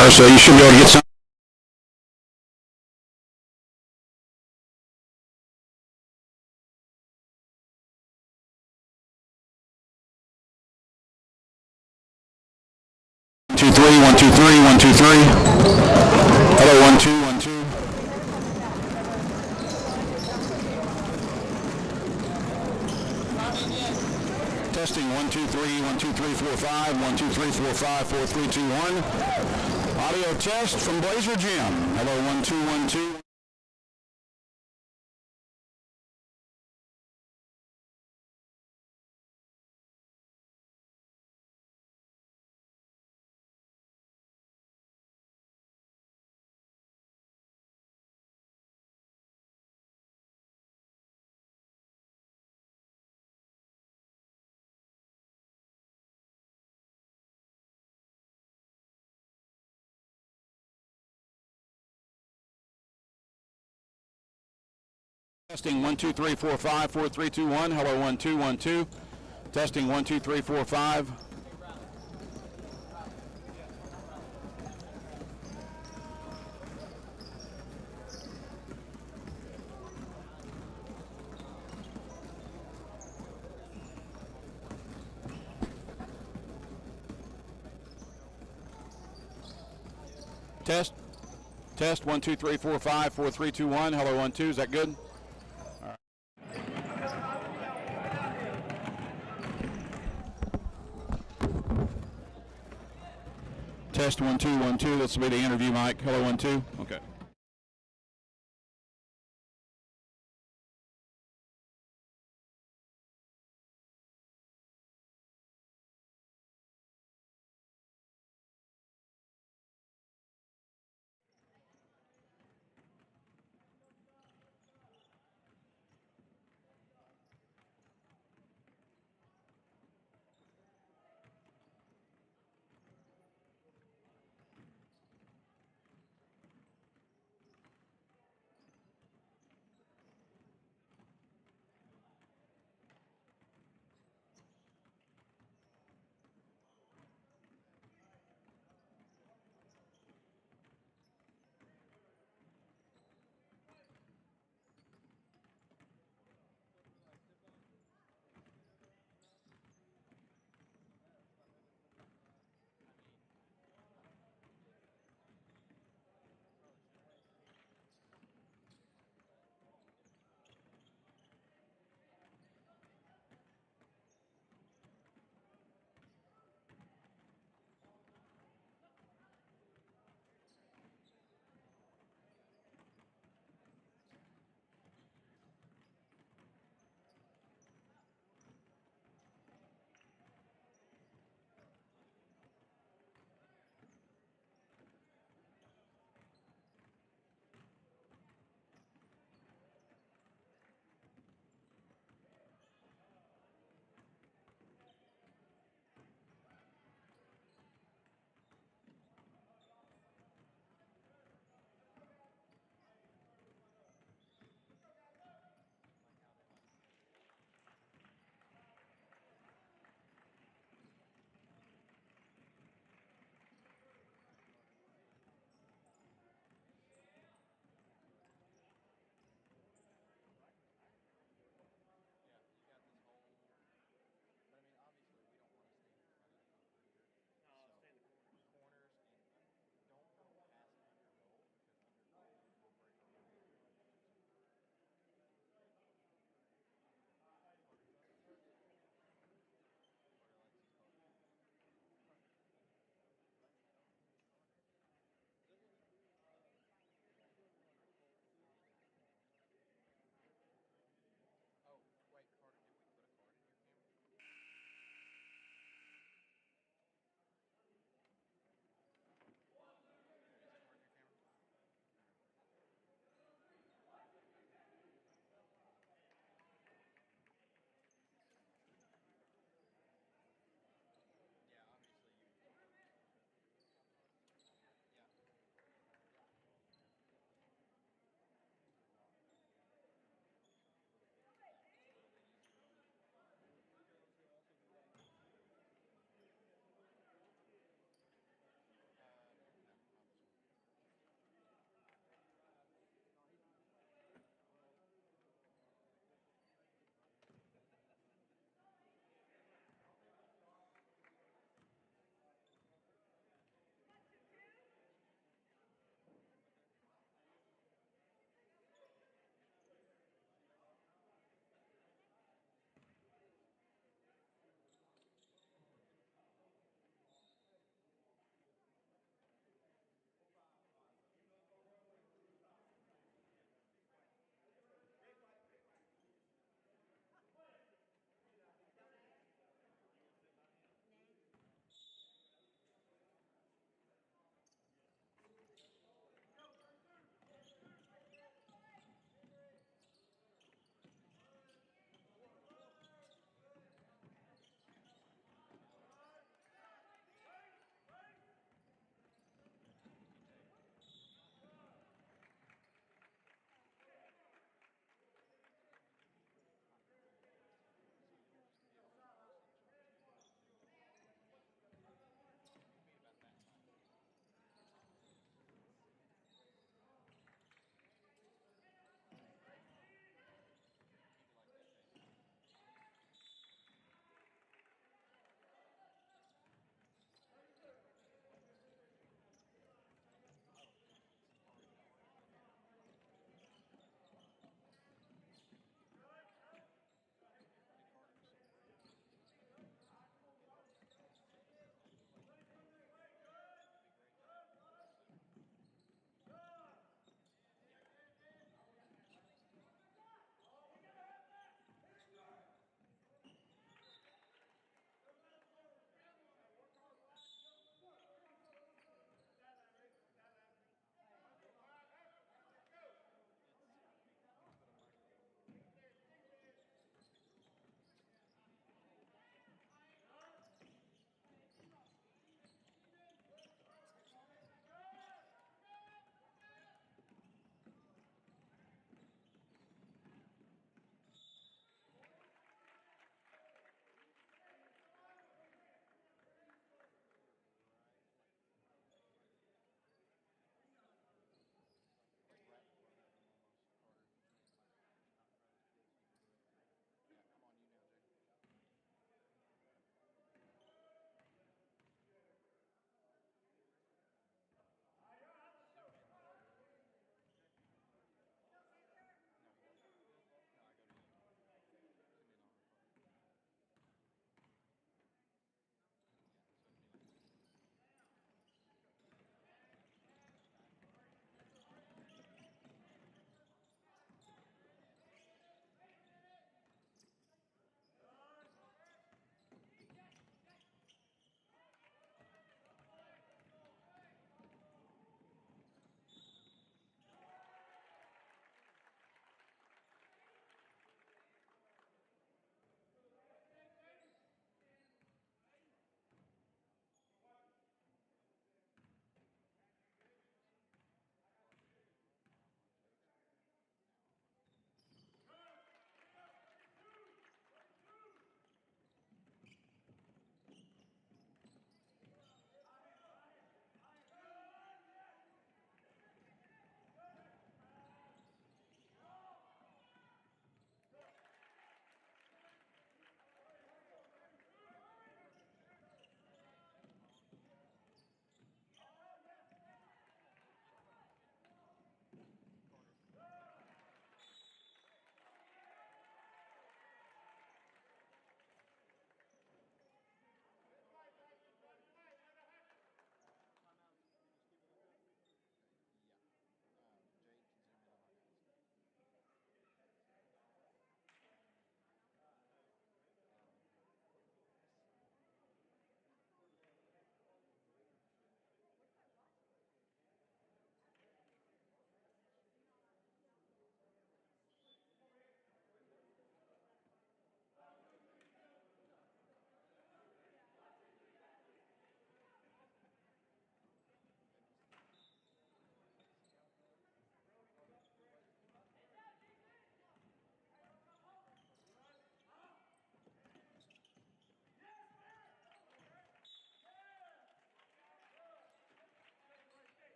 car, so you should be able to get some. Two three, 1 2 3, 1 2 3. Hello, 1 2 1 2. Testing 1 2 3, 1 2 3 4 5, 1 2 3 4 5 4 3 2 1. Audio test from Blazer Gym. Hello, 1 2 1 2. Testing 1 2 3 4 5 4 3 2 1. Hello, 1 2 1 2. Testing 1 2 3 4 5. Test. Test 1 2 3 4 5 4 3 2 1. Hello, 1 2. Is that good? Test 1 2 1 2. This will be the interview mic. Hello, 1 2. Okay.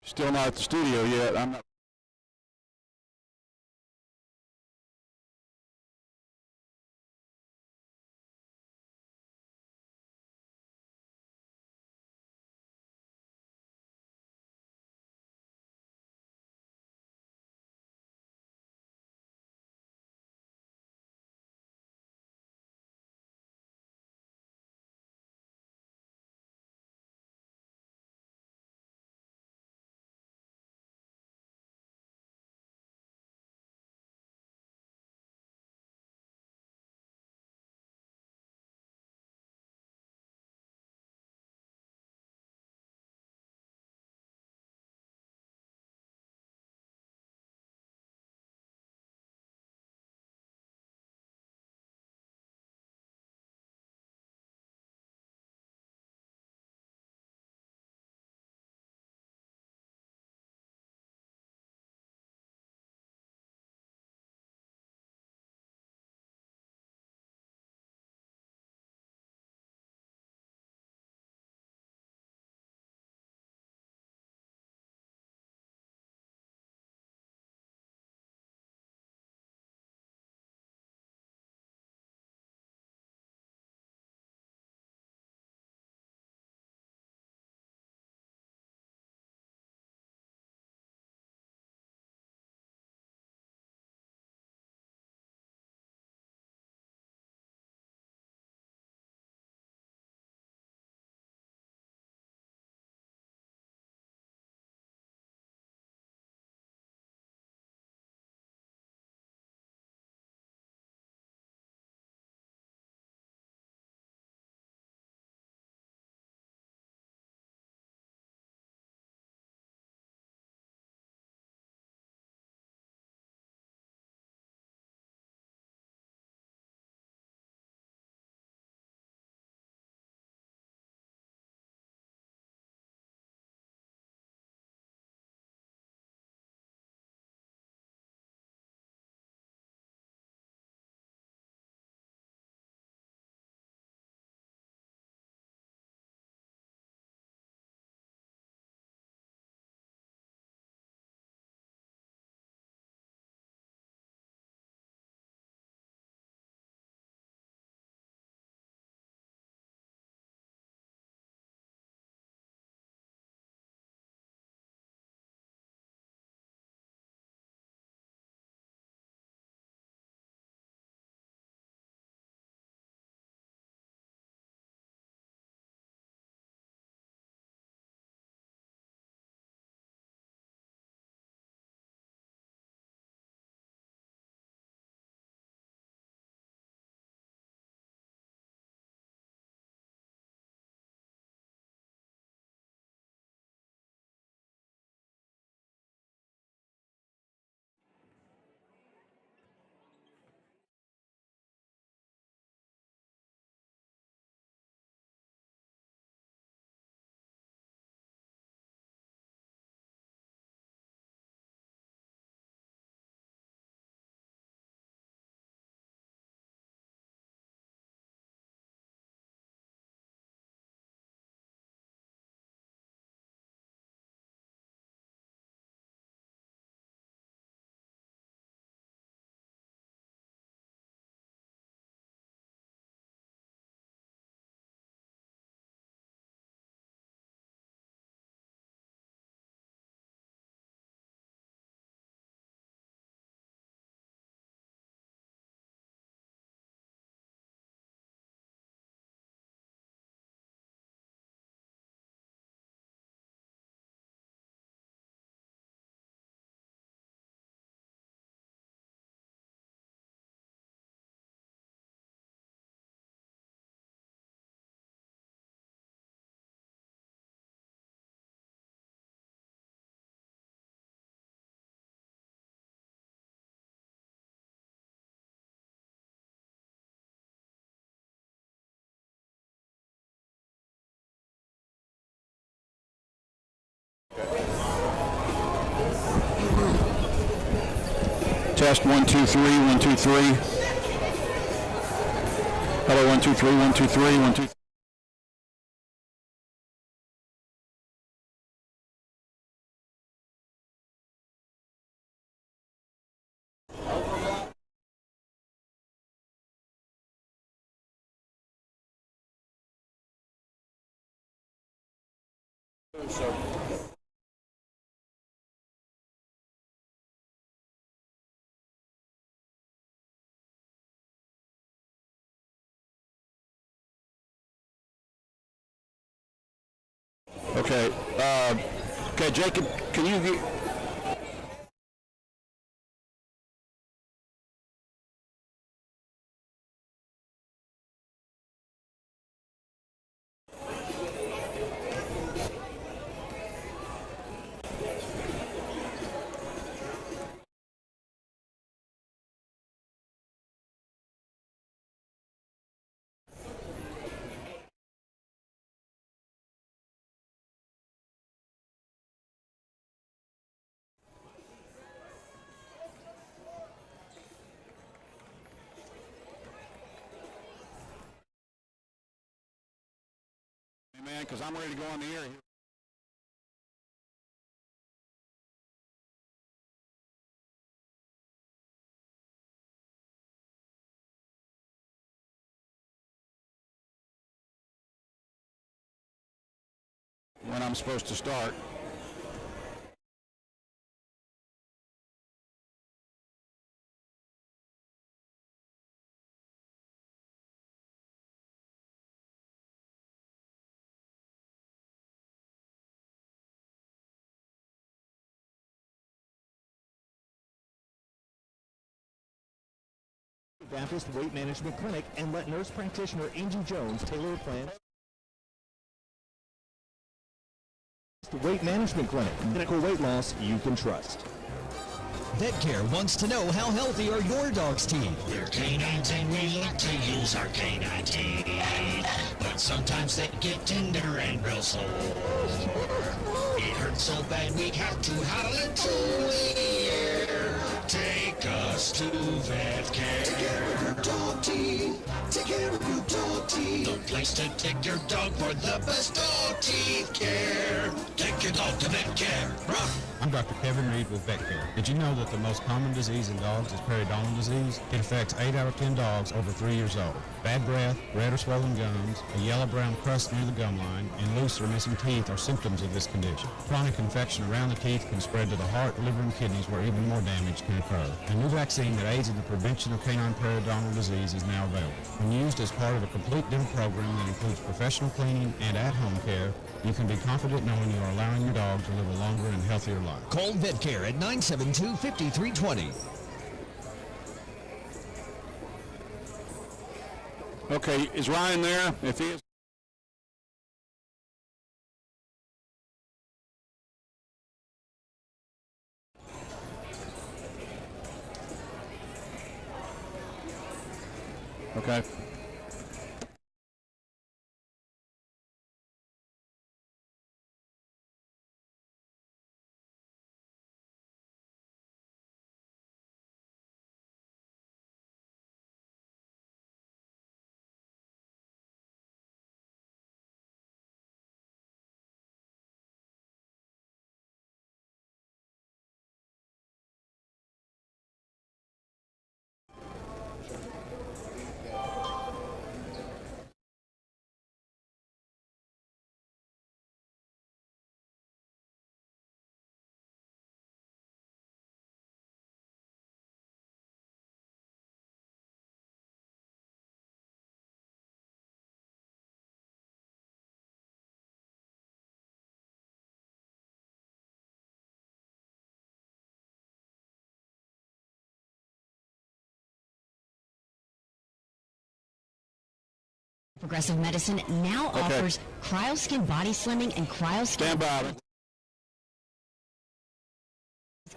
Still not at the studio yet. I'm not. Test 1 2 3 1 2 3. Hello 1 2 3 1 2 3 1 2 3. Okay. Okay, Jacob, can you... Man, because I'm ready to go on the air here. When I'm supposed to start. Baptist Weight Management Clinic and let nurse practitioner Angie Jones tailor a plan. The Weight Management Clinic, medical weight loss you can trust. VetCare wants to know how healthy are your dog's teeth. They're canines and we like to use our canine teeth, but sometimes they get tender and real sore. It hurts so bad we have to howl into the air. Take us to VetCare. Take care of your dog teeth. Take care of your dog teeth. The place to take your dog for the best dog teeth care. Take your dog to VetCare. I'm Dr. Kevin Reed with VetCare. Did you know that the most common disease in dogs is periodontal disease? It affects 8 out of 10 dogs over 3 years old. Bad breath, red or swollen gums, a yellow-brown crust near the gum line, and loose or missing teeth are symptoms of this condition. Chronic infection around the teeth can spread to the heart, liver, and kidneys where even more damage can occur. A new vaccine that aids in the prevention of canine periodontal disease is now available. When used as part of a complete dental program that includes professional cleaning and at-home care, you can be confident knowing you are allowing your dog to live a longer and healthier life. Call VetCare at 972-5320. Okay, is Ryan there? If he is. Okay. Progressive Medicine now offers CryoSkin body slimming and CryoSkin. Stand by.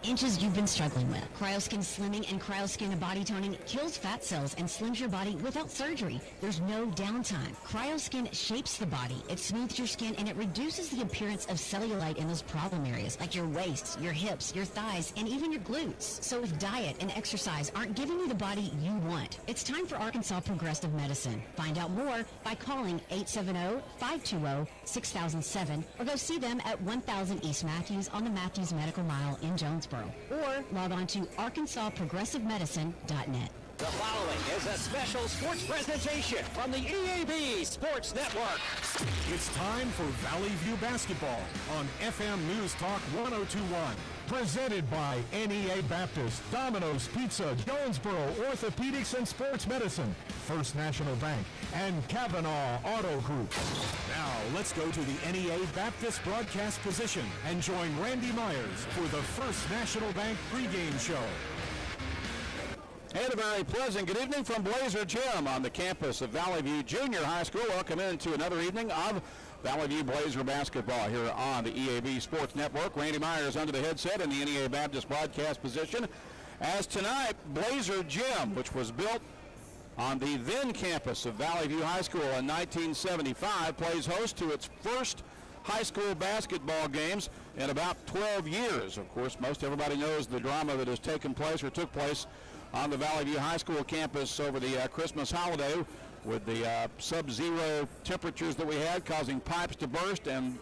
Inches you've been struggling with. CryoSkin Slimming and CryoSkin Body Toning kills fat cells and slims your body without surgery. There's no downtime. CryoSkin shapes the body, it smooths your skin, and it reduces the appearance of cellulite in those problem areas like your waist, your hips, your thighs, and even your glutes. So if diet and exercise aren't giving you the body you want, it's time for Arkansas Progressive Medicine. Find out more by calling 870-520-6007 or go see them at 1000 East Matthews on the Matthews Medical Mile in Jonesboro, or log on to arkansasprogressivemedicine.net. The following is a special sports presentation from the EAB Sports Network. It's time for Valley View Basketball on FM News Talk 1021. Presented by NEA Baptist, Domino's Pizza, Jonesboro Orthopedics and Sports Medicine, First National Bank, and Kavanaugh Auto Group. Now, let's go to the NEA Baptist broadcast position and join Randy Myers for the First National Bank pregame show. And a very pleasant good evening from Blazer Gym on the campus of Valley View Junior High School. Welcome into another evening of Valley View Blazer basketball here on the EAB Sports Network. Randy Myers under the headset in the NEA Baptist broadcast position. As tonight, Blazer Gym, which was built on the then campus of Valley View High School in 1975, plays host to its first high school basketball games in about 12 years. Of course, most everybody knows the drama that has taken place or took place on the Valley View High School campus over the Christmas holiday with the sub-zero temperatures that we had causing pipes to burst and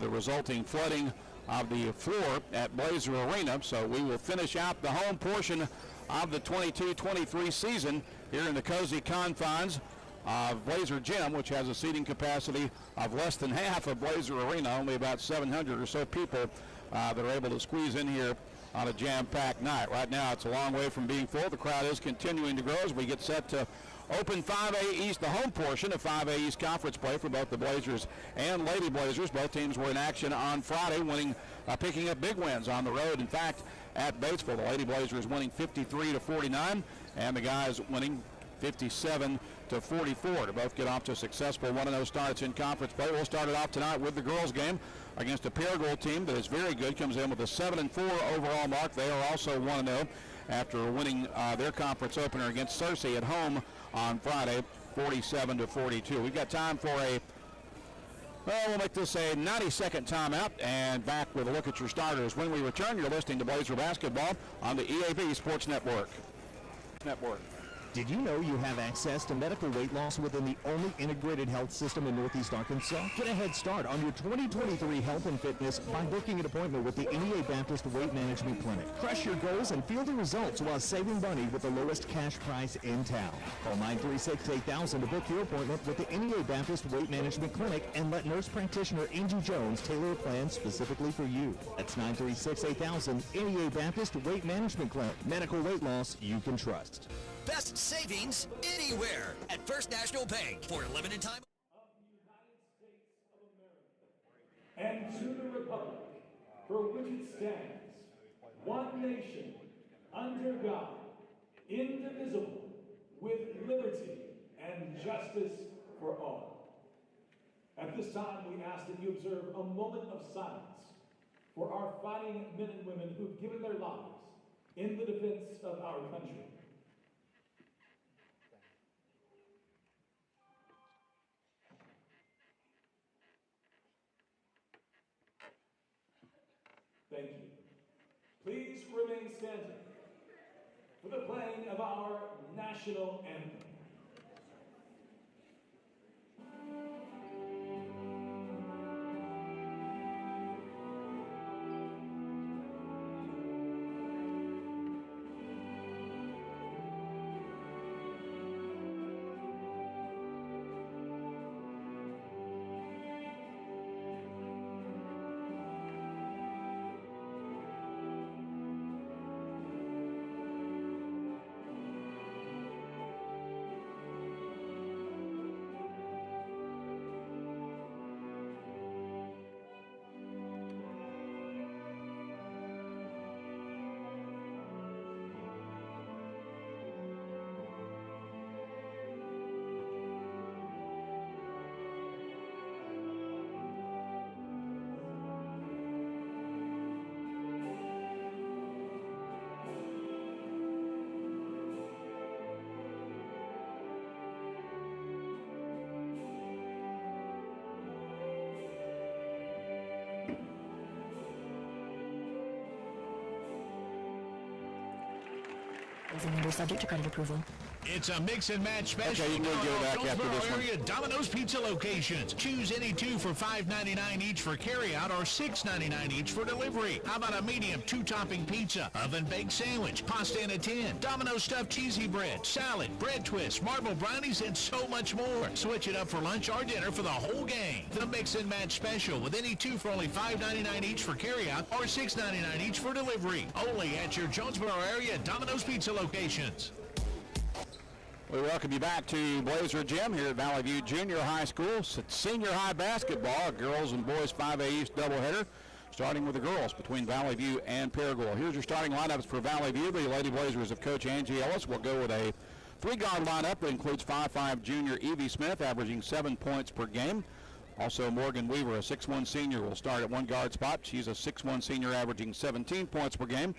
the resulting flooding of the floor at Blazer Arena. So we will finish out the home portion of the 22-23 season here in the cozy confines of Blazer Gym, which has a seating capacity of less than half of Blazer Arena, only about 700 or so people that are able to squeeze in here on a jam-packed night. Right now it's a long way from being full. The crowd is continuing to grow as we get set to open 5A East, the home portion of 5A East conference play for both the Blazers and Lady Blazers. Both teams were in action on Friday, picking up big wins on the road. In fact, at Batesville, the Lady Blazers winning 53-49, and the guys winning 57-44 to both get off to a successful 1-0 starts in conference play. We'll start it off tonight with the girls' game against a Paragould team that is very good, comes in with a 7-4 overall mark. They are also 1-0 after winning their conference opener against Searcy at home on Friday, 47-42. We've got time for we'll make this a 90-second timeout and back with a look at your starters. When we return, you're listening to Blazer Basketball on the EAB Sports Network. Did you know you have access to medical weight loss within the only integrated health system in Northeast Arkansas? Get a head start on your 2023 health and fitness by booking an appointment with the NEA Baptist Weight Management Clinic. Crush your goals and feel the results while saving money with the lowest cash price in town. Call 936-8000 to book your appointment with the NEA Baptist Weight Management Clinic and let nurse practitioner Angie Jones tailor a plan specifically for you. That's 936-8000, NEA Baptist Weight Management Clinic. Medical weight loss you can trust. Best savings anywhere at First National Bank for a limited time. Of the United States of America and to the republic for which it stands, one nation, under God, indivisible, with liberty and justice for all. At this time, we ask that you observe a moment of silence for our fighting men and women who've given their lives in the defense of our country. Thank you. Please remain standing for the playing of our national anthem. Number subject to credit approval. It's a mix and match special. Okay, you can go back after this one. Area Domino's Pizza locations. Choose any two for $5.99 each for carryout or $6.99 each for delivery. How about a medium 2-topping pizza, oven-baked sandwich, pasta in a tin, Domino's stuffed cheesy bread, salad, bread twists, marble brownies, and so much more. Switch it up for lunch or dinner for the whole gang. The mix and match special with any two for only $5.99 each for carryout or $6.99 each for delivery. Only at your Jonesboro area Domino's Pizza locations. We welcome you back to Blazer Gym here at Valley View Junior High School. It's senior high basketball, girls and boys 5A East doubleheader, starting with the girls between Valley View and Paragould. Here's your starting lineups for Valley View. The Lady Blazers of Coach Angie Ellis will go with a 3-guard lineup that includes 5'5" junior Evie Smith, averaging 7 points per game. Also, Morgan Weaver, a 6'1" senior, will start at 1-guard spot. She's a 6'1" senior, averaging 17 points per game.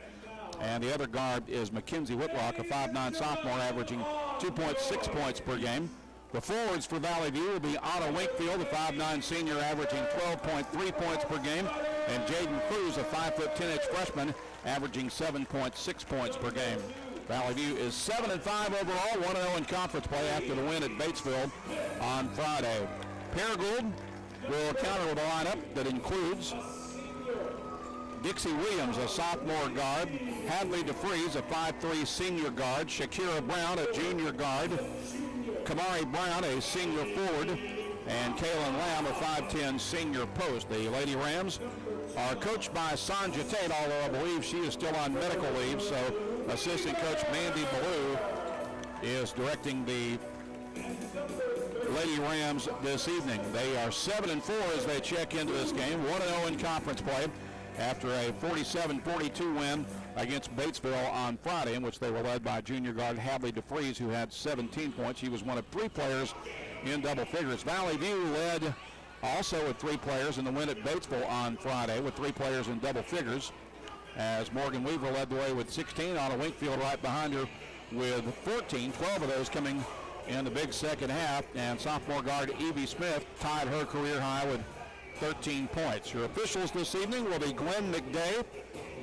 And the other guard is Mackenzie Whitlock, a 5'9" sophomore, averaging 2.6 points per game. The forwards for Valley View will be Otto Wakefield, a 5'9" senior, averaging 12.3 points per game, and Jaden Cruz, a 5'10" freshman, averaging 7.6 points per game. Valley View is 7-5 overall, 1-0 in conference play after the win at Batesville on Friday. Paragould will counter with a lineup that includes Dixie Williams, a sophomore guard, Hadley DeFries, a 5'3" senior guard, Shakira Brown, a junior guard, Kamari Brown, a senior forward, and Kaylin Lamb, a 5'10" senior post. The Lady Rams are coached by Sanja Tate, although I believe she is still on medical leave, so assistant coach Mandy Ballou is directing the Lady Rams this evening. They are 7-4 as they check into this game, 1-0 in conference play after a 47-42 win against Batesville on Friday, in which they were led by junior guard Hadley DeFries, who had 17 points. He was one of 3 players in double figures. Valley View led also with 3 players in the win at Batesville on Friday, with 3 players in double figures, as Morgan Weaver led the way with 16, Otto Wakefield right behind her with 14, 12 of those coming in the big second half, and sophomore guard Evie Smith tied her career high with 13 points. Your officials this evening will be Glenn McDay,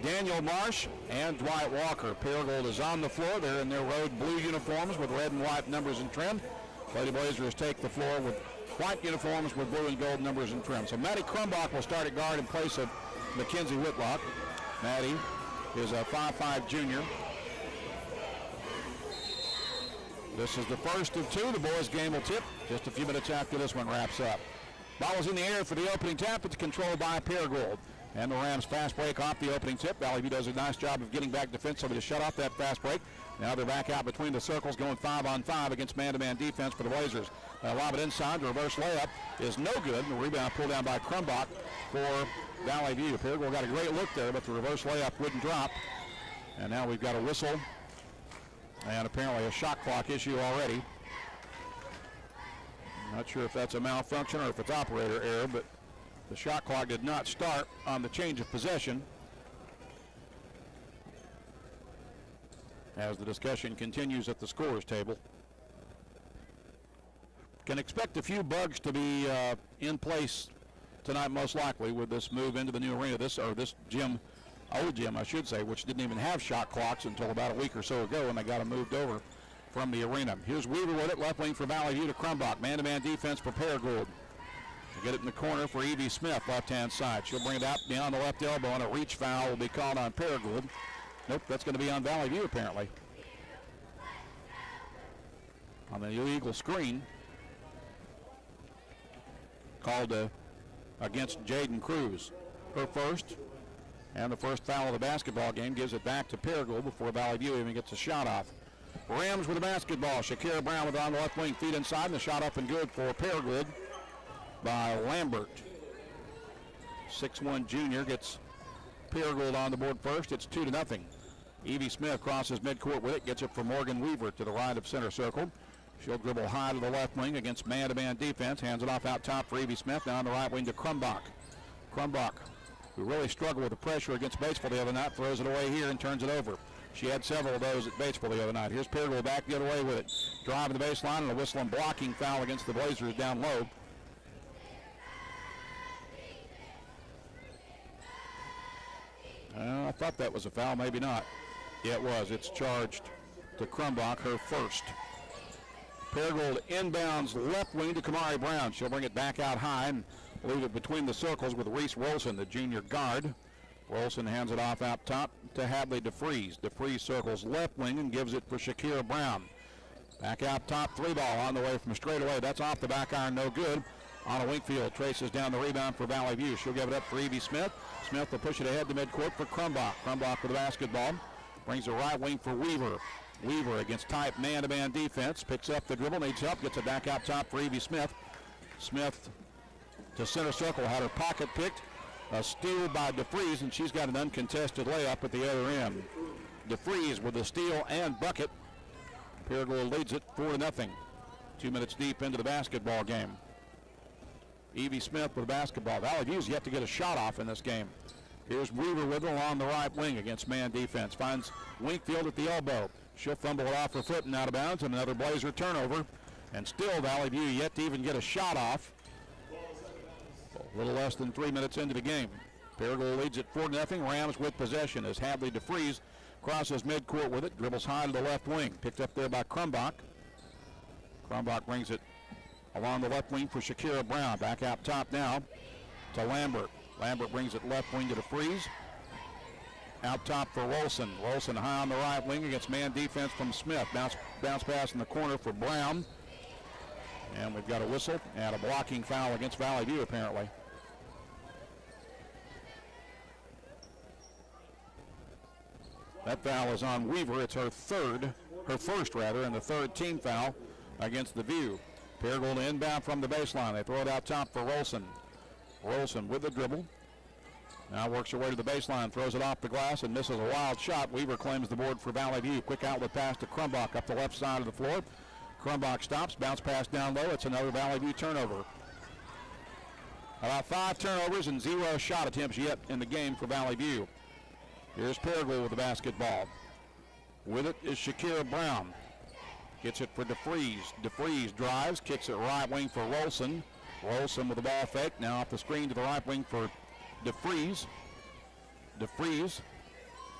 Daniel Marsh, and Dwight Walker. Paragould is on the floor. They're in their road blue uniforms with red and white numbers and trim. Lady Blazers take the floor with white uniforms with blue and gold numbers and trim. So Maddie Crumbach will start at guard in place of Mackenzie Whitlock. Maddie is a 5'5" junior. This is the first of 2. The boys' game will tip just a few minutes after this one wraps up. Ball is in the air for the opening tap. It's controlled by Paragould. And the Rams fast break off the opening tip. Valley View does a nice job of getting back defensively to shut off that fast break. Now they're back out between the circles going 5-on-5 against man-to-man defense for the Blazers. Lob it inside. The reverse layup is no good. The rebound pulled down by Crumbach for Valley View. Paragould got a great look there, but the reverse layup wouldn't drop. And now we've got a whistle and apparently a shot clock issue already. Not sure if that's a malfunction or if it's operator error, but the shot clock did not start on the change of possession. As the discussion continues at the scorer's table. Can expect a few bugs to be in place tonight, most likely, with this move into the new arena. This gym, old gym, I should say, which didn't even have shot clocks until about a week or so ago when they got them moved over from the arena. Here's Weaver with it, left wing for Valley View to Crumbach. Man-to-man defense for Paragould. Get it in the corner for Evie Smith, left-hand side. She'll bring it out beyond the left elbow, and a reach foul will be called on Paragould. Nope, that's going to be on Valley View, apparently. On the illegal screen. Called against Jaden Cruz. Her first, and the first foul of the basketball game, gives it back to Paragould before Valley View even gets a shot off. Rams with the basketball. Shakira Brown with it on the left wing, feet inside, and the shot up and good for Paragould by Lambert. 6'1" junior gets Paragould on the board first. It's 2-0. Evie Smith crosses midcourt with it, gets it for Morgan Weaver to the right of center circle. She'll dribble high to the left wing against man-to-man defense. Hands it off out top for Evie Smith. Now on the right wing to Crumbach. Crumbach, who really struggled with the pressure against Batesville the other night, throws it away here and turns it over. She had several of those at Batesville the other night. Here's Paragould back the other way with it. Driving the baseline and a whistle and blocking foul against the Blazers down low. I thought that was a foul, maybe not. Yeah, it was. It's charged to Crumbach, her first. Paragould inbounds left wing to Kamari Brown. She'll bring it back out high and leave it between the circles with Reese Wilson, the junior guard. Wilson hands it off out top to Hadley DeFries. DeFries circles left wing and gives it for Shakira Brown. Back out top, 3-ball on the way from straightaway. That's off the back iron, no good. Anna Winkfield traces down the rebound for Valley View. She'll give it up for Evie Smith. Smith will push it ahead to midcourt for Crumbach. Crumbach with the basketball. Brings the right wing for Weaver. Weaver against tight man-to-man defense. Picks up the dribble, needs help, gets it back out top for Evie Smith. Smith to center circle, had her pocket picked. A steal by DeFries, and she's got an uncontested layup at the other end. DeFries with the steal and bucket. Paragould leads it 4-0. 2 minutes deep into the basketball game. Evie Smith with the basketball. Valley View's yet to get a shot off in this game. Here's Weaver with it along the right wing against man defense. Finds Winkfield at the elbow. She'll fumble it off her foot and out of bounds, and another Blazer turnover. And still Valley View yet to even get a shot off. A little less than 3 minutes into the game. Paragould leads it 4-0. Rams with possession as Hadley DeFries crosses midcourt with it. Dribbles high to the left wing. Picked up there by Crumbach. Crumbach brings it along the left wing for Shakira Brown. Back out top now to Lambert. Lambert brings it left wing to DeFries. Out top for Rolson. Rolson high on the right wing against man defense from Smith. Bounce pass in the corner for Brown. And we've got a whistle and a blocking foul against Valley View apparently. That foul is on Weaver. It's her first, and the third team foul against the View. Paragould inbound from the baseline. They throw it out top for Rolson. Rolson with the dribble. Now works her way to the baseline, throws it off the glass and misses a wild shot. Weaver claims the board for Valley View. Quick outlet pass to Crumbach up the left side of the floor. Crumbach stops, bounce pass down low. It's another Valley View turnover. About 5 turnovers and 0 shot attempts yet in the game for Valley View. Here's Paragould with the basketball. With it is Shakira Brown. Gets it for DeFries. DeFries drives, kicks it right wing for Rolson. Rolson with the ball fake. Now off the screen to the right wing for DeFries. DeFries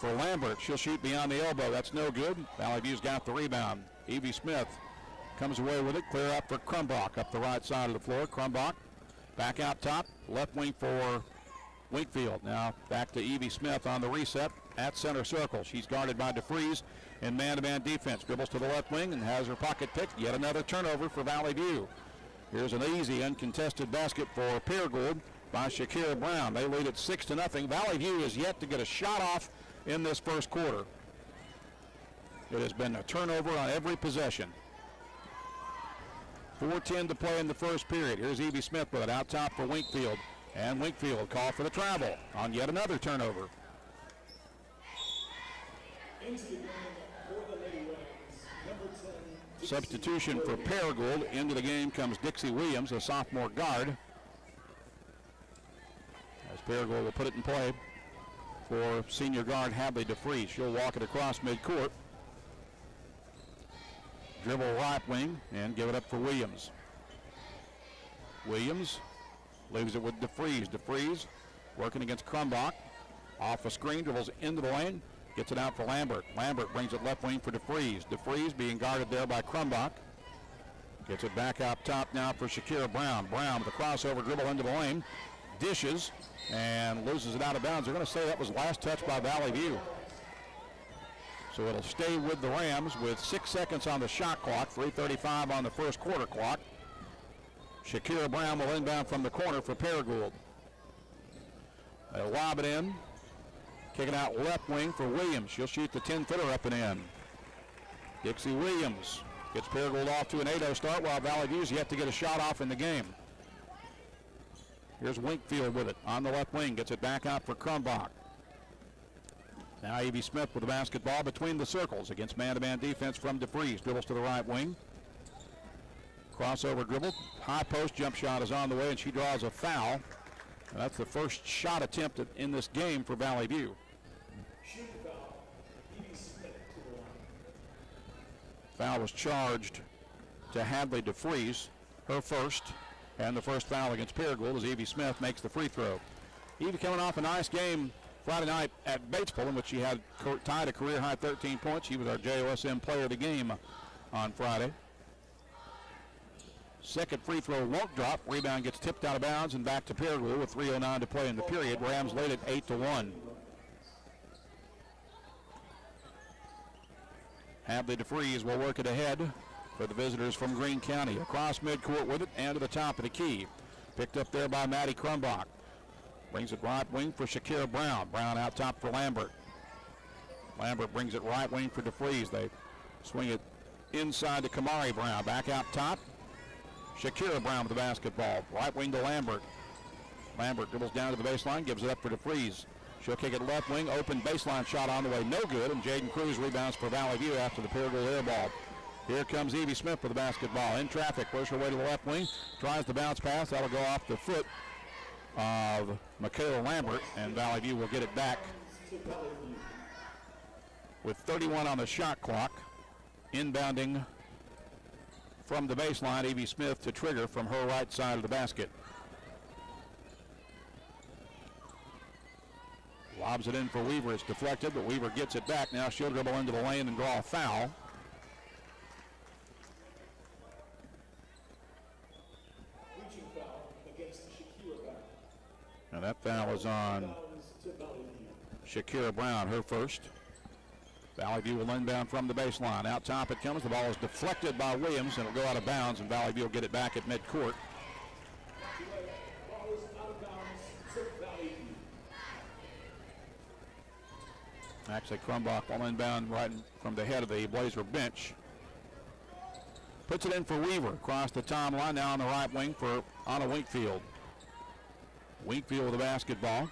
for Lambert. She'll shoot beyond the elbow. That's no good. Valley View's got the rebound. Evie Smith comes away with it. Clear up for Crumbach up the right side of the floor. Crumbach back out top. Left wing for Winkfield. Now back to Evie Smith on the reset at center circle. She's guarded by DeFries in man-to-man defense. Dribbles to the left wing and has her pocket picked. Yet another turnover for Valley View. Here's an easy, uncontested basket for Paragould by Shakira Brown. They lead it 6-0. Valley View is yet to get a shot off in this first quarter. It has been a turnover on every possession. 4:10 to play in the first period. Here's Evie Smith with it out top for Winkfield. And Winkfield called for the travel on yet another turnover. Substitution for Paragould. Into the game comes Dixie Williams, a sophomore guard. As Paragould will put it in play for senior guard Hadley DeFries. She'll walk it across midcourt. Dribble right wing and give it up for Williams. Williams leaves it with DeFries. DeFries working against Crumbach. Off a screen, dribbles into the lane. Gets it out for Lambert. Lambert brings it left wing for DeFries. DeFries being guarded there by Crumbach. Gets it back up top now for Shakira Brown. Brown with a crossover dribble into the lane. Dishes and loses it out of bounds. They're going to say that was last touch by Valley View. So it'll stay with the Rams with 6 seconds on the shot clock. 3:35 on the first quarter clock. Shakira Brown will inbound from the corner for Paragould. They'll lob it in. Kick it out left wing for Williams. She'll shoot the 10-footer up and in. Dixie Williams gets Paragould off to an 8-0 start while Valley View's yet to get a shot off in the game. Here's Winkfield with it on the left wing. Gets it back out for Crumbach. Now Evie Smith with the basketball between the circles against man-to-man defense from DeFries. Dribbles to the right wing. Crossover dribble. High post jump shot is on the way and she draws a foul. And that's the first shot attempt in this game for Valley View. Foul was charged to Hadley DeFries, her first, and the first foul against Paragould as Evie Smith makes the free throw. Evie coming off a nice game Friday night at Batesville in which she had tied a career-high 13 points. She was our JOSM player of the game on Friday. Second free throw won't drop. Rebound gets tipped out of bounds and back to Paragould with 3:09 to play in the period. Rams lead at 8-1. Hadley DeFries will work it ahead for the visitors from Greene County. Across midcourt with it and to the top of the key. Picked up there by Maddie Crumbach. Brings it right wing for Shakira Brown. Brown out top for Lambert. Lambert brings it right wing for DeFries. They swing it inside to Kamari Brown. Back out top. Shakira Brown with the basketball. Right wing to Lambert. Lambert dribbles down to the baseline, gives it up for DeFries. She'll kick it left wing. Open baseline shot on the way. No good. And Jaden Cruz rebounds for Valley View after the Paragould air ball. Here comes Evie Smith with the basketball. In traffic. Works her way to the left wing. Tries the bounce pass. That'll go off the foot of Michaela Lambert. And Valley View will get it back with 31 on the shot clock. Inbounding from the baseline, Evie Smith to trigger from her right side of the basket. Lobs it in for Weaver. It's deflected, but Weaver gets it back. Now she'll dribble into the lane and draw a foul. Reaching foul against Shakira Brown. And that foul is on Shakira Brown, her first. Valley View will inbound from the baseline. Out top it comes. The ball is deflected by Williams, and it'll go out of bounds, and Valley View will get it back at midcourt. Ball is out of bounds to Valley View. Actually, Crumbach will inbound right from the head of the Blazer bench. Puts it in for Weaver across the timeline. Now on the right wing for Anna Winkfield. Winkfield with the basketball.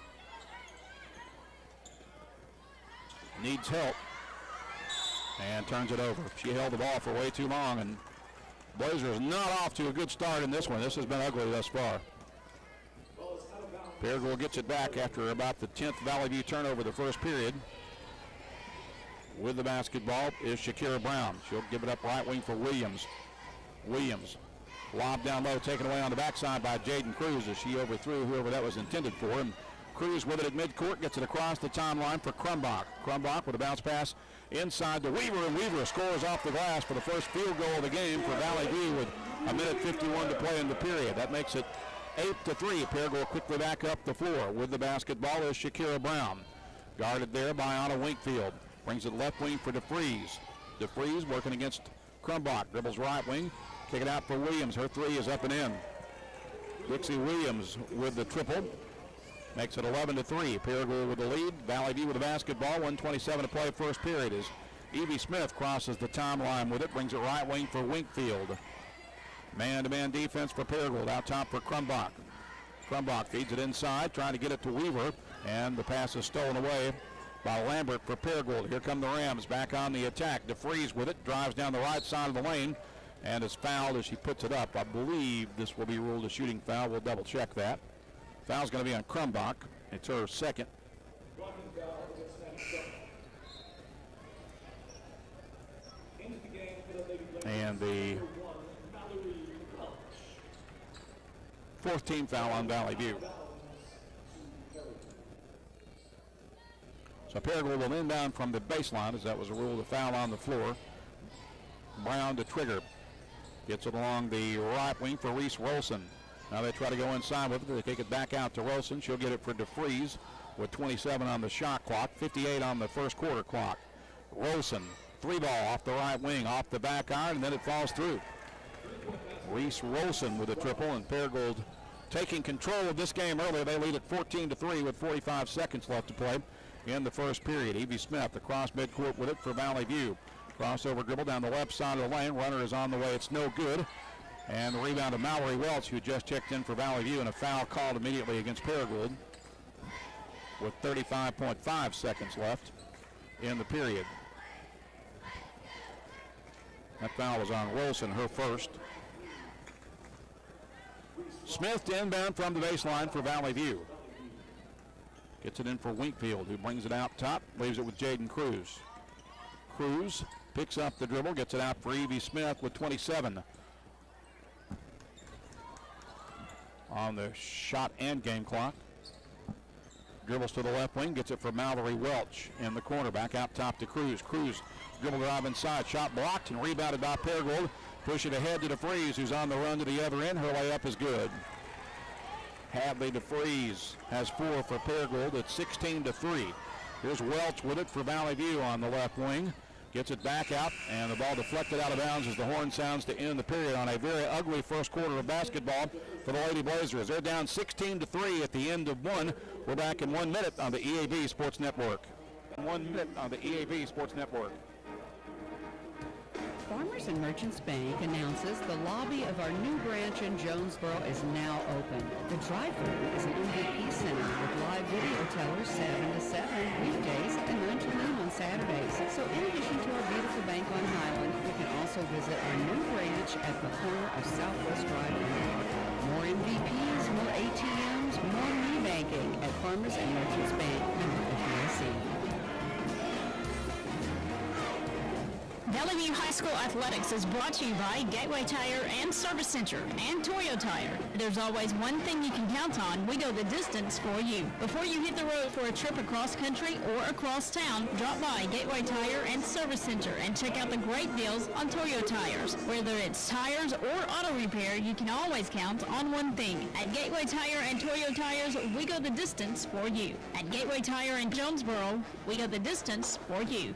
Needs help. And turns it over. She held the ball for way too long, and Blazers not off to a good start in this one. This has been ugly thus far. Paragould gets it back after about the 10th Valley View turnover the first period. With the basketball is Shakira Brown. She'll give it up right wing for Williams. Williams, lob down low, taken away on the backside by Jaden Cruz as she overthrew whoever that was intended for. And Cruz with it at midcourt, gets it across the timeline for Crumbach. Crumbach with a bounce pass inside to Weaver, and Weaver scores off the glass for the first field goal of the game for Valley View with a minute 51 to play in the period. That makes it 8-3. Paragould quickly back up the floor. With the basketball is Shakira Brown. Guarded there by Anna Winkfield. Brings it left wing for DeFries. DeFries working against Crumbach. Dribbles right wing. Kick it out for Williams. Her three is up and in. Dixie Williams with the triple. Makes it 11-3. Paragould with the lead. Valley View with the basketball. 1:27 to play first period as Evie Smith crosses the timeline with it. Brings it right wing for Winkfield. Man-to-man defense for Paragould. Out top for Crumbach. Crumbach feeds it inside, trying to get it to Weaver. And the pass is stolen away by Lambert for Paragould. Here come the Rams back on the attack. DeFries with it. Drives down the right side of the lane. And is fouled as she puts it up. I believe this will be ruled a shooting foul. We'll double check that. Foul's going to be on Crumbach. It's her second. And the fourth team foul on Valley View. So Paragould will inbound from the baseline as that was a rule to foul on the floor. Brown to trigger. Gets it along the right wing for Reese Rolson. Now they try to go inside with it. They take it back out to Rolson. She'll get it for DeFries with 27 on the shot clock, 58 on the first quarter clock. Rolson, three ball off the right wing, off the back iron, and then it falls through. Reese Rolson with a triple, and Paragould taking control of this game early. They lead at 14-3 with 45 seconds left to play in the first period. Evie Smith across midcourt with it for Valley View. Crossover dribble down the left side of the lane. Runner is on the way. It's no good. And the rebound of Mallory Welch, who just checked in for Valley View, and a foul called immediately against Paragould with 35.5 seconds left in the period. That foul was on Wilson, her first. Smith to inbound from the baseline for Valley View. Gets it in for Winkfield, who brings it out top, leaves it with Jaden Cruz. Cruz picks up the dribble, gets it out for Evie Smith with 27 on the shot and game clock. Dribbles to the left wing, gets it for Mallory Welch in the corner, back out top to Cruz. Cruz dribble drive inside, shot blocked and rebounded by Paragould. Push it ahead to DeFries, who's on the run to the other end. Her layup is good. Hadley DeFries has 4 for Paragould. It's 16-3. Here's Welch with it for Valley View on the left wing. Gets it back out, and the ball deflected out of bounds as the horn sounds to end the period on a very ugly first quarter of basketball for the Lady Blazers. They're down 16-3 at the end of one. We're back in 1 minute on the EAB Sports Network. 1 minute on the EAB Sports Network. Farmers and Merchants Bank announces the lobby of our new branch in Jonesboro is now open. The drive-thru is an MVP center with live video tellers 7 to 7 weekdays and 9 to noon on Saturdays. So in addition to our beautiful bank on Highland, you can also visit our new branch at the corner of Southwest Drive and Park. More MVPs, more ATMs, more new banking at Farmers and Merchants Bank, member FDIC. Valley View High School Athletics is brought to you by Gateway Tire and Service Center and Toyo Tire. There's always one thing you can count on. We go the distance for you. Before you hit the road for a trip across country or across town, drop by Gateway Tire and Service Center and check out the great deals on Toyo Tires. Whether it's tires or auto repair, you can always count on one thing. At Gateway Tire and Toyo Tires, we go the distance for you. At Gateway Tire in Jonesboro, we go the distance for you.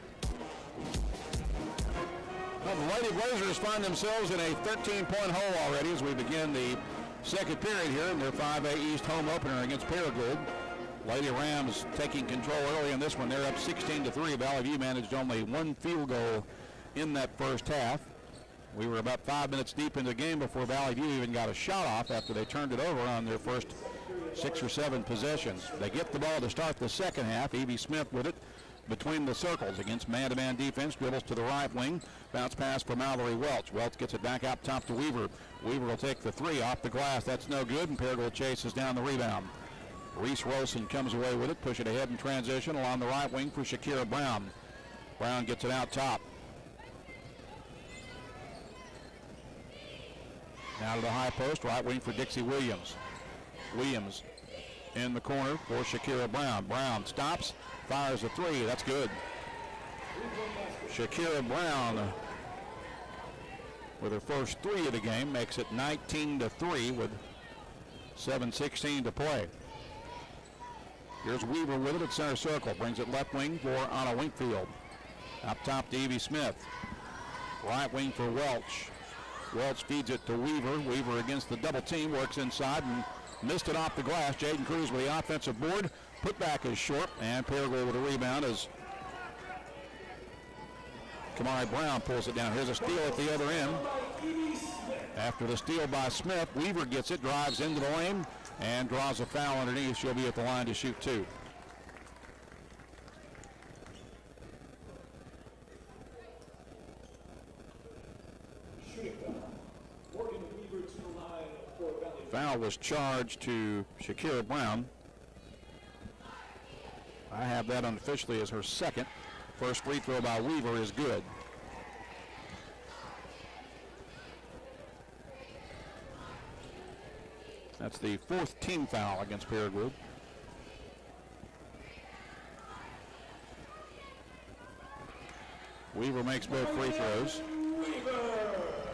Well, the Lady Blazers find themselves in a 13-point hole already as we begin the second period here in their 5A East home opener against Paragould. Lady Rams taking control early in this one. They're up 16-3. Valley View managed only 1 field goal in that first half. We were about 5 minutes deep into the game before Valley View even got a shot off after they turned it over on their first 6 or 7 possessions. They get the ball to start the second half. Evie Smith with it between the circles against man-to-man defense, dribbles to the right wing, bounce pass for Mallory Welch. Welch gets it back up top to Weaver. Weaver will take the 3 off the glass. That's no good, and Paragould chases down the rebound. Reese Rolson comes away with it, push it ahead in transition along the right wing for Shakira Brown. Brown gets it out top. Now to the high post, right wing for Dixie Williams. Williams in the corner for Shakira Brown. Brown stops, fires a 3. That's good. Shakira Brown with her first 3 of the game makes it 19-3 with 7:16 to play. Here's Weaver with it at center circle. Brings it left wing for Anna Winkfield. Up top to Evie Smith. Right wing for Welch. Welch feeds it to Weaver. Weaver against the double team, works inside and missed it off the glass. Jaden Cruz with the offensive board. Put back is short, and Paragould with a rebound as Kamari Brown pulls it down. Here's a steal at the other end. After the steal by Smith, Weaver gets it, drives into the lane, and draws a foul underneath. She'll be at the line to shoot 2. Foul was charged to Shakira Brown. I have that unofficially as her second. First free throw by Weaver is good. That's the 4th team foul against Paragould. Weaver makes both free throws.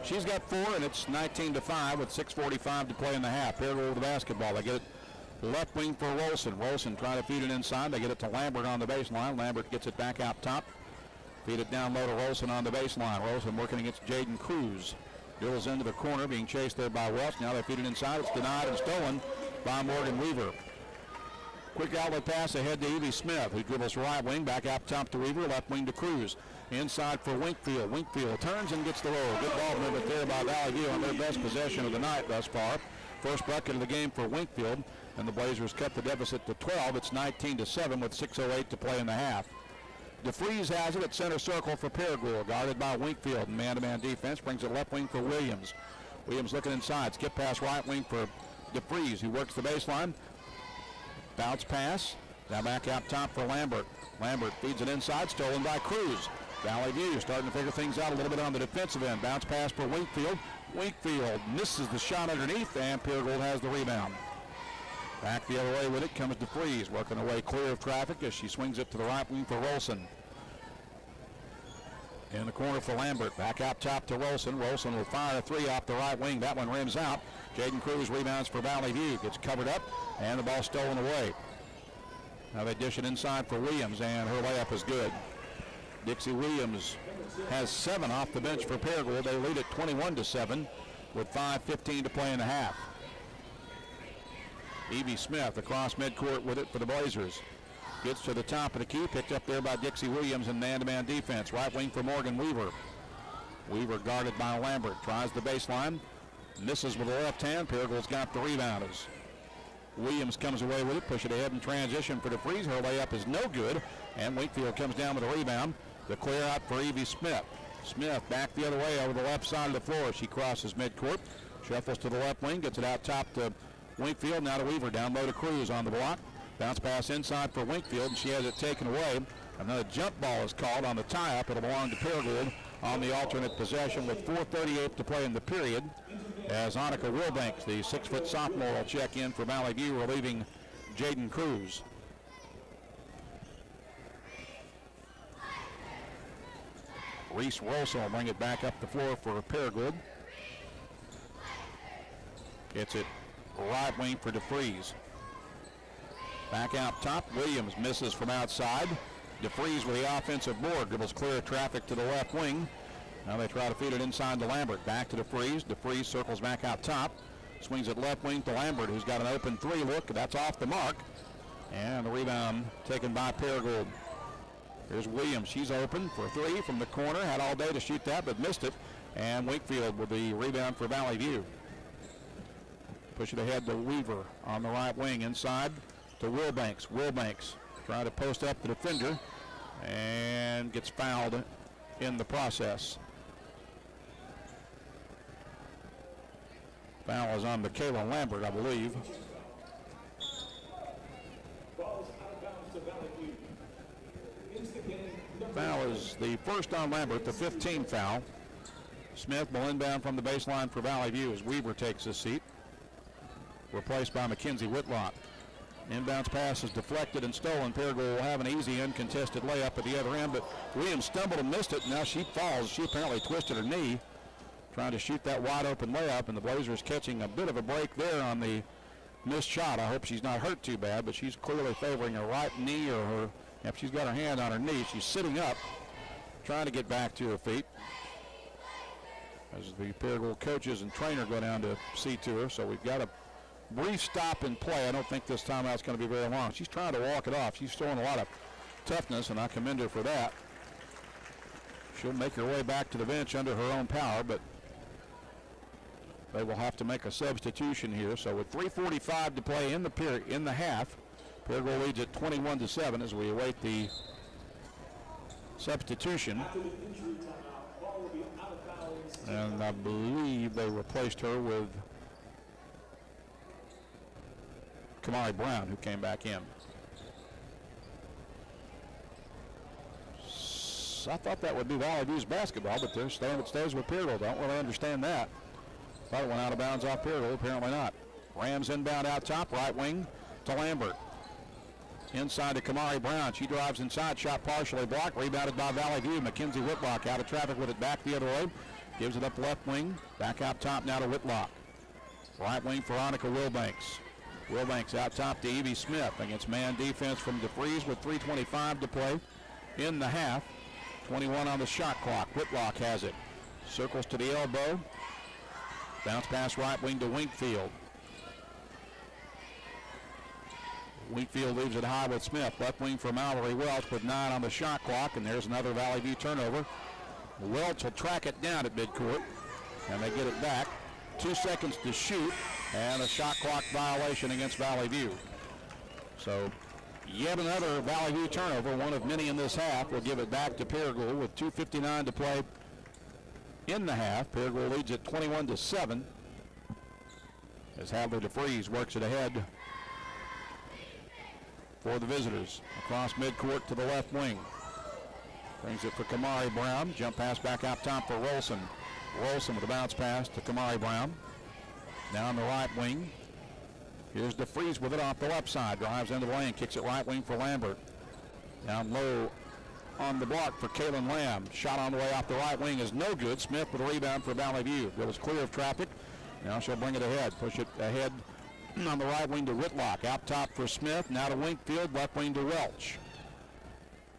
She's got 4, and it's 19-5 with 6:45 to play in the half. Paragould with the basketball. They get it left wing for Rolson. Rolson trying to feed it inside. They get it to Lambert on the baseline. Lambert gets it back out top. Feed it down low to Rolson on the baseline. Rolson working against Jaden Cruz. Dribbles into the corner, being chased there by Welch. Now they feed it inside. It's denied and stolen by Morgan Weaver. Quick outlet pass ahead to Evie Smith, who dribbles right wing, back out top to Weaver, left wing to Cruz. Inside for Winkfield. Winkfield turns and gets the roll. Good ball movement there by Valley View on their best possession of the night thus far. First bucket of the game for Winkfield, and the Blazers cut the deficit to 12. It's 19-7 with 6:08 to play in the half. DeFries has it at center circle for Paragould, guarded by Winkfield. Man-to-man defense brings it left wing for Williams. Williams looking inside. Skip pass right wing for DeFries, who works the baseline. Bounce pass. Now back out top for Lambert. Lambert feeds it inside, stolen by Cruz. Valley View starting to figure things out a little bit on the defensive end. Bounce pass for Winkfield. Winkfield misses the shot underneath, and Paragould has the rebound. Back the other way with it comes DeFries, working away clear of traffic as she swings it to the right wing for Rolson. In the corner for Lambert. Back out top to Wilson. Wilson will fire a three off the right wing. That one rims out. Jaden Cruz rebounds for Valley View. Gets covered up, and the ball stolen away. Now they dish it inside for Williams, and her layup is good. Dixie Williams has 7 off the bench for Paragould. They lead at 21-7 with 5:15 to play in the half. Evie Smith across midcourt with it for the Blazers. Gets to the top of the key, picked up there by Dixie Williams in man-to-man defense. Right wing for Morgan Weaver. Weaver guarded by Lambert. Tries the baseline. Misses with the left hand. Paragould's got the rebound as Williams comes away with it. Push it ahead in transition for DeFries. Her layup is no good. And Wakefield comes down with a rebound. The clear out for Evie Smith. Smith back the other way over the left side of the floor. She crosses midcourt. Shuffles to the left wing. Gets it out top to Wakefield. Now to Weaver. Down low to Cruz on the block. Bounce pass inside for Wakefield, and she has it taken away. Another jump ball is called on the tie-up. It'll belong to Paragould on the alternate possession with 4:38 to play in the period. As Annika Wilbanks, the 6-foot sophomore, will check in for Valley View, relieving Jaden Cruz. Reese Wilson will bring it back up the floor for Paragould. Gets it right wing for DeFries. Back out top, Williams misses from outside. DeFries with the offensive board. Dribbles clear of traffic to the left wing. Now they try to feed it inside to Lambert. Back to DeFries. DeFries circles back out top. Swings it left wing to Lambert, who's got an open three look. That's off the mark. And the rebound taken by Paragould. Here's Williams. She's open for 3 from the corner. Had all day to shoot that, but missed it. And Wakefield with the rebound for Valley View. Push it ahead to Weaver on the right wing inside to Wilbanks. Wilbanks trying to post up the defender and gets fouled in the process. Foul is on Michaela Lambert, I believe. Foul is the first on Lambert, the 15th foul. Smith will inbound from the baseline for Valley View as Weaver takes his seat. Replaced by Mackenzie Whitlock. Inbounds pass is deflected and stolen. Paragould will have an easy uncontested layup at the other end, but Williams stumbled and missed it. Now she falls. She apparently twisted her knee trying to shoot that wide open layup, and the Blazers catching a bit of a break there on the missed shot. I hope she's not hurt too bad, but she's clearly favoring her right knee or her, if she's got her hand on her knee, she's sitting up trying to get back to her feet. As the Paragould coaches and trainer go down to see to her, so we've got a brief stop in play. I don't think this timeout's going to be very long. She's trying to walk it off. She's showing a lot of toughness, and I commend her for that. She'll make her way back to the bench under her own power, but they will have to make a substitution here. So with 3:45 to play in the half, Paragould leads at 21-7 as we await the substitution. And I believe they replaced her with Kamari Brown, who came back in. So I thought that would be Valley View's basketball, but they're staying it stays with Paragould. Don't really understand that. Thought it went out of bounds off Paragould. Apparently not. Rams inbound out top, right wing to Lambert. Inside to Kamari Brown. She drives inside, shot partially blocked, rebounded by Valley View. Mackenzie Whitlock out of traffic with it back the other way. Gives it up left wing. Back out top now to Whitlock. Right wing for Annika Wilbanks. Wilbanks out top to Evie Smith against man defense from DeFries with 3:25 to play in the half. 21 on the shot clock. Whitlock has it. Circles to the elbow. Bounce pass right wing to Winkfield. Winkfield leaves it high with Smith. Left wing for Mallory Welch with 9 on the shot clock, and there's another Valley View turnover. Welch will track it down at midcourt, and they get it back. 2 seconds to shoot, and a shot clock violation against Valley View. So yet another Valley View turnover, one of many in this half. We'll give it back to Paragould with 2:59 to play in the half. Paragould leads at 21-7 as Hadley DeFries works it ahead for the visitors. Across midcourt to the left wing. Brings it for Kamari Brown. Jump pass back out top for Rolson. Rolson with a bounce pass to Kamari Brown. Down the right wing. Here's DeFries with it off the left side. Drives into the lane. Kicks it right wing for Lambert. Down low on the block for Kalen Lamb. Shot on the way off the right wing is no good. Smith with a rebound for Valley View. It was clear of traffic. Now she'll bring it ahead. Push it ahead on the right wing to Whitlock. Out top for Smith. Now to Winkfield. Left wing to Welch.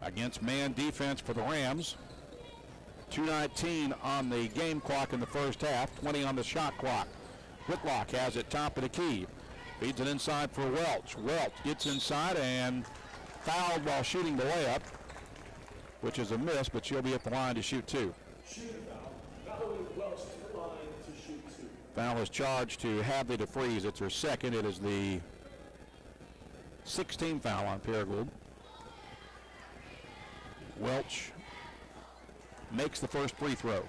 Against man defense for the Rams. 2:19 on the game clock in the first half. 20 on the shot clock. Whitlock has it top of the key. Feeds it inside for Welch. Welch gets inside and fouled while shooting the layup, which is a miss, but she'll be at the line to shoot two. Foul is charged to Hadley DeFreeze. It's her second. It is the 16th foul on Paragould. Welch makes the first free throw.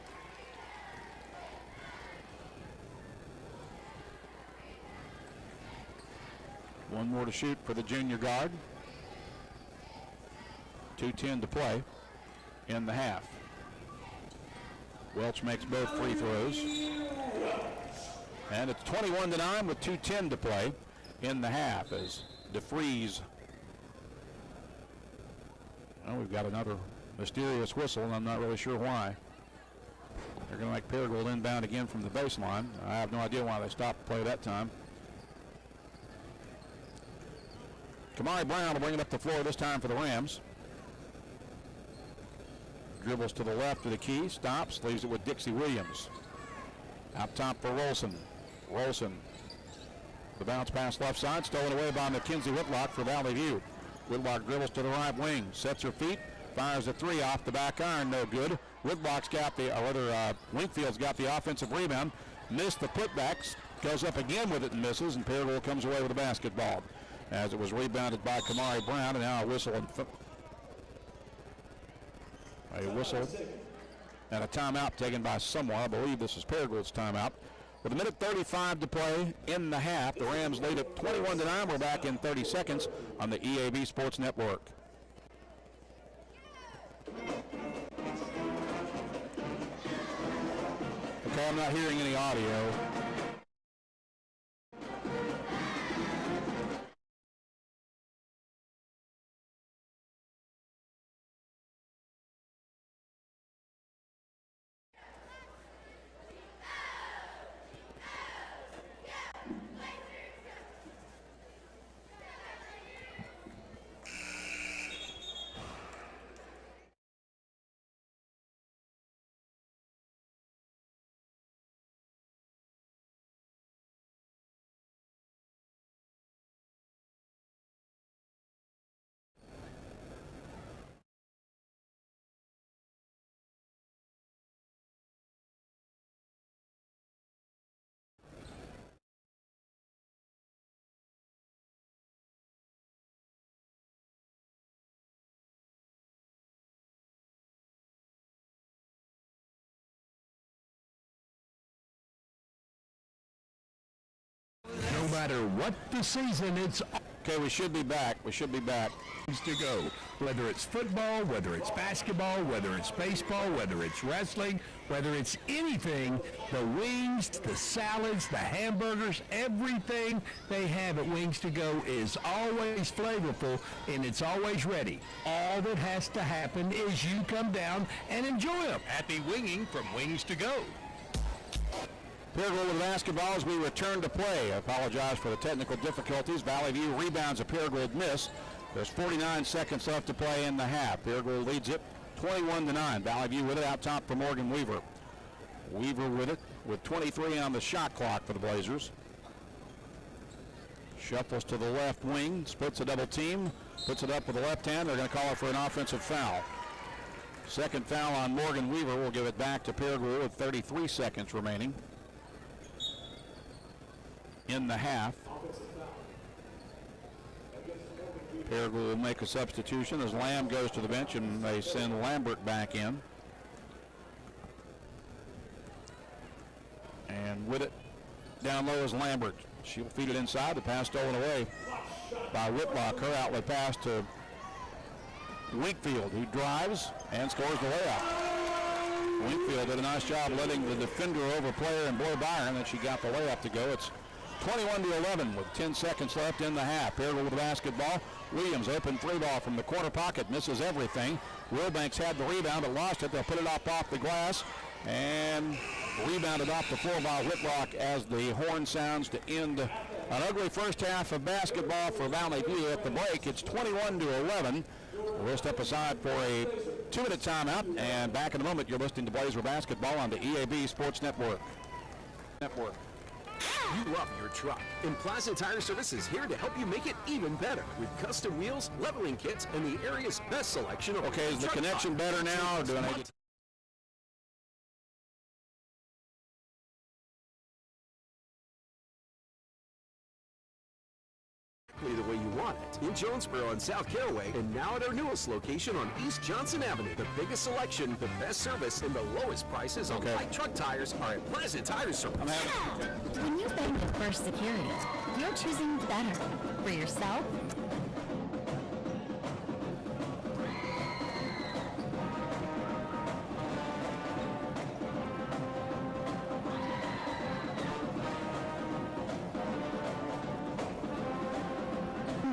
One more to shoot for the junior guard. 2:10 to play in the half. Welch makes both free throws. And it's 21-9 with 2:10 to play in the half as DeFreeze. Well, we've got another mysterious whistle, and I'm not really sure why. They're going to make Paragould inbound again from the baseline. I have no idea why they stopped the play that time. Kamari Brown will bring it up the floor this time for the Rams. Dribbles to the left of the key, stops, leaves it with Dixie Williams. Out top for Rolson. Rolson, the bounce pass left side, stolen away by Mackenzie Whitlock for Valley View. Whitlock dribbles to the right wing, sets her feet, fires a three off the back iron, no good. Whitlock's got the, or rather Winkfield's got the offensive rebound, missed the putbacks, goes up again with it and misses, and Paragould comes away with a basketball. As it was rebounded by Kamari Brown, and now a whistle and a timeout taken by someone. I believe this is Paragould's timeout. With 1:35 to play in the half, the Rams lead at 21-9. We're back in 30 seconds on the EAB Sports Network. Okay, I'm not hearing any audio. No matter what the season, it's okay. We should be back. We should be back. To go, whether it's football, whether it's basketball, whether it's baseball, whether it's wrestling, whether it's anything, the wings, the salads, the hamburgers, everything they have at Wings to Go is always flavorful and it's always ready. All that has to happen is you come down and enjoy them. Happy winging from Wings to Go. Paragould with basketball as we return to play. I apologize for the technical difficulties. Valley View rebounds a Paragould miss. There's 49 seconds left to play in the half. Paragould leads it 21-9. Valley View with it out top for Morgan Weaver. Weaver with it with 23 on the shot clock for the Blazers. Shuffles to the left wing, splits a double team, puts it up with the left hand. They're going to call it for an offensive foul. Second foul on Morgan Weaver. We'll give it back to Paragould with 33 seconds remaining in the half. Paragould will make a substitution as Lamb goes to the bench and they send Lambert back in. And with it down low is Lambert. She'll feed it inside. The pass stolen away by Whitlock. Her outlet pass to Winkfield, who drives and scores the layup. Winkfield did a nice job letting the defender overplay her and blow by her, and then she got the layup to go. It's 21-11 with 10 seconds left in the half. Paragould with the basketball. Williams, open three ball from the corner pocket, misses everything. Wilbanks had the rebound but lost it. They'll put it up off the glass and rebounded off the floor by Whitlock as the horn sounds to end an ugly first half of basketball for Valley View. At the break, it's 21-11. We'll step aside for a 2-minute timeout, and back in a moment, you're listening to Blazer Basketball on the EAB Sports Network. You love your truck, and Plaza Tire Service is here to help you make it even better with custom wheels, leveling kits, and the area's best selection of Okay, is the connection better now, or do I need to... the way you want it in Jonesboro and South Caraway, and now at our newest location on East Johnson Avenue. The biggest selection, the best service, and the lowest prices on light truck tires are at Plaza Tire Service. When you bank with First Security, you're choosing better for yourself.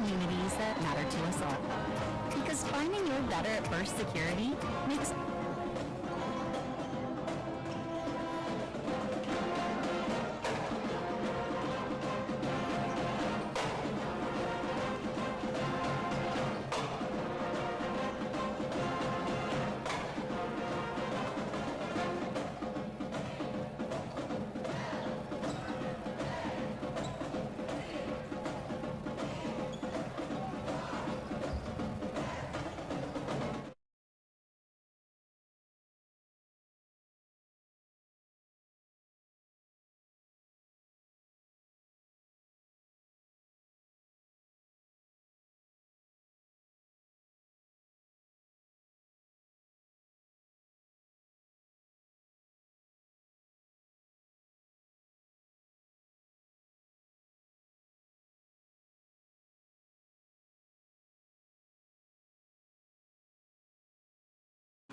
Communities that matter to us all. Because finding your better at First Security makes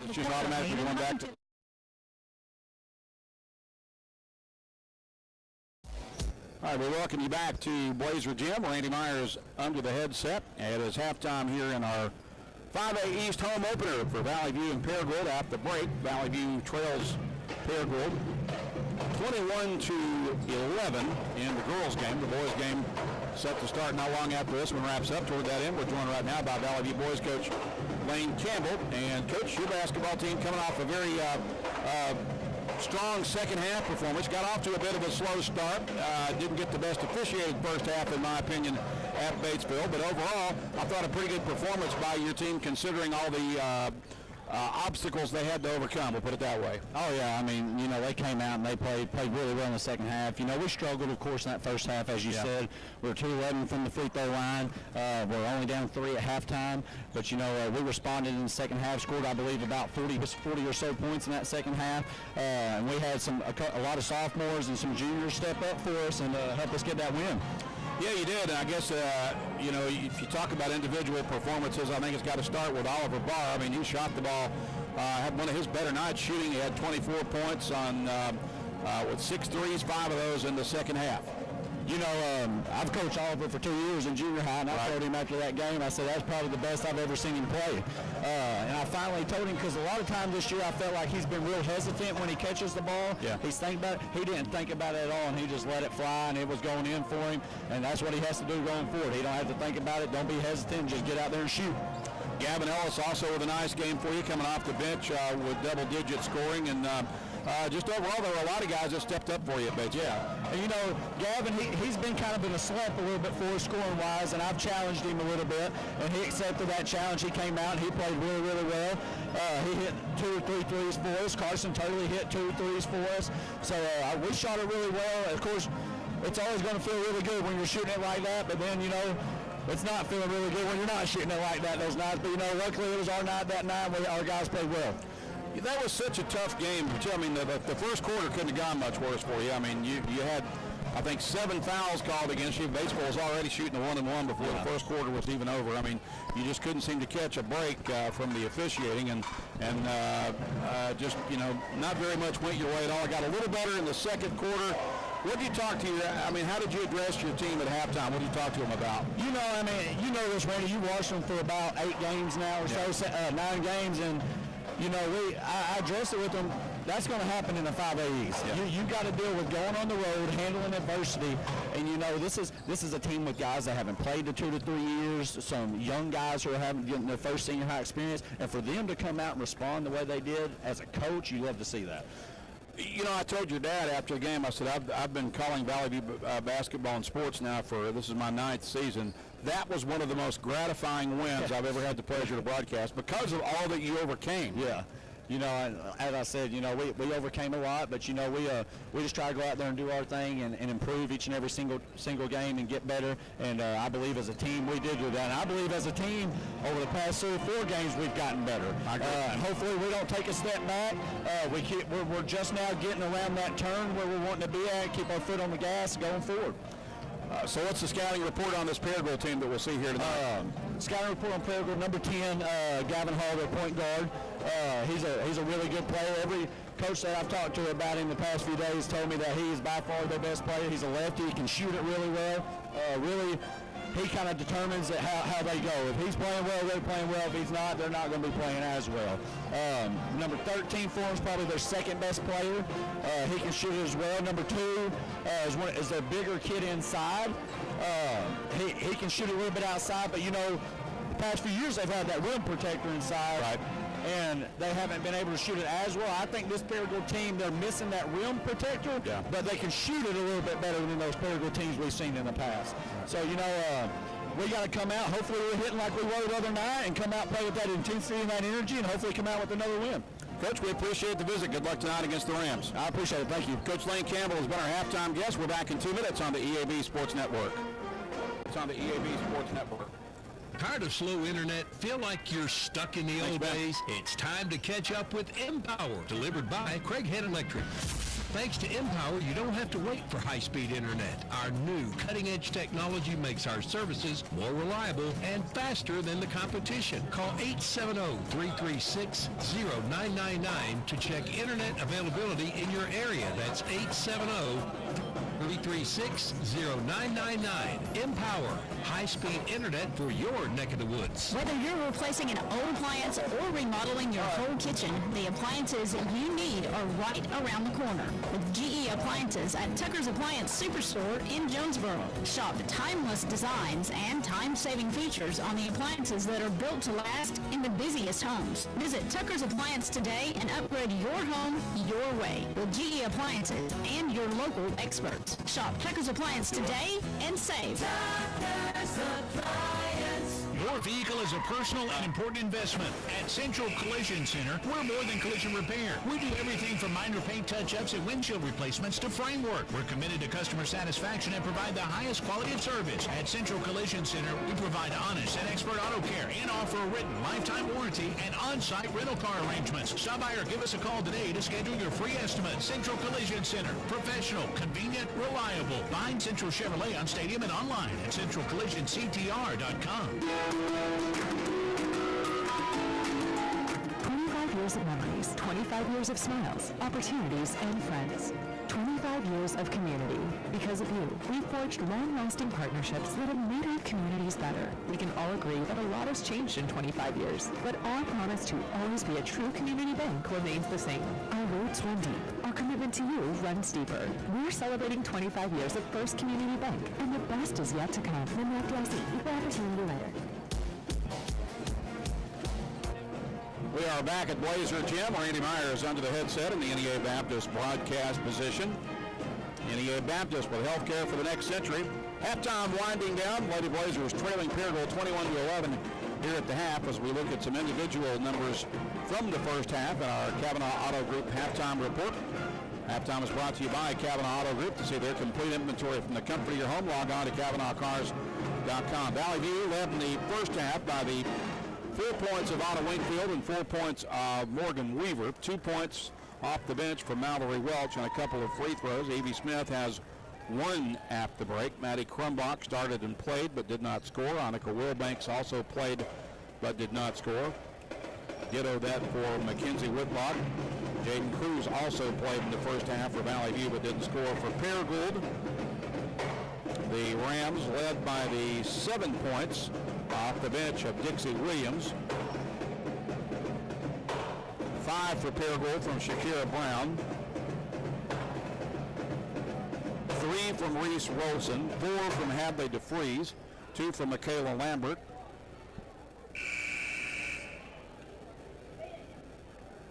It's just automatically going back to... All right, we welcome you back to Blazer Gym. Randy Myers under the headset. It is halftime here in our 5A East home opener for Valley View and Paragould. At the break, Valley View trails Paragould 21-11 in the girls' game. The boys' game set to start not long after this one wraps up. Toward that end, we're joined right now by Valley View boys coach Lane Campbell. And Coach, your basketball team coming off a very strong second half performance. Got off to a bit of a slow start. Didn't get the best officiated first half, in my opinion, at Batesville. But overall, I thought a pretty good performance by your team considering all the obstacles they had to overcome, we'll put it that way. Oh, yeah. I mean, you know, they came out and they played really well in the second half. You know, we struggled, of course, in that first half, as you said. We were 2-11 from the free throw line. We're only down 3 at halftime. But, you know, we responded in the second half, scored, I believe, about 40 or so points in that second half. And we had a lot of sophomores and some juniors step up for us and help us get that win. Yeah, you did. And I guess, you know, if you talk about individual performances, I think it's got to start with Oliver Barr. I mean, he shot the ball, had one of his better nights shooting. He had 24 points on with 6 threes, 5 of those in the second half. You know, I've coached Oliver for 2 years in junior high, and I told him after that game, I said, that's probably the best I've ever seen him play. And I finally told him, because a lot of times this year I felt like he's been real hesitant when he catches the ball. Yeah. He's thinking about it. He didn't think about it at all, and he just let it fly, and it was going in for him. And that's what he has to do going forward. He don't have to think about it. Don't be hesitant. Just get out there and shoot. Gavin Ellis also with a nice game for you, coming off the bench with double-digit scoring. And just overall, there were a lot of guys that stepped up for you, but And you know, Gavin, he's been kind of in a slump a little bit for us scoring-wise, and I've challenged him a little bit, and he accepted that challenge. He came out, and he played really, really well. He hit 2 or 3 threes for us. Carson totally hit 2 threes for us. So we shot it really well. Of course, it's always going to feel really good when you're shooting it like that, but then, you know, it's not feeling really good when you're not shooting it like that those nights. But, you know, luckily it was our night that night where our guys played well. That was such a tough game. I mean, the first quarter couldn't have gone much worse for you. I mean, you had, I think, 7 fouls called against you. Baseball was already shooting a 1-and-1 before the first quarter was even over. I mean, you just couldn't seem to catch a break from the officiating, and just, you know, not very much went your way at all. It got a little better in the second quarter. What did you talk to how did you address your team at halftime? What did you talk to them about? You know this, Randy. You watched them for about 8 games now or so, 9 games, and I addressed it with them. That's going to happen in the 5A East. Yeah. You got to deal with going on the road, handling adversity, and this is a team with guys that haven't played the 2 to 3 years, some young guys who are getting their first senior high experience, and for them to come out and respond the way they did as a coach, you love to see that. I told your dad after the game, I said, I've been calling Valley View basketball and sports now this is my 9th season. That was one of the most gratifying wins I've ever had the pleasure to broadcast because of all that you overcame. Yeah. As I said, we overcame a lot, but we just try to go out there and do our thing and improve each and every single game and get better. And I believe as a team we did do that. And I believe as a team over the past 3 or 4 games we've gotten better. Hopefully we don't take a step back. We're just now getting around that turn where we're wanting to be at. Keep our foot on the gas going forward. So what's the scouting report on this Paragould team that we'll see here tonight? Scouting report on Paragould, number 10, Gavin Hall, their point guard. He's a really good player. Every coach that I've talked to about him the past few days told me that he is by far their best player. He's a lefty. He can shoot it really well. He kind of determines how they go. If he's playing well, they're playing well. If he's not, they're not going to be playing as well. Number 13 for him is probably their second best player. He can shoot it as well. Number 2 is their bigger kid inside. He can shoot it a little bit outside, but the past few years they've had that rim protector inside. Right. And they haven't been able to shoot it as well. I think this Paragould team, they're missing that rim protector, but they can shoot it a little bit better than those Paragould teams we've seen in the past. So, we got to come out. Hopefully we're hitting like we were the other night and come out, play with that intensity and that energy, and hopefully come out with another win. Coach, we appreciate the visit. Good luck tonight against the Rams. I appreciate it. Thank you. Coach Lane Campbell has been our halftime guest. We're back in 2 minutes on the EAB Sports Network. It's on the EAB Sports Network. Tired of slow internet? Feel like you're stuck in the old days? It's time to catch up with Empower, delivered by Craighead Electric. Thanks to Empower, you don't have to wait for high-speed internet. Our new cutting-edge technology makes our services more reliable and faster than the competition. Call 870-336-0999 to check internet availability in your area. That's 870-336-0999. Empower, high-speed internet for your neck of the woods. Whether you're replacing an old appliance or remodeling your whole kitchen, the appliances you need are right around the corner. With GE Appliances at Tucker's Appliance Superstore in Jonesboro. Shop timeless designs and time-saving features on the appliances that are built to last in the busiest homes. Visit Tucker's Appliance today and upgrade your home your way with GE Appliances and your local experts. Shop Tucker's Appliance today and save. Tucker's Appliance. Your vehicle is a personal and important investment. At Central Collision Center, we're more than collision repair. We do everything from minor paint touch-ups and windshield replacements to framework. We're committed to customer satisfaction and provide the highest quality of service. At Central Collision Center, we provide honest and expert auto care and offer a written lifetime warranty and on-site rental car arrangements. Stop by or give us a call today to schedule your free estimate. Central Collision Center. Professional, convenient, reliable. Find Central Chevrolet on Stadium and online at centralcollisionctr.com. 25 years of memories, 25 years of smiles, opportunities, and friends. 25 years of community. Because of you, we've forged long-lasting partnerships that have made our communities better. We can all agree that a lot has changed in 25 years, but our promise to always be a true community bank remains the same. Our roots run deep. Our commitment to you runs deeper. We're celebrating 25 years of First Community Bank, and the best is yet to come. Member FDIC, equal opportunity lender. We are back at Blazer Gym. Randy Myers under the headset in the NEA Baptist broadcast position. NEA Baptist with healthcare for the next century. Halftime winding down. Lady Blazers trailing Paragould 21-11 here at the half as we look at some individual numbers from the first half in our Kavanaugh Auto Group halftime report. Halftime is brought to you by Kavanaugh Auto Group. To see their complete inventory from the comfort of your home, log on to KavanaughCars.com. Valley View led in the first half by the 4 points of Anna Wingfield and 4 points of Morgan Weaver. 2 points off the bench for Mallory Welch and a couple of free throws. Evie Smith has one at the break. Maddie Crumbach started and played but did not score. Annika Wilbanks also played but did not score. Ditto that for Mackenzie Whitlock. Jaden Cruz also played in the first half for Valley View but didn't score for Paragould. The Rams led by the 7 points off the bench of Dixie Williams. 5 for Paragould from Shakira Brown. 3 from Reese Wilson. 4 from Hadley DeFries. 2 from Michaela Lambert.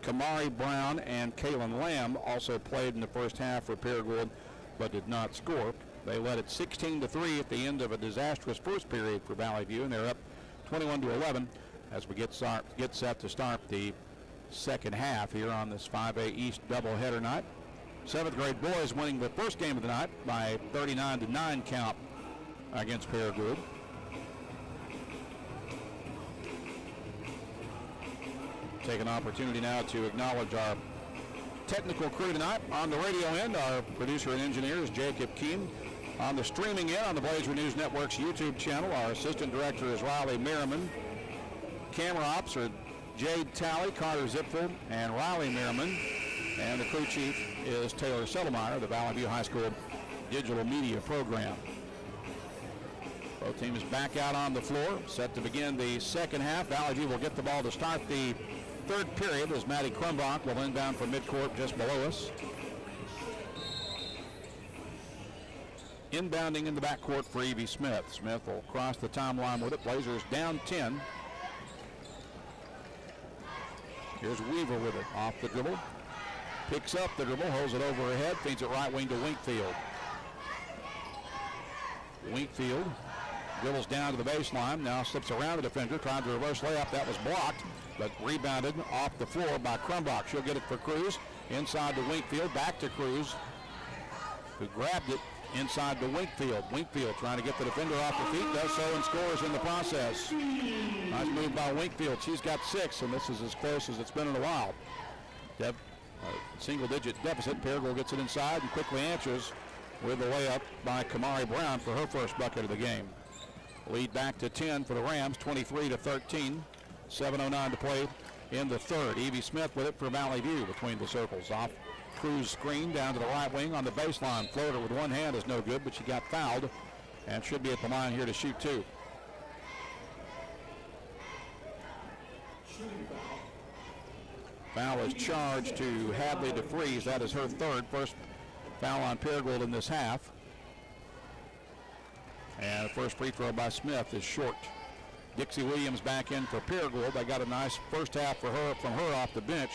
Kamari Brown and Kaylin Lamb also played in the first half for Paragould but did not score. They led it 16-3 at the end of a disastrous first period for Valley View, and they're up 21-11 as we get set to start the second half here on this 5A East doubleheader night. 7th grade boys winning the first game of the night by 39-9 count against Paragould. Take an opportunity now to acknowledge our technical crew tonight. On the radio end, our producer and engineer is Jacob Keene. On the streaming end, on the Blazer News Network's YouTube channel, our assistant director is Riley Merriman. Camera ops are Jade Talley, Carter Zipfel, and Riley Merriman. And the crew chief is Taylor Settlemeyer, the Valley View High School digital media program. Both teams back out on the floor, set to begin the second half. Valley View will get the ball to start the third period as Maddie Krumbach will inbound from midcourt just below us. Inbounding in the backcourt for Evie Smith. Smith will cross the timeline with it. Blazers down 10. Here's Weaver with it. Off the dribble. Picks up the dribble, holds it over her head, feeds it right wing to Winkfield. Winkfield dribbles down to the baseline, now slips around the defender, trying to reverse layup. That was blocked, but rebounded off the floor by Krumbach. She'll get it for Cruz. Inside to Winkfield, back to Cruz, who grabbed it inside to Winkfield. Winkfield trying to get the defender off the feet, does so and scores in the process. Nice move by Winkfield. She's got 6, and this is as close as it's been in a while. Single-digit deficit. Paragould gets it inside and quickly answers with a layup by Kamari Brown for her first bucket of the game. Lead back to 10 for the Rams, 23-13. 7:09 to play in the third. Evie Smith with it for Valley View between the circles. Off Cruz screen down to the right wing on the baseline. Floater with one hand is no good, but she got fouled and should be at the line here to shoot 2. Foul is charged to Hadley DeFries. That is her third. First foul on Paragould in this half. And the first free throw by Smith is short. Dixie Williams back in for Paragould. They got a nice first half from her off the bench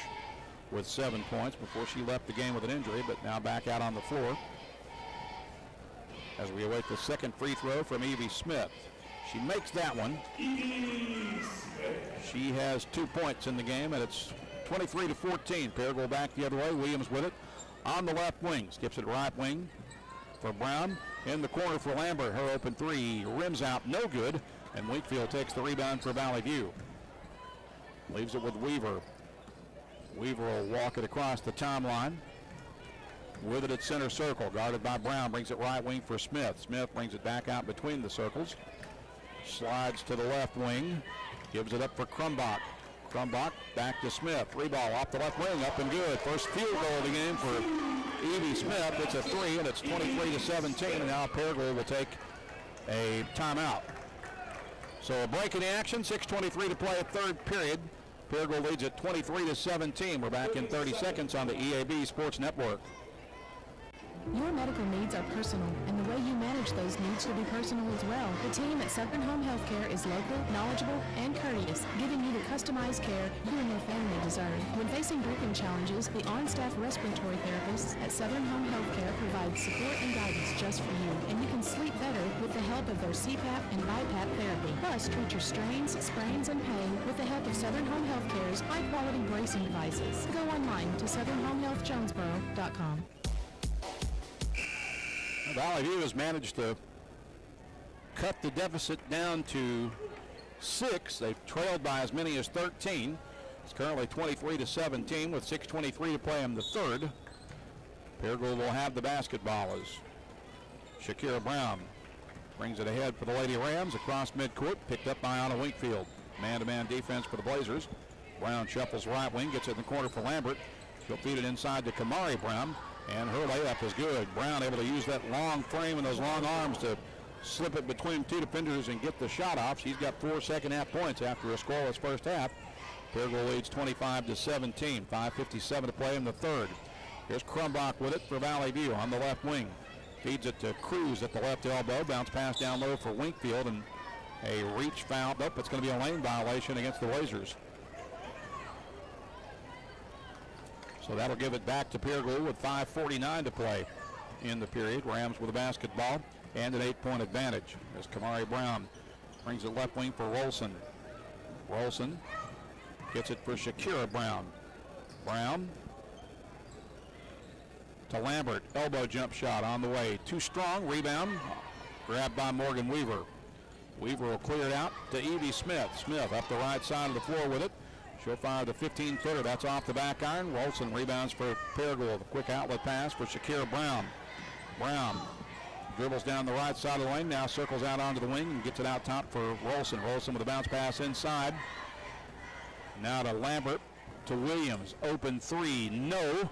with 7 points before she left the game with an injury, but now back out on the floor as we await the second free throw from Evie Smith. She makes that one. She has 2 points in the game, and it's 23-14. Paragould back the other way. Williams with it on the left wing. Skips it right wing for Brown. In the corner for Lambert. Her open three rims out, no good. And Wakefield takes the rebound for Valley View. Leaves it with Weaver. Weaver will walk it across the timeline. With it at center circle. Guarded by Brown. Brings it right wing for Smith. Smith brings it back out between the circles. Slides to the left wing. Gives it up for Krumbach. Krumbach back to Smith. 3-ball off the left wing, up and good. First field goal of the game for Evie Smith. It's a 3, and it's 23-17. And now Paragould will take a timeout. So a break in the action. 6:23 to play at third period. Paragould leads at 23-17. We're back in 30 seconds on the EAB Sports Network. Your medical needs are personal, and the way you manage those needs should be personal as well. The team at Southern Home Healthcare is local, knowledgeable, and courteous, giving you the customized care you and your family deserve. When facing breathing challenges, the on-staff respiratory therapists at Southern Home Healthcare provide support and guidance just for you, and you can sleep better with the help of their CPAP and BiPAP therapy. Plus, treat your strains, sprains, and pain with the help of Southern Home Healthcare's high-quality bracing devices. Go online to southernhomehealthjonesboro.com. Valley View has managed to cut the deficit down to 6. They've trailed by as many as 13. It's currently 23-17 with 6:23 to play in the third. Paragould will have the basketball as Shakira Brown brings it ahead for the Lady Rams across midcourt, picked up by Anna Winkfield. Man-to-man defense for the Blazers. Brown shuffles right wing, gets it in the corner for Lambert. She'll feed it inside to Kamari Brown, and her layup is good. Brown able to use that long frame and those long arms to slip it between two defenders and get the shot off. She's got 4 second-half points after a scoreless first half. Paragould leads 25-17. 5:57 to play in the third. Here's Crumbach with it for Valley View on the left wing. Feeds it to Cruz at the left elbow. Bounce pass down low for Winkfield, and a reach foul. Nope, it's going to be a lane violation against the Blazers. So that'll give it back to Paragould with 5:49 to play in the period. Rams with a basketball and an 8-point advantage as Kamari Brown brings it left wing for Rolson. Rolson gets it for Shakira Brown. Brown to Lambert. Elbow jump shot on the way. Too strong. Rebound grabbed by Morgan Weaver. Weaver will clear it out to Evie Smith. Smith up the right side of the floor with it. She'll fire the 15-footer. That's off the back iron. Rolson rebounds for Paragould. Quick outlet pass for Shakira Brown. Brown dribbles down the right side of the lane. Now circles out onto the wing and gets it out top for Rolson. Rolson with a bounce pass inside. Now to Lambert, to Williams. Open three. No.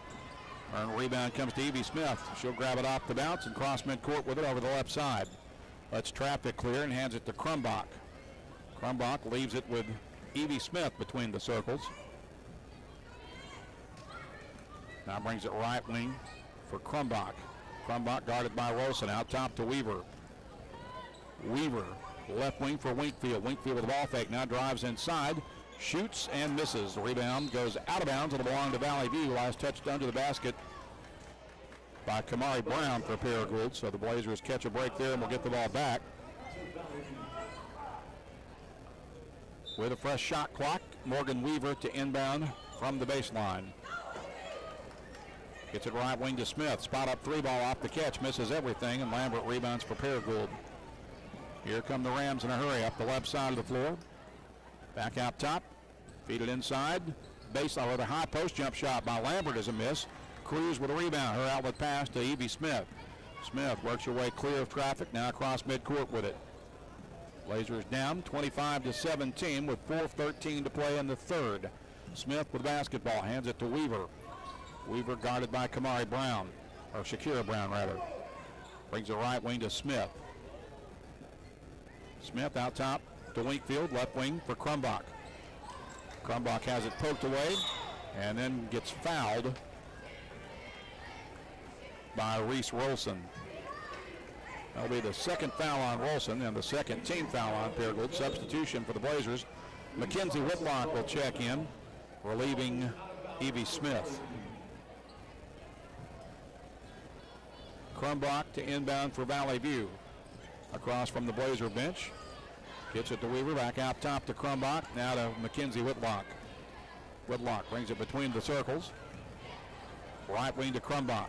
And rebound comes to Evie Smith. She'll grab it off the bounce and cross midcourt with it over the left side. Lets traffic clear and hands it to Crumbach. Crumbach leaves it with Evie Smith between the circles. Now brings it right wing for Crumbach. Crumbach guarded by Rolson. Out top to Weaver. Weaver left wing for Winkfield. Winkfield with the ball fake. Now drives inside. Shoots and misses. The rebound goes out of bounds. It'll belong to Valley View. Last touched under the basket by Kamari Brown for Paragould. So the Blazers catch a break there and we'll get the ball back. With a fresh shot clock, Morgan Weaver to inbound from the baseline. Gets it right wing to Smith. Spot up three ball off the catch. Misses everything, and Lambert rebounds for Paragould. Here come the Rams in a hurry up the left side of the floor. Back out top. Feed it inside. Baseline with a high post jump shot by Lambert is a miss. Cruz with a rebound. Her outlet pass to Evie Smith. Smith works her way clear of traffic. Now across midcourt with it. Blazers down 25-17 with 4:13 to play in the third. Smith with basketball, hands it to Weaver. Weaver guarded by Kamari Brown, or Shakira Brown rather. Brings it right wing to Smith. Smith out top to Winkfield, left wing for Crumbach. Crumbach has it poked away and then gets fouled by Reese Rolson. That'll be the second foul on Rolson and the second team foul on Paragould. Substitution for the Blazers. Mackenzie Whitlock will check in, relieving Evie Smith. Crumbach to inbound for Valley View. Across from the Blazer bench. Gets it to Weaver, back out top to Crumbach. Now to Mackenzie Whitlock. Whitlock brings it between the circles. Right wing to Crumbach.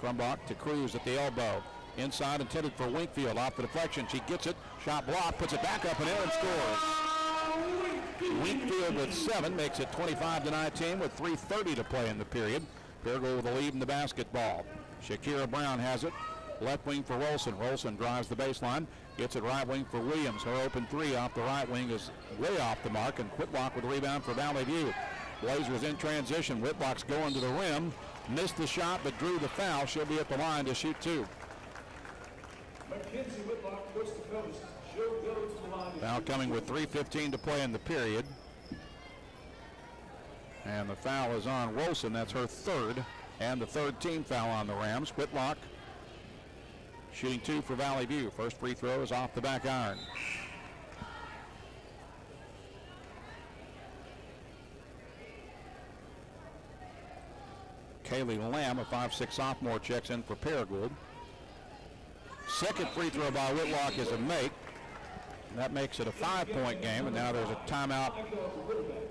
Crumbach to Cruz at the elbow. Inside intended for Winkfield. Off the deflection. She gets it. Shot blocked. Puts it back up and in and scores. Winkfield with 7 makes it 25-19 with 3:30 to play in the period. Paragould with the lead in the basketball. Shakira Brown has it. Left wing for Rolson. Rolson drives the baseline. Gets it right wing for Williams. Her open three off the right wing is way off the mark. And Whitlock with the rebound for Valley View. Blazers in transition. Whitlock's going to the rim. Missed the shot but drew the foul. She'll be at the line to shoot 2. Mackenzie Whitlock puts the post. She'll go to the line. Foul coming with 3:15 to play in the period. And the foul is on Rolson. That's her third. And the third team foul on the Rams. Whitlock shooting 2 for Valley View. First free throw is off the back iron. Kaylee Lamb, a 5'6" sophomore, checks in for Paragould. Second free throw by Whitlock is a make. That makes it a 5-point game, and now there's a timeout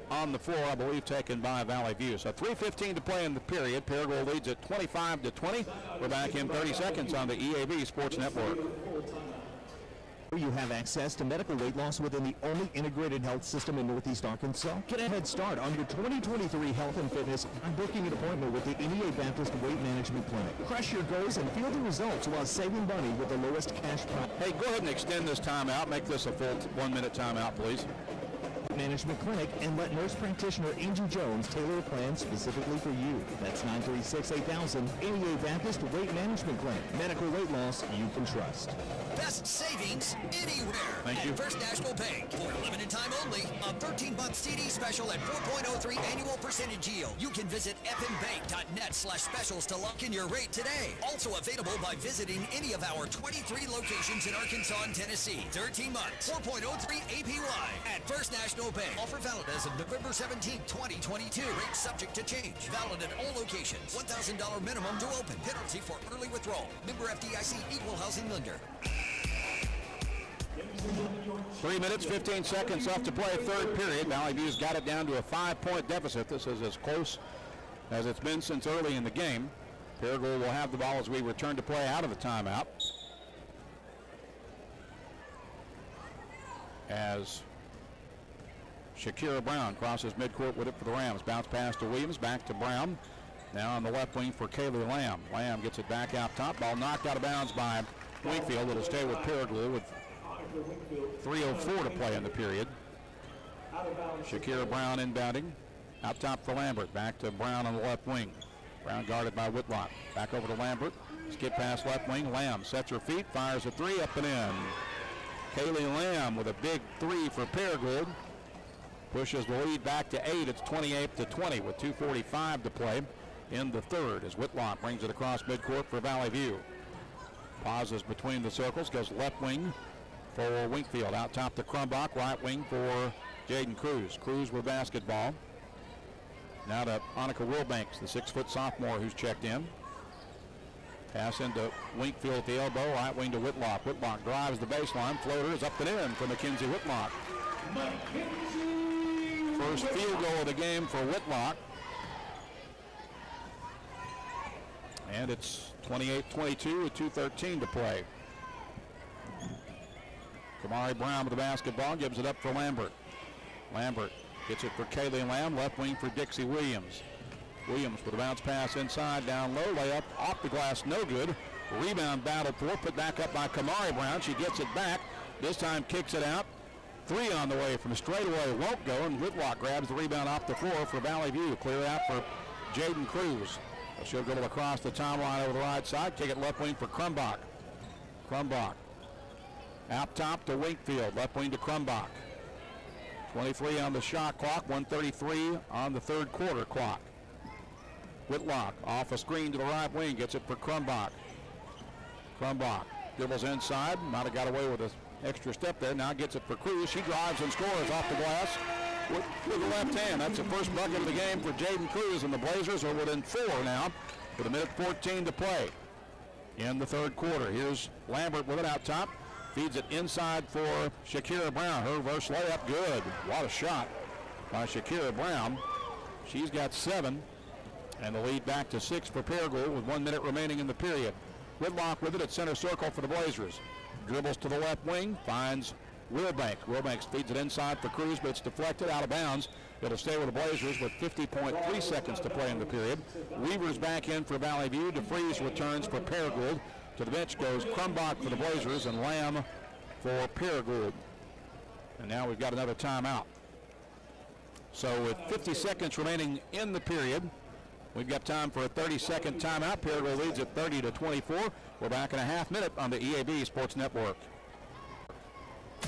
on the floor, I believe, taken by Valley View. So 3:15 to play in the period. Paragould leads at 25-20. We're back in 30 seconds on the EAB Sports Network. You have access to medical weight loss within the only integrated health system in Northeast Arkansas. Get a head start on your 2023 health and fitness by booking an appointment with the NEA Baptist Weight Management Clinic. Crush your goals and feel the results while saving money with the lowest cash price. Hey, go ahead and extend this timeout. Make this a full 1-minute timeout, please. Management Clinic and let nurse practitioner Angie Jones tailor a plan specifically for you. That's 936-8000. NEA Baptist Weight Management Clinic. Medical weight loss you can trust. Best savings anywhere Thank you. at First National Bank. For a limited time only, a 13-month CD special at 4.03 annual percentage yield. You can visit fnbank.net/specials to lock in your rate today. Also available by visiting any of our 23 locations in Arkansas and Tennessee. 13 months, 4.03 APY at First National Bank. Offer valid as of November 17, 2022. Rate subject to change. Valid at all locations. $1,000 minimum to open. Penalty for early withdrawal. Member FDIC, equal housing lender. 3 minutes, 15 seconds left to play third period. Valley View's got it down to a 5-point deficit. This is as close as it's been since early in the game. Paragould will have the ball as we return to play out of the timeout. As Shakira Brown crosses midcourt with it for the Rams. Bounce pass to Williams, back to Brown. Now on the left wing for Kaylee Lamb. Lamb gets it back out top. Ball knocked out of bounds by Wingfield. It'll stay with Paragould with 3:04 to play in the period. Shakira Brown inbounding. Out top for Lambert. Back to Brown on the left wing. Brown guarded by Whitlock. Back over to Lambert. Skip pass left wing. Lamb sets her feet. Fires a three up and in. Kaylee Lamb with a big three for Paragould. Pushes the lead back to 8. It's 28-20 with 2:45 to play in the third as Whitlock brings it across midcourt for Valley View. Pauses between the circles. Goes left wing for Wingfield. Out top to Crumbach. Right wing for Jaden Cruz. Cruz with basketball. Now to Annika Wilbanks, the 6-foot sophomore who's checked in. Pass into Wingfield at the elbow. Right wing to Whitlock. Whitlock drives the baseline. Floater is up and in for Mackenzie Whitlock. First field goal of the game for Whitlock. And it's 28-22 with 2:13 to play. Kamari Brown with the basketball, gives it up for Lambert. Lambert gets it for Kaylee Lamb, left wing for Dixie Williams. Williams with a bounce pass inside, down low, layup off the glass, no good. Rebound battle for, put back up by Kamari Brown. She gets it back, this time kicks it out. Three on the way from straightaway, won't go, and Whitlock grabs the rebound off the floor for Valley View. Clear out for Jaden Cruz. She'll go across the timeline over the right side, kick it left wing for Crumbach. Crumbach. Out top to Wingfield, left wing to Crumbach. 23 on the shot clock, 1:33 on the third quarter clock. Whitlock off a screen to the right wing, gets it for Crumbach. Crumbach dribbles inside, might have got away with an extra step there, now gets it for Cruz. She drives and scores off the glass with the left hand. That's the first bucket of the game for Jaden Cruz, and the Blazers are within 4 now with 1:14 to play in the third quarter. Here's Lambert with it out top. Feeds it inside for Shakira Brown. Her reverse layup, good. What a shot by Shakira Brown. She's got 7, and the lead back to 6 for Paragould with 1 minute remaining in the period. Whitlock with it at center circle for the Blazers. Dribbles to the left wing, finds Wilbanks. Wilbanks feeds it inside for Cruz, but it's deflected out of bounds. It'll stay with the Blazers with 50.3 seconds to play in the period. Weaver's back in for Valley View. DeFries returns for Paragould. To the bench goes Crumbach for the Blazers and Lamb for Paragould. And now we've got another timeout. So with 50 seconds remaining in the period, we've got time for a 30-second timeout. Paragould leads at 30-24. We're back in a half minute on the EAB Sports Network.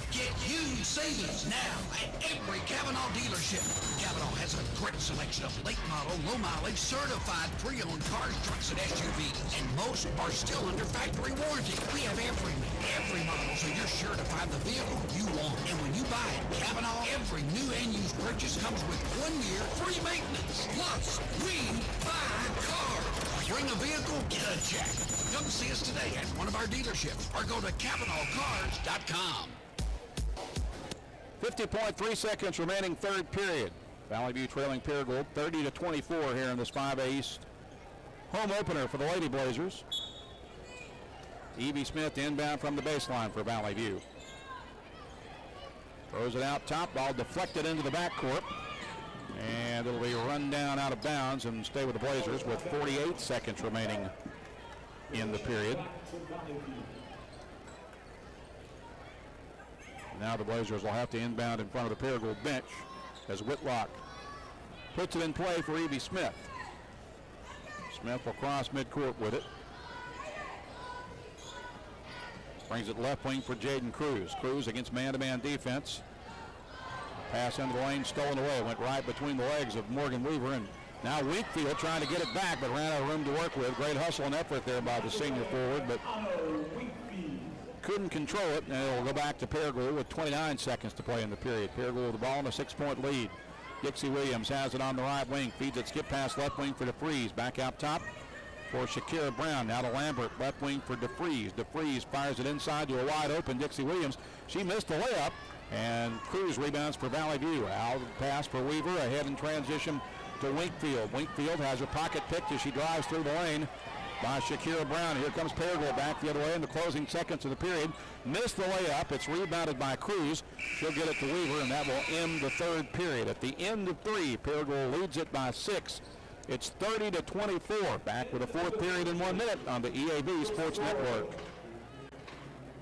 Get huge savings now at every Kavanaugh dealership. Kavanaugh has a great selection of late model, low mileage, certified pre-owned cars, trucks, and SUVs. And most are still under factory warranty. We have every model, so you're sure to find the vehicle you want. And when you buy at Kavanaugh, every new and used purchase comes with 1 year free maintenance. Plus, we buy cars. Bring a vehicle, get a check. Come see us today at one of our dealerships or go to KavanaughCars.com. 50.3 seconds remaining third period. Valley View trailing Paragould 30-24 here in this 5A East home opener for the Lady Blazers. Evie Smith inbound from the baseline for Valley View. Throws it out top, ball deflected into the backcourt. And it'll be run down out of bounds and stay with the Blazers with 48 seconds remaining in the period. Now the Blazers will have to inbound in front of the Paragould bench as Whitlock puts it in play for Evie Smith. Smith will cross midcourt with it. Brings it left wing for Jaden Cruz. Cruz against man-to-man defense. Pass into the lane, stolen away. Went right between the legs of Morgan Weaver, and now Wakefield trying to get it back, but ran out of room to work with. Great hustle and effort there by the senior forward, but couldn't control it, and it'll go back to Paragould with 29 seconds to play in the period. Paragould with the ball in a 6-point lead. Dixie Williams has it on the right wing, feeds it skip pass left wing for DeFries. Back out top for Shakira Brown. Now to Lambert, left wing for DeFries. DeFries fires it inside to a wide open Dixie Williams. She missed the layup, and Cruz rebounds for Valley View. Out pass for Weaver, ahead in transition to Winkfield. Winkfield has her pocket picked as she drives through the lane by Shakira Brown. Here comes Paragould back the other way in the closing seconds of the period. Missed the layup. It's rebounded by Cruz. She'll get it to Weaver, and that will end the third period. At the end of 3, Paragould leads it by 6. It's 30-24. Back with a fourth period in 1 minute on the EAB Sports Network.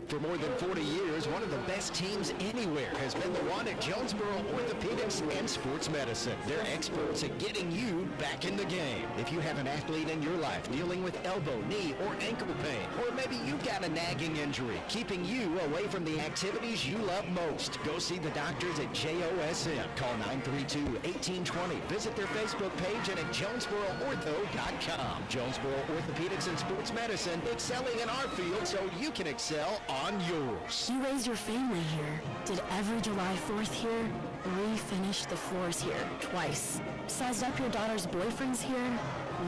For more than 40 years, one of the best teams anywhere has been the one at Jonesboro Orthopedics and Sports Medicine. They're experts at getting you back in the game. If you have an athlete in your life dealing with elbow, knee, or ankle pain, or maybe you've got a nagging injury keeping you away from the activities you love most, go see the doctors at JOSM. Call 932-1820. Visit their Facebook page and at JonesboroOrtho.com. Jonesboro Orthopedics and Sports Medicine, excelling in our field so you can excel on yours. You raised your family here, did every July 4th here, refinished the floors here twice, sized up your daughter's boyfriends here,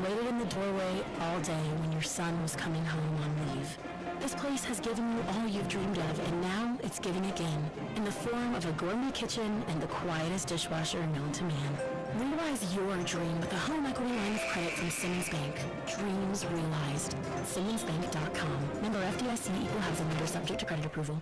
waited in the doorway all day when your son was coming home on leave. This place has given you all you've dreamed of, and now it's giving again in the form of a gourmet kitchen and the quietest dishwasher known to man. Realize your dream with a home equity line of credit from Simmons Bank. Dreams realized. SimmonsBank.com. Member FDIC, equal housing lender, subject to credit approval.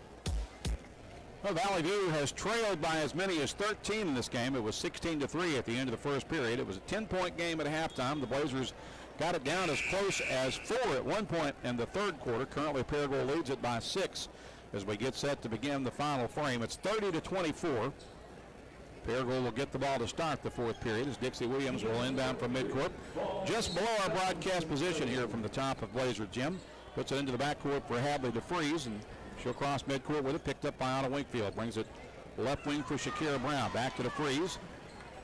Well, Valley View has trailed by as many as 13 in this game. It was 16-3 at the end of the first period. It was a 10-point game at halftime. The Blazers got it down as close as 4 at one point in the third quarter. Currently, Paragould leads it by 6 as we get set to begin the final frame. It's 30-24. Paragould will get the ball to start the fourth period as Dixie Williams will inbound from midcourt. Just below our broadcast position here from the top of Blazer Gym. Puts it into the backcourt for Hadley DeFries, and she'll cross midcourt with it, picked up by Anna Winkfield. Brings it left wing for Shakira Brown. Back to DeFries.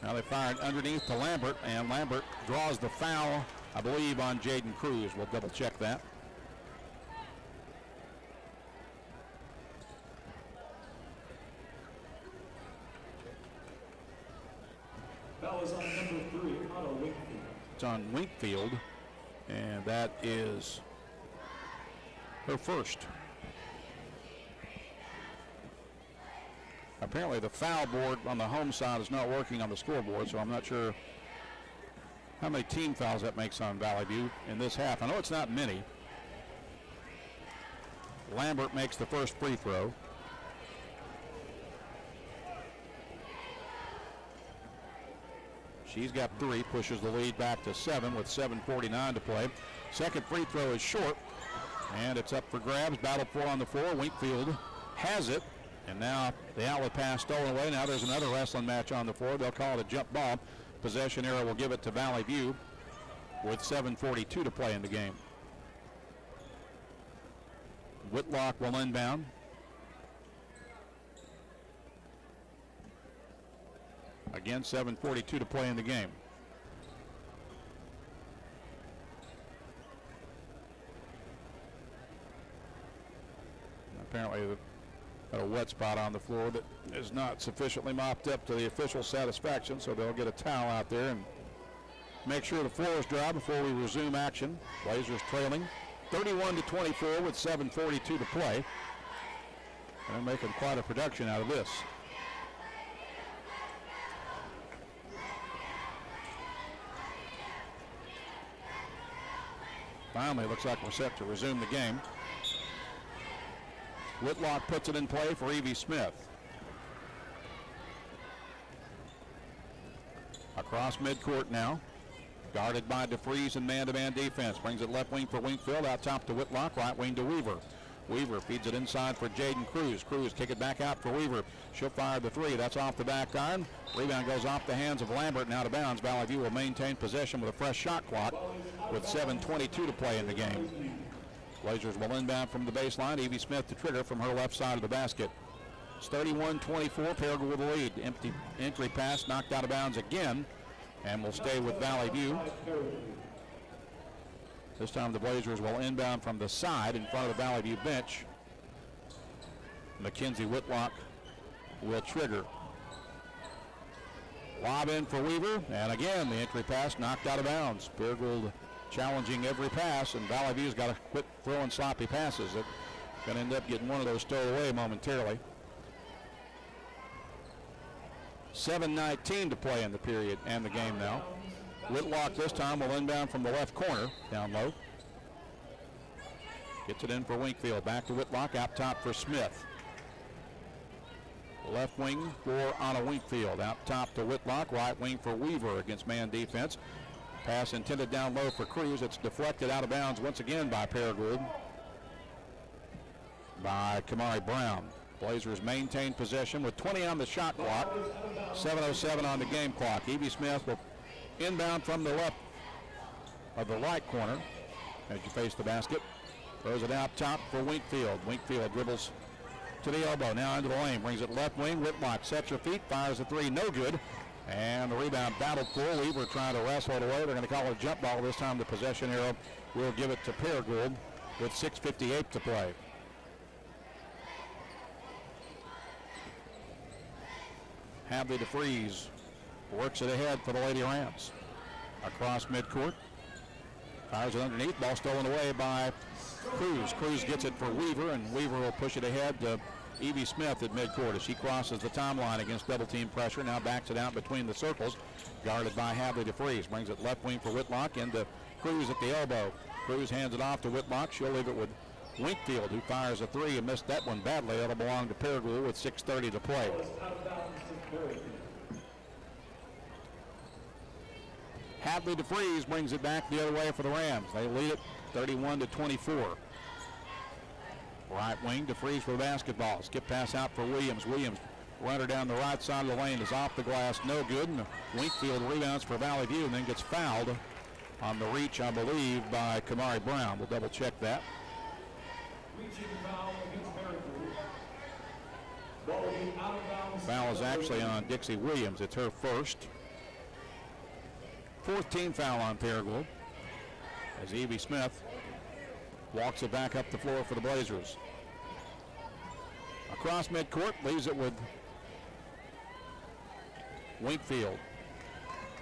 Now they fire it underneath to Lambert, and Lambert draws the foul, I believe, on Jaden Cruz. We'll double check that. That was on number 3, Otto Winkfield. It's on Winkfield, and that is her first. Apparently the foul board on the home side is not working on the scoreboard, so I'm not sure how many team fouls that makes on Valley View in this half. I know it's not many. Lambert makes the first free throw. She's got 3, pushes the lead back to 7 with 7:49 to play. Second free throw is short, and it's up for grabs. Battle for on the floor. Winkfield has it, and now the outlet pass stolen away. Now there's another wrestling match on the floor. They'll call it a jump ball. Possession arrow will give it to Valley View with 7:42 to play in the game. Whitlock will inbound. Again, 7:42 to play in the game. Apparently got a wet spot on the floor that is not sufficiently mopped up to the official satisfaction, so they'll get a towel out there and make sure the floor is dry before we resume action. Blazers trailing 31-24 with 7:42 to play. They're making quite a production out of this. Finally, looks like we're set to resume the game. Whitlock puts it in play for Evie Smith. Across midcourt now. Guarded by DeFries in man-to-man defense. Brings it left wing for Winkfield. Out top to Whitlock. Right wing to Weaver. Weaver feeds it inside for Jaden Cruz. Cruz kick it back out for Weaver. She'll fire the three. That's off the back iron. Rebound goes off the hands of Lambert and out of bounds. Valley View will maintain possession with a fresh shot clock with 7:22 to play in the game. Blazers will inbound from the baseline. Evie Smith to trigger from her left side of the basket. It's 31-24. Paragould with the lead. Empty entry pass knocked out of bounds again and will stay with Valley View. This time the Blazers will inbound from the side in front of the Valley View bench. Mackenzie Whitlock will trigger. Lob in for Weaver, and again the entry pass knocked out of bounds. Paragould challenging every pass, and Valley View's got to quit throwing sloppy passes. They're going to end up getting one of those stowed away momentarily. 7:19 to play in the period and the game now. Whitlock this time will inbound from the left corner, down low. Gets it in for Winkfield. Back to Whitlock, out top for Smith. Left wing for Anna Winkfield. Out top to Whitlock, right wing for Weaver against man defense. Pass intended down low for Cruz. It's deflected out of bounds once again by Paragould. By Kamari Brown. Blazers maintain possession with 20 on the shot clock. 7:07 on the game clock. Evie Smith will inbound from the left of the right corner as you face the basket. Throws it out top for Winkfield. Winkfield dribbles to the elbow, now into the lane. Brings it left wing. Whitlock sets her feet, fires a three, no good. And the rebound battled for. Weaver trying to wrestle it away. They're going to call it a jump ball. This time the possession arrow will give it to Paragould with 6:58 to play. Hadley DeFries works it ahead for the Lady Rams. Across midcourt. Fires it underneath. Ball stolen away by Cruz. Cruz gets it for Weaver, and Weaver will push it ahead to Evie Smith at midcourt as she crosses the timeline against double team pressure. Now backs it out between the circles. Guarded by Hadley DeFries. Brings it left wing for Whitlock into Cruz at the elbow. Cruz hands it off to Whitlock. She'll leave it with Winkfield, who fires a three and missed that one badly. It'll belong to Paragould with 6:30 to play. Hadley DeFries brings it back the other way for the Rams. They lead it 31-24. Right wing, DeFries for the basketball. Skip pass out for Williams. Williams, runner down the right side of the lane, is off the glass, no good. And Winkfield rebounds for Valley View and then gets fouled on the reach, I believe, by Kamari Brown. We'll double check that. Foul is actually on Dixie Williams. It's her first. Fourth team foul on Paragould as Evie Smith walks it back up the floor for the Blazers. Across midcourt, leaves it with Winkfield.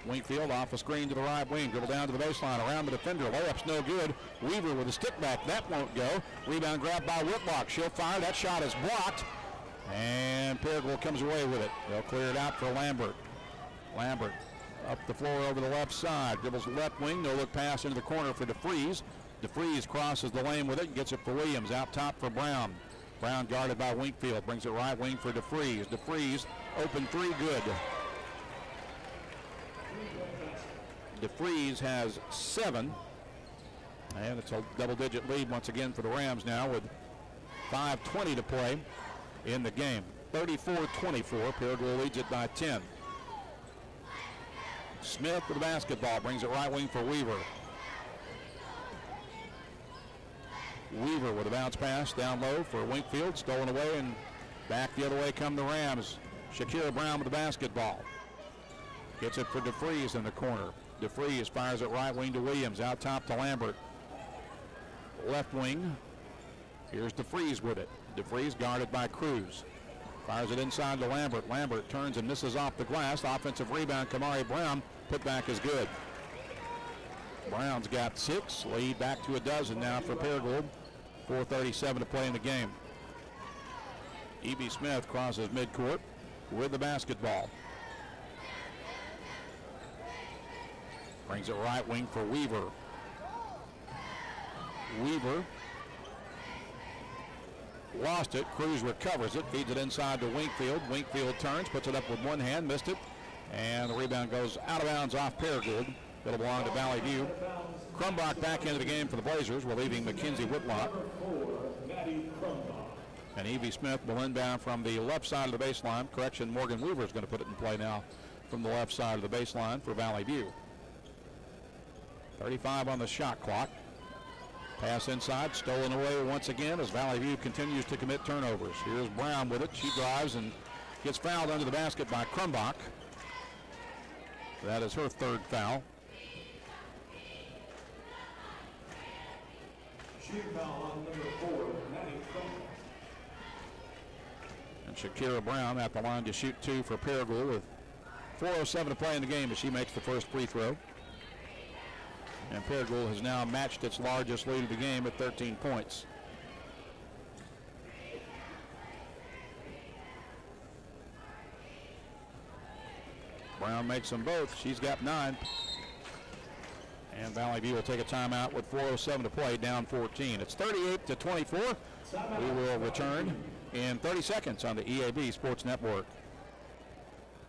Winkfield off a screen to the right wing, dribble down to the baseline, around the defender, layup's no good. Weaver with a stick back, that won't go. Rebound grabbed by Whitlock, she'll fire, that shot is blocked, and Paragould comes away with it. They'll clear it out for Lambert. Lambert up the floor over the left side, dribbles left wing, no look pass into the corner for DeFries. DeFries crosses the lane with it, gets it for Williams, out top for Brown. Brown guarded by Winkfield, brings it right wing for DeFries. DeFries, open three, good. DeFries has 7, and it's a double-digit lead once again for the Rams now with 5:20 to play in the game. 34-24, Paragould leads it by 10. Smith with the basketball, brings it right wing for Weaver. Weaver with a bounce pass down low for Winkfield, stolen away, and back the other way come the Rams. Shakira Brown with the basketball. Gets it for DeFries in the corner. DeFries fires it right wing to Williams, out top to Lambert. Left wing, here's DeFries with it. DeFries guarded by Cruz. Fires it inside to Lambert. Lambert turns and misses off the glass. Offensive rebound, Kamari Brown. Put back is good. Brown's got 6. Lead back to a dozen now for Paragould. 4:37 to play in the game. Evie Smith crosses midcourt with the basketball. Brings it right wing for Weaver. Weaver lost it. Cruz recovers it, feeds it inside to Winkfield. Winkfield turns, puts it up with one hand, missed it, and the rebound goes out of bounds off Paragould. It'll belong to Valley View. Crumbach back into the game for the Blazers, relieving Mackenzie Whitlock. And Evie Smith will inbound from the left side of the baseline. Correction, Morgan Weaver is going to put it in play now from the left side of the baseline for Valley View. 35 on the shot clock. Pass inside, stolen away once again as Valley View continues to commit turnovers. Here's Brown with it. She drives and gets fouled under the basket by Krumbach. That is her third foul. Shooting foul on number 4, Maddie Krumbach. And Shakira Brown at the line to shoot 2 for Paragould with 4:07 to play in the game as she makes the first free throw. And Paragould has now matched its largest lead of the game at 13 points. Brown makes them both. She's got 9. And Valley View will take a timeout with 4:07 to play, down 14. It's 38-24. We will return in 30 seconds on the EAB Sports Network.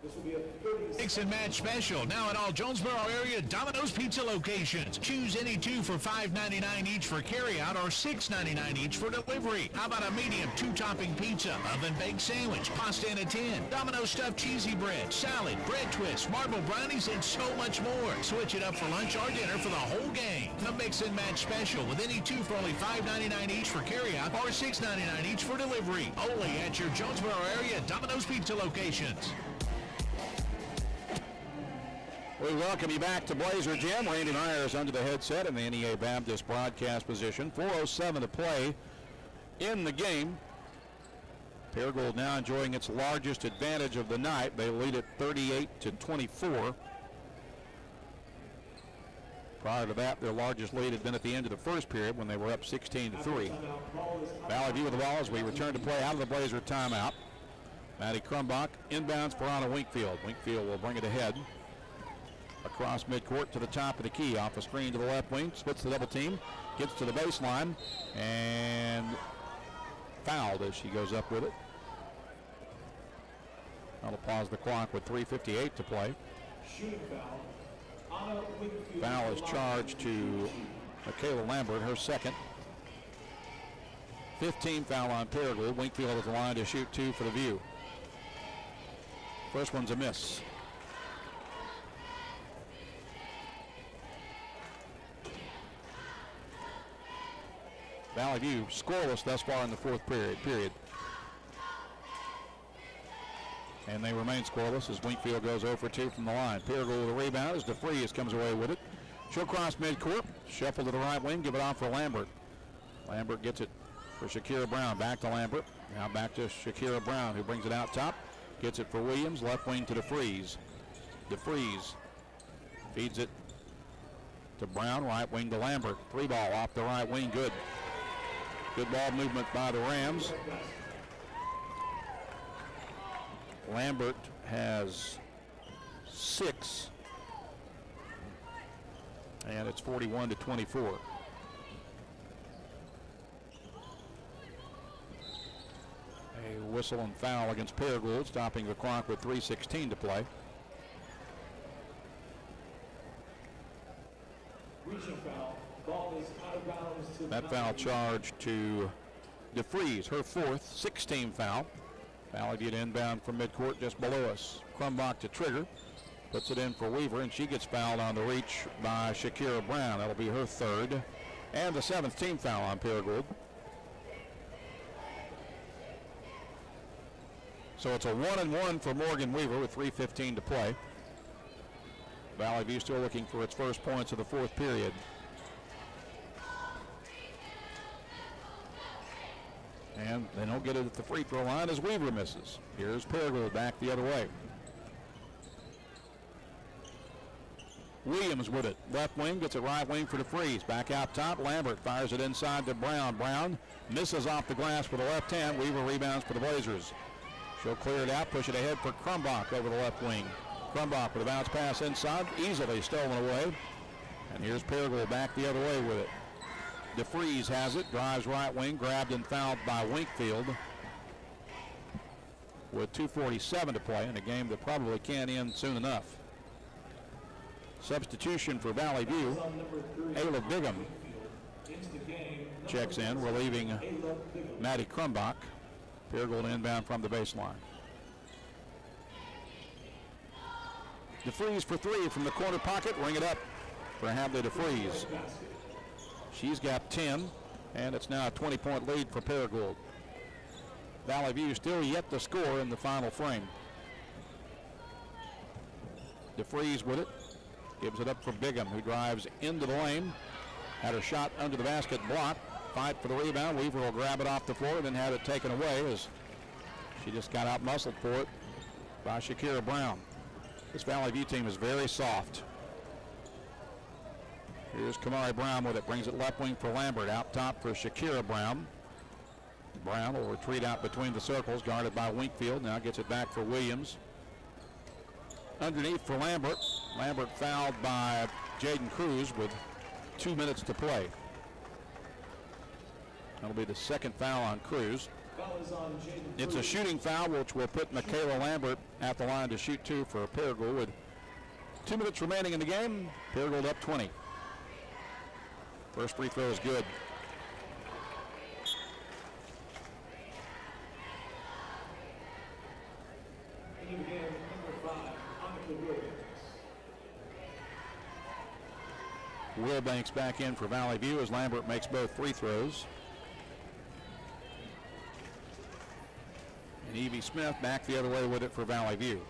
This will be a 30. Mix and match special now at all Jonesboro area Domino's Pizza locations. Choose any 2 for $5.99 each for carryout or $6.99 each for delivery. How about a medium 2-topping pizza, oven-baked sandwich, pasta in a tin, Domino's stuffed cheesy bread, salad, bread twists, marble brownies, and so much more. Switch it up for lunch or dinner for the whole game. The mix and match special with any 2 for only $5.99 each for carryout or $6.99 each for delivery. Only at your Jonesboro area Domino's Pizza locations. We welcome you back to Blazer Gym. Randy Myers under the headset in the NEA Baptist broadcast position. 4:07 to play in the game. Paragould now enjoying its largest advantage of the night. They lead it 38-24. Prior to that, their largest lead had been at the end of the first period when they were up 16-3. Valley View with the ball as we return to play out of the Blazer timeout. Maddie Krumbach inbounds for Anna Winkfield. Winkfield will bring it ahead. Across midcourt to the top of the key, off a screen to the left wing, splits the double team, gets to the baseline, and fouled as she goes up with it. That'll pause the clock with 3:58 to play. Shooting foul. Anna Winkfield. Foul is charged to Michaela Lambert, her second. 15 foul on Paragould. Winkfield at the line to shoot 2 for the View. First one's a miss. Valley View scoreless thus far in the fourth period. And they remain scoreless as Winkfield goes 0 for 2 from the line. Paragould with a rebound as DeFries comes away with it. She'll cross midcourt, shuffle to the right wing, give it off for Lambert. Lambert gets it for Shakira Brown. Back to Lambert. Now back to Shakira Brown, who brings it out top. Gets it for Williams, left wing to DeFries. DeFries feeds it to Brown, right wing to Lambert. 3-ball off the right wing, good. Good ball movement by the Rams. Lambert has 6. And it's 41-24. A whistle and foul against Paragould, stopping the clock with 3:16 to play. Reaching foul. Ball is out of bounds to That foul charge to DeFries, her 4th, 16 foul. Valley View inbound from midcourt just below us. Krumbach to trigger, puts it in for Weaver, and she gets fouled on the reach by Shakira Brown. That'll be her 3rd, and the 7th team foul on Paragould. So it's a 1-and-1 for Morgan Weaver with 3:15 to play. Valley View still looking for its first points of the fourth period. And they don't get it at the free throw line as Weaver misses. Here's Paragould back the other way. Williams with it. Left wing, gets it right wing for DeFries. Back out top. Lambert fires it inside to Brown. Brown misses off the glass with the left hand. Weaver rebounds for the Blazers. She'll clear it out, push it ahead for Krumbach over the left wing. Krumbach with a bounce pass inside, easily stolen away. And here's Paragould back the other way with it. DeFries has it, drives right wing, grabbed and fouled by Winkfield. With 2:47 to play in a game that probably can't end soon enough. Substitution for Valley View. Ayla Bigham checks in, relieving Maddie Krumbach. Paragould inbound from the baseline. DeFreeze for three from the corner pocket. Ring it up for Hadley DeFreeze. She's got 10, and it's now a 20-point lead for Paragould. Valley View still yet to score in the final frame. DeFreeze with it. Gives it up for Bigham, who drives into the lane. Had her shot under the basket blocked. Fight for the rebound. Weaver will grab it off the floor and then have it taken away as she just got out-muscled for it by Shakira Brown. This Valley View team is very soft. Here's Kamari Brown with it. Brings it left wing for Lambert. Out top for Shakira Brown. Brown will retreat out between the circles, guarded by Winkfield. Now gets it back for Williams. Underneath for Lambert. Lambert fouled by Jaden Cruz with 2 minutes to play. That'll be the second foul on Cruz. It's a shooting foul, which will put Michaela Lambert at the line to shoot two for Paragould. With 2 minutes remaining in the game, Paragould up 20. First free throw is good. Wilbanks back in for Valley View as Lambert makes both free throws. And Evie Smith back the other way with it for Valley View.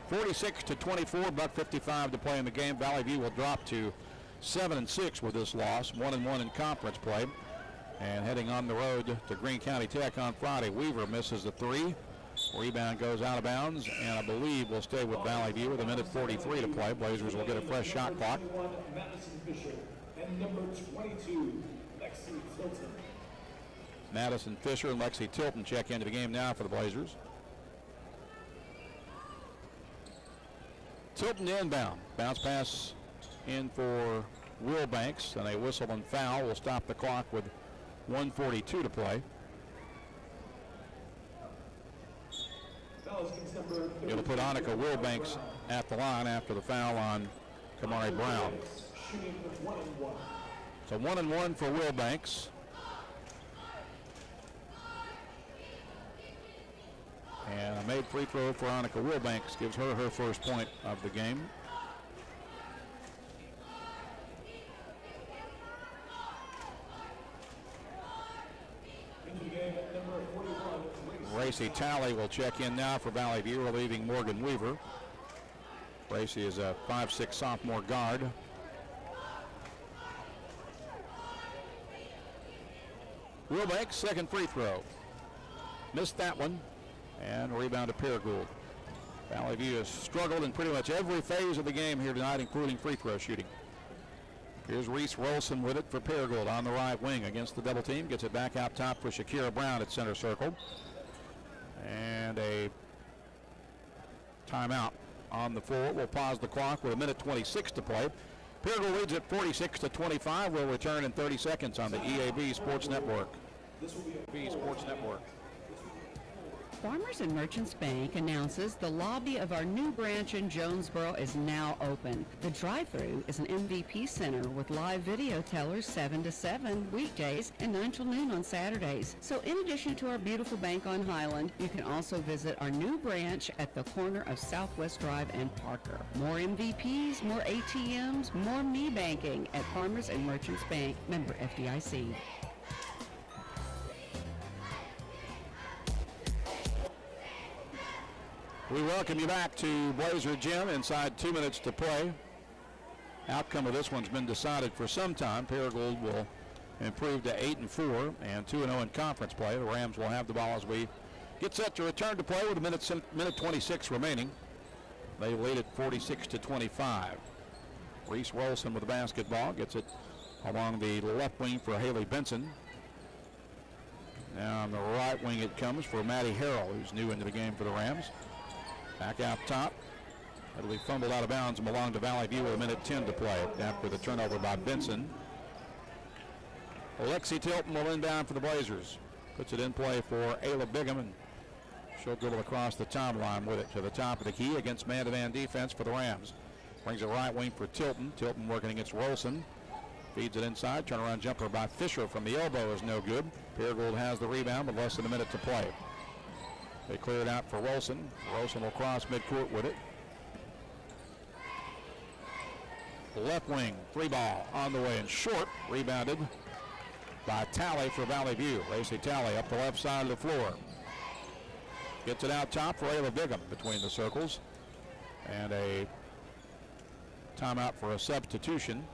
46-24, $1:55 to play in the game. Valley View will drop to 7-6 with this loss, 1-1 in conference play. And heading on the road to Greene County Tech on Friday. Weaver misses the three. Rebound goes out of bounds, and I believe we'll stay with Valley View with 1:43 to play. Blazers will get a fresh shot clock. Madison Fisher and number 22, Lexi Tilton. Madison Fisher and Lexi Tilton check into the game now for the Blazers. Tilton inbound. Bounce pass in for Wilbanks, and a whistle and foul will stop the clock with 1:42 to play. It'll put Annika Wilbanks at the line after the foul on Kamari Brown. So 1-1 for Wilbanks. And a made free throw for Annika Wilbanks gives her her first point of the game. Racy Talley will check in now for Valley View, relieving Morgan Weaver. Racy is a 5'6" sophomore guard. Wilbanks, second free throw. Missed that one, and rebound to Paragould. Valley View has struggled in pretty much every phase of the game here tonight, including free throw shooting. Here's Reese Rolson with it for Paragould on the right wing against the double team. Gets it back out top for Shakira Brown at center circle. And a timeout on the floor. We'll pause the clock with 1:26 to play. Paragould leads at 46-25. We'll return in 30 seconds on the EAB Sports Network. EAB Sports Network. Farmers and Merchants Bank announces the lobby of our new branch in Jonesboro is now open. The drive-thru is an MVP center with live video tellers 7 to 7 weekdays and 9 till noon on Saturdays. So in addition to our beautiful bank on Highland, you can also visit our new branch at the corner of Southwest Drive and Parker. More MVPs, more ATMs, more me banking at Farmers and Merchants Bank, member FDIC. We welcome you back to Blazer Gym inside 2 minutes to play. Outcome of this one's been decided for some time. Paragould will improve to 8-4 and 2-0 in conference play. The Rams will have the ball as we get set to return to play with minute 26 remaining. They lead at 46-25. Reese Rolson with the basketball, gets it along the left wing for Haley Benson. Now on the right wing it comes for Maddie Harrell, who's new into the game for the Rams. Back out top. It'll be fumbled out of bounds and belong to Valley View with 1:10 to play after the turnover by Benson. Lexi Tilton will inbound for the Blazers. Puts it in play for Ayla Bigham, and she'll dribble across the timeline with it to the top of the key against man-to-man defense for the Rams. Brings it right wing for Tilton. Tilton working against Rolson. Feeds it inside. Turnaround jumper by Fisher from the elbow is no good. Paragould has the rebound with less than a minute to play. They clear it out for Rolson. Rolson will cross midcourt with it. Left wing, 3-ball on the way and short. Rebounded by Talley for Valley View. Lacey Talley up the left side of the floor. Gets it out top for Ayla Bigham between the circles. And a timeout for a substitution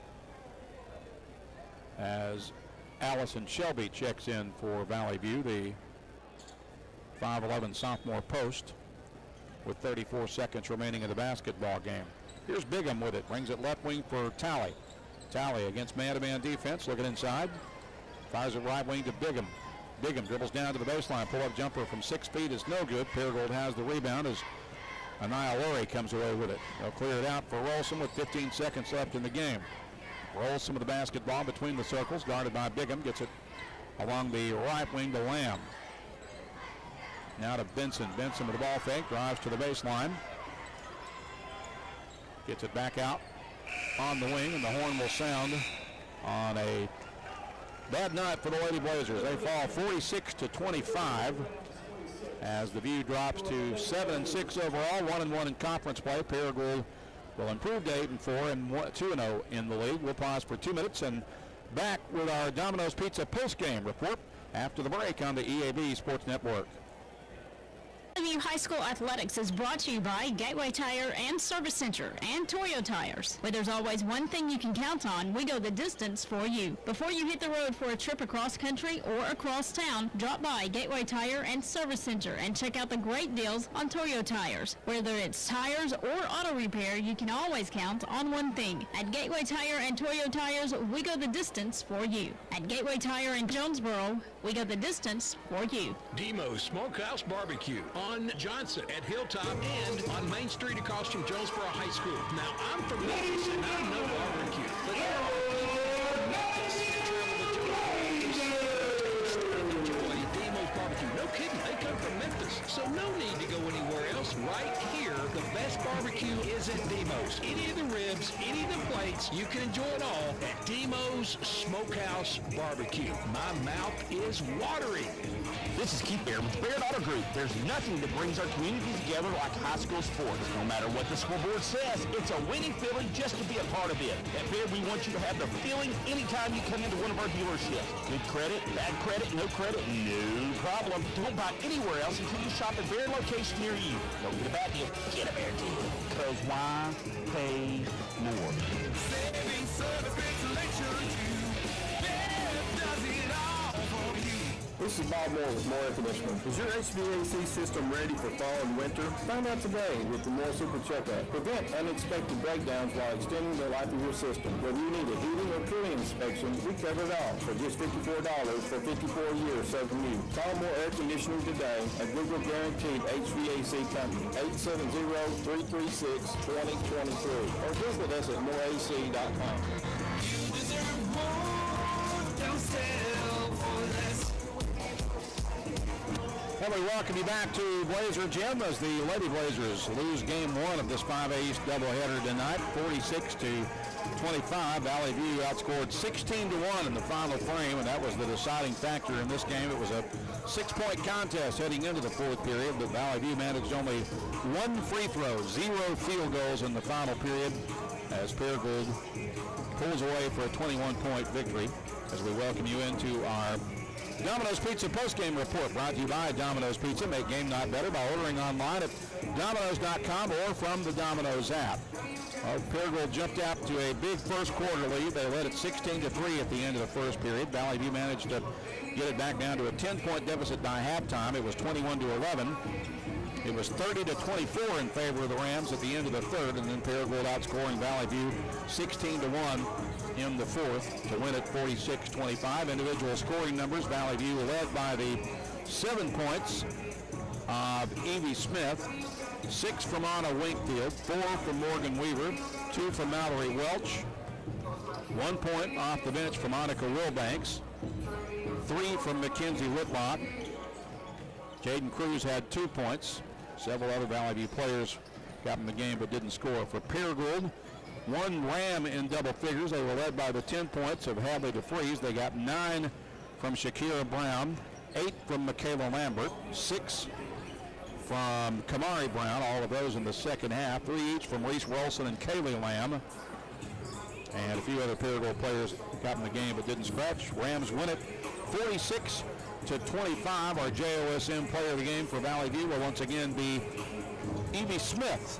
as Allison Shelby checks in for Valley View, the 5'11" sophomore post, with 34 seconds remaining in the basketball game. Here's Bigham with it, brings it left wing for Talley. Talley against man-to-man defense, looking inside. Fires it right wing to Bigham. Bigham dribbles down to the baseline. Pull-up jumper from 6 feet is no good. Paragould has the rebound as Anaya Lurie comes away with it. They'll clear it out for Rolson with 15 seconds left in the game. Rolson with the basketball between the circles, guarded by Bigham. Gets it along the right wing to Lamb. Now to Benson. Benson with the ball fake, drives to the baseline. Gets it back out on the wing, and the horn will sound on a bad night for the Lady Blazers. They fall 46-25 as the View drops to 7-6 overall, 1-1 in conference play. Paragould will improve to 8-4 and 2-0 in the league. We'll pause for 2 minutes and back with our Domino's Pizza postgame report after the break on the EAB Sports Network. Valley View High School Athletics is brought to you by Gateway Tire and Service Center and Toyo Tires. Where there's always one thing you can count on, we go the distance for you. Before you hit the road for a trip across country or across town, drop by Gateway Tire and Service Center and check out the great deals on Toyo Tires. Whether it's tires or auto repair, you can always count on one thing. At Gateway Tire and Toyo Tires, we go the distance for you. At Gateway Tire in Jonesboro, we go the distance for you. Demo's Smokehouse Barbecue on Johnson at Hilltop and on Main Street across from Jonesboro High School. Now, I'm from Memphis and I know barbecue, but there are people from Memphis that travel to enjoy Demo's Barbecue. No kidding, they come from Memphis, so no need to go anywhere else. Right here, the best barbecue is at Demo's. Any of the ribs, any of the plates, you can enjoy it all at Demo's Smokehouse Barbecue. My mouth is watering. This is Keith Baird with Baird Auto Group. There's nothing that brings our community together like high school sports. No matter what the scoreboard says, it's a winning feeling just to be a part of it. At Baird, we want you to have the feeling anytime you come into one of our dealerships. Good credit, bad credit, no problem. Don't buy anywhere else until you shop at Baird location near you. Don't get a bad deal, get a Baird deal. Because why pay more? Saving service, great selection too. Baird does it all for you. This is Bob Moore with Moore Air Conditioning. Is your HVAC system ready for fall and winter? Find out today with the Moore Super Checkup. Prevent unexpected breakdowns while extending the life of your system. Whether you need a heating or cooling inspection, we cover it all for just $54 for 54 years serving you. Call Moore Air Conditioning today, a Google guaranteed HVAC company, 870-336-2023, or visit us at moreac.com. You deserve more, don't settle for less. Well, we welcome you back to Blazer Gym as the Lady Blazers lose game 1 of this 5A East doubleheader tonight, 46-25. Valley View outscored 16-1 in the final frame, and that was the deciding factor in this game. It was a 6-point contest heading into the fourth period, but Valley View managed only 1 free throw, 0 field goals in the final period as Paragould pulls away for a 21-point victory. As we welcome you into our Domino's Pizza postgame report, brought to you by Domino's Pizza. Make game night better by ordering online at Domino's.com or from the Domino's app. Paragould jumped out to a big first quarter lead. They led at 16-3 at the end of the first period. Valley View managed to get it back down to a 10-point deficit by halftime. It was 21-11. It was 30-24 in favor of the Rams at the end of the third, and then Paragould outscoring Valley View 16-1 in the fourth to win it 46-25. Individual scoring numbers, Valley View led by the 7 points of Evie Smith, 6 from Anna Winkfield, 4 from Morgan Weaver, 2 from Mallory Welch, 1 point off the bench from Monica Wilbanks, 3 from Mackenzie Whitlock. Jaden Cruz had 2 points. Several other Valley View players got in the game but didn't score. For Paragould, 1 Ram in double figures. They were led by the 10 points of Hadley DeFries. They got 9 from Shakira Brown, 8 from Michaela Lambert, 6 from Kamari Brown, all of those in the second half. 3 each from Reese Wilson and Kaylee Lamb. And a few other Paragould players got in the game but didn't scratch. Rams win it 46-25. Our JOSM player of the game for Valley View will once again be Evie Smith.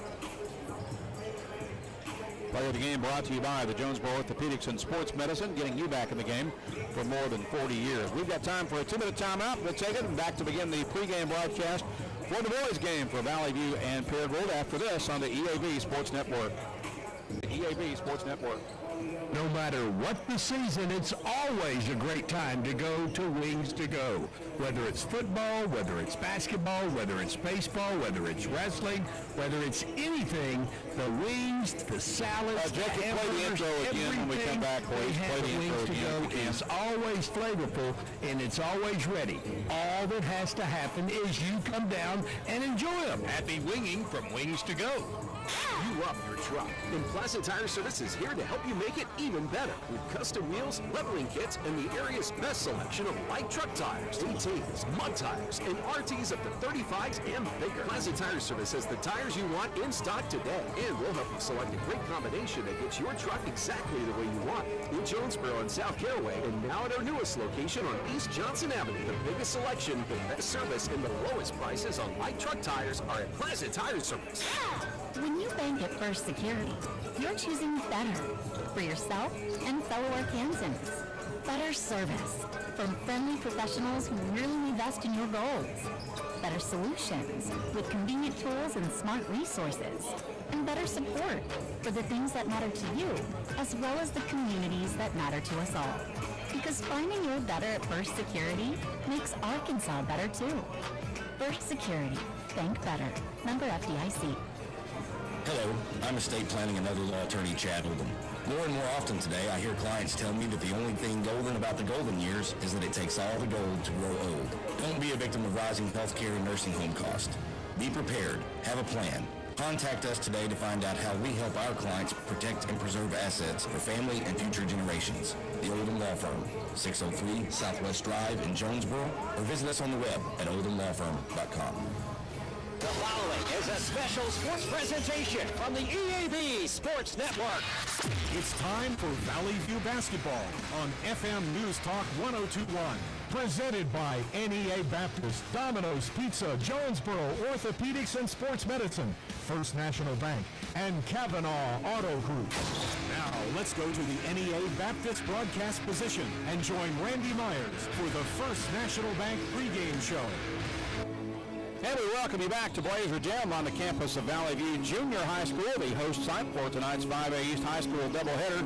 Player of the game brought to you by the Jonesboro Orthopedics and Sports Medicine, getting you back in the game for more than 40 years. We've got time for a 2-minute timeout. We'll take it and back to begin the pregame broadcast for the boys' game for Valley View and Paragould after this on the EAB Sports Network. The EAB Sports Network. No matter what the season, it's always a great time to go to Wings to Go. Whether it's football, whether it's basketball, whether it's baseball, whether it's wrestling, whether it's anything, the wings, the salads, the hamburgers, everything we have at Wings to Go is always flavorful and it's always ready. All that has to happen is you come down and enjoy them. Happy winging from Wings to Go. You up your truck, and Plaza Tire Service is here to help you make it even better with custom wheels, leveling kits, and the area's best selection of light truck tires, DTs, mud tires, and RTs up to 35s and bigger. Plaza Tire Service has the tires you want in stock today, and we'll help you select a great combination that gets your truck exactly the way you want it. In Jonesboro and South Caraway, and now at our newest location on East Johnson Avenue. The biggest selection, the best service, and the lowest prices on light truck tires are at Plaza Tire Service. When you bank at First Security, you're choosing better for yourself and fellow Arkansans. Better service from friendly professionals who really invest in your goals. Better solutions with convenient tools and smart resources. And better support for the things that matter to you, as well as the communities that matter to us all. Because finding you're better at First Security makes Arkansas better too. First Security. Bank better. Member FDIC. Hello, I'm estate planning and other law attorney Chad Oldham. More and more often today, I hear clients tell me that the only thing golden about the golden years is that it takes all the gold to grow old. Don't be a victim of rising healthcare and nursing home costs. Be prepared. Have a plan. Contact us today to find out how we help our clients protect and preserve assets for family and future generations. The Oldham Law Firm, 603 Southwest Drive in Jonesboro, or visit us on the web at oldhamlawfirm.com. The following is a special sports presentation from the EAB Sports Network. It's time for Valley View basketball on FM News Talk 1021. Presented by NEA Baptist, Domino's Pizza, Jonesboro Orthopedics and Sports Medicine, First National Bank, and Kavanaugh Auto Group. Now, let's go to the NEA Baptist broadcast position and join Randy Myers for the First National Bank pregame show. And we welcome you back to Blazer Gym on the campus of Valley View Junior High School, the host site for tonight's 5A East High School doubleheader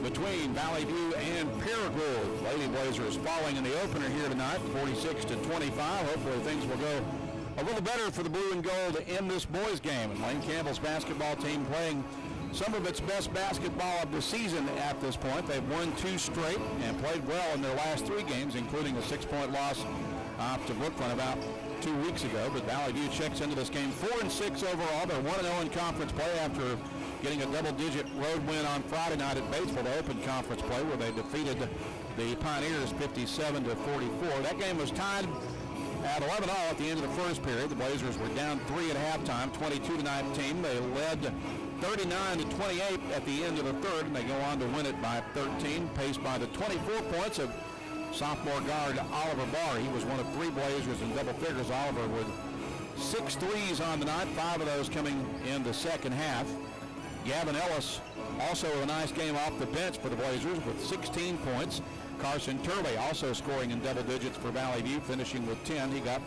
between Valley View and Paragould. Lady Blazers falling in the opener here tonight, 46-25. Hopefully things will go a little better for the blue and gold in this boys game. And Lane Campbell's basketball team playing some of its best basketball of the season at this point. They've won 2 straight and played well in their last 3 games, including a 6-point loss to Brooklyn about 2 weeks ago. But Valley View checks into this game 4-6 overall. They're 1-0 in conference play after getting a double-digit road win on Friday night at Batesville to open conference play, where they defeated the Pioneers 57-44. That game was tied at 11-all at the end of the first period. The Blazers were down 3 at halftime, 22-19. They led 39-28 at the end of the third, and they go on to win it by 13, paced by the 24 points of sophomore guard Oliver Barr. He was one of 3 Blazers in double figures. Oliver with 6 threes on the night, 5 of those coming in the second half. Gavin Ellis also with a nice game off the bench for the Blazers with 16 points. Carson Turley also scoring in double digits for Valley View, finishing with 10. He got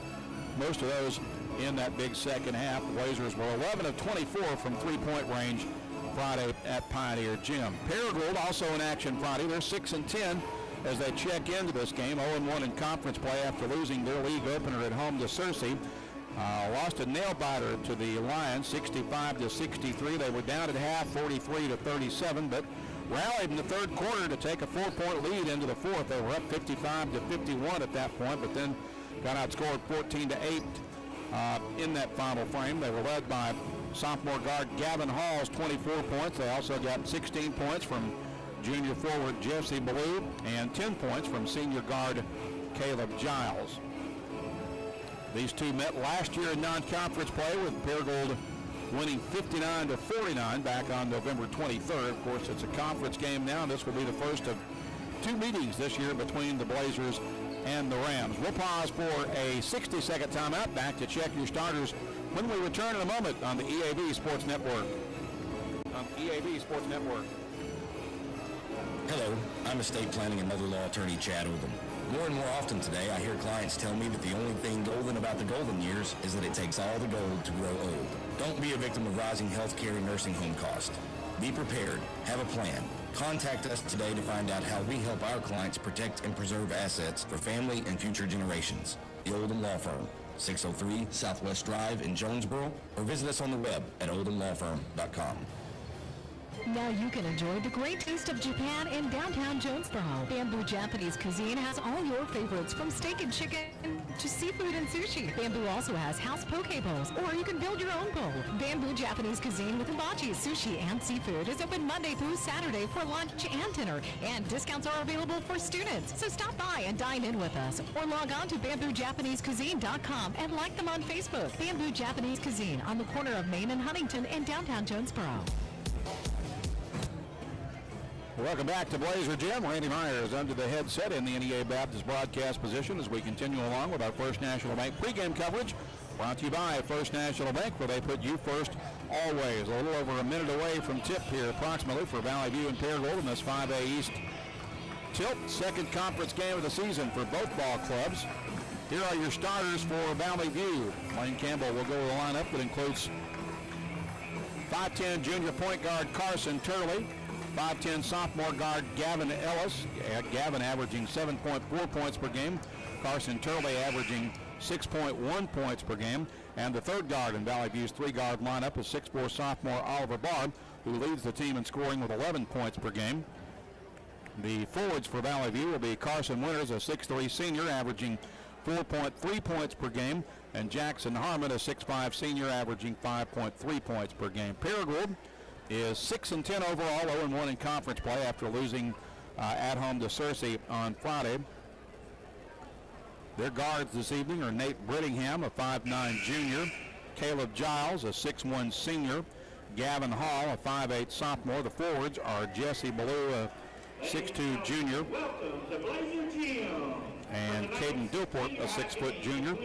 most of those in that big second half. The Blazers were 11 of 24 from three-point range Friday at Pioneer Gym. Paragould also in action Friday. They're 6-10 as they check into this game, 0-1 in conference play after losing their league opener at home to Searcy. Lost a nail-biter to the Lions, 65-63. They were down at half, 43-37, but rallied in the third quarter to take a 4-point lead into the fourth. They were up 55-51 at that point, but then got outscored 14-8 in that final frame. They were led by sophomore guard Gavin Hall's 24 points. They also got 16 points from junior forward Jesse Ballou and 10 points from senior guard Caleb Giles. These two met last year in non-conference play, with Paragould winning 59-49 back on November 23rd. Of course, it's a conference game now, and this will be the first of two meetings this year between the Blazers and the Rams. We'll pause for a 60-second timeout. Back to check your starters when we return in a moment on the EAB Sports Network. Hello, I'm estate planning and mother law attorney Chad Oldham. More and more often today, I hear clients tell me that the only thing golden about the golden years is that it takes all the gold to grow old. Don't be a victim of rising health care and nursing home costs. Be prepared. Have a plan. Contact us today to find out how we help our clients protect and preserve assets for family and future generations. The Oldham Law Firm, 603 Southwest Drive in Jonesboro, or visit us on the web at oldhamlawfirm.com. Now you can enjoy the great taste of Japan in downtown Jonesboro. Bamboo Japanese Cuisine has all your favorites, from steak and chicken to seafood and sushi. Bamboo also has house poke bowls, or you can build your own bowl. Bamboo Japanese Cuisine with hibachi, sushi, and seafood is open Monday through Saturday for lunch and dinner, and discounts are available for students. So stop by and dine in with us, or log on to BambooJapaneseCuisine.com and like them on Facebook. Bamboo Japanese Cuisine on the corner of Main and Huntington in downtown Jonesboro. Welcome back to Blazer Gym. Randy Myers under the headset in the NEA Baptist broadcast position as we continue along with our First National Bank pregame coverage. Brought to you by First National Bank, where they put you first always. A little over a minute away from tip here approximately for Valley View and Paragould in this 5A East tilt. Second conference game of the season for both ball clubs. Here are your starters for Valley View. Lane Campbell will go to the lineup that includes 5'10" junior point guard Carson Turley, 5'10" sophomore guard Gavin Ellis. Gavin averaging 7.4 points per game. Carson Turley averaging 6.1 points per game. And the third guard in Valley View's three-guard lineup is 6'4" sophomore Oliver Barr, who leads the team in scoring with 11 points per game. The forwards for Valley View will be Carson Winters, a 6'3" senior, averaging 4.3 points per game. And Jackson Harmon, a 6'5" senior, averaging 5.3 points per game. Paragould is 6-10 overall, 0-1 in conference play after losing at home to Searcy on Friday. Their guards this evening are Nate Brittingham, a 5'9" junior, Caleb Giles, a 6'1" senior, Gavin Hall, a 5'8" sophomore. The forwards are Jesse Ballou, a 6'2" junior, and Caden Duport, a 6' junior.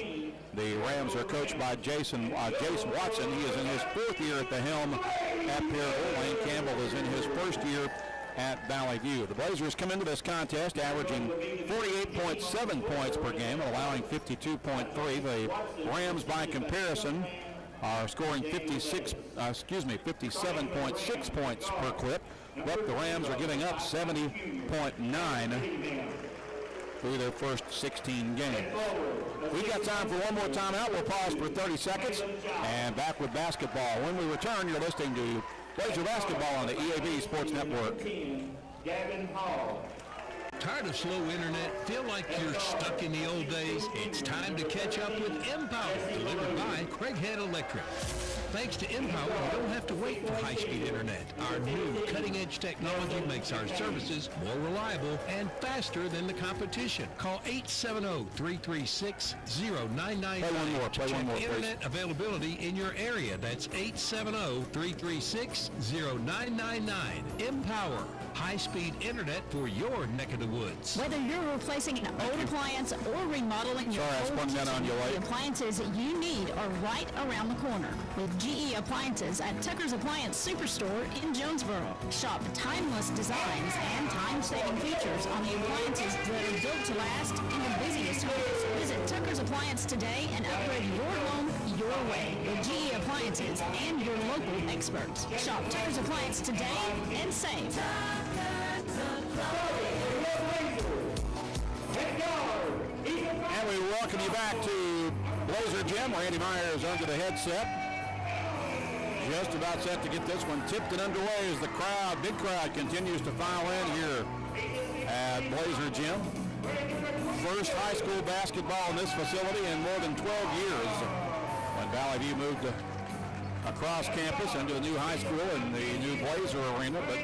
The Rams are coached by Jason Watson. He is in his fourth year at the helm at Paragould. Lane Campbell is in his first year at Valley View. The Blazers come into this contest averaging 48.7 points per game, allowing 52.3. The Rams, by comparison, are scoring 57.6 points per clip, but the Rams are giving up 70.9 through their first 16 games. We've got time for one more timeout. We'll pause for 30 seconds and back with basketball. When we return, you're listening to Blazer Basketball on the EAB Sports Network. Gavin Hall. Tired of slow internet? Feel like you're stuck in the old days? It's time to catch up with Empower, delivered by Craighead Electric. Thanks to Empower, you don't have to wait for high-speed internet. Our new cutting-edge technology makes our services more reliable and faster than the competition. Call 870-336-0999 to check internet availability in your area. That's 870-336-0999. Empower, high-speed internet for your neck of the woods. Whether you're replacing an old appliance or remodeling your old kitchen, the appliances you need are right around the corner with GE Appliances at Tucker's Appliance Superstore in Jonesboro. Shop timeless designs and time-saving features on the appliances that are built to last in the busiest homes. Visit Tucker's Appliance today and upgrade your home your way with GE Appliances and your local experts. Shop Tucker's Appliance today and save. And we welcome you back to Blazer Gym. Randy Myers under the headset. Just about set to get this one tipped and underway as the crowd, big crowd, continues to file in here at Blazer Gym. First high school basketball in this facility in more than 12 years. When Valley View moved across campus into a new high school in the new Blazer Arena, but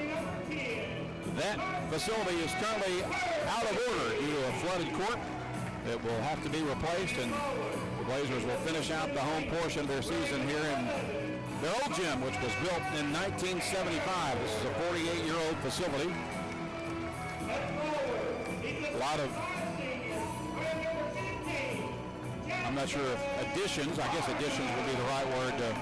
that facility is currently out of order due to a flooded court. It will have to be replaced, and Blazers will finish out the home portion of their season here in their old gym, which was built in 1975. This is a 48-year-old facility. A lot of, I'm not sure if additions, I guess additions would be the right word to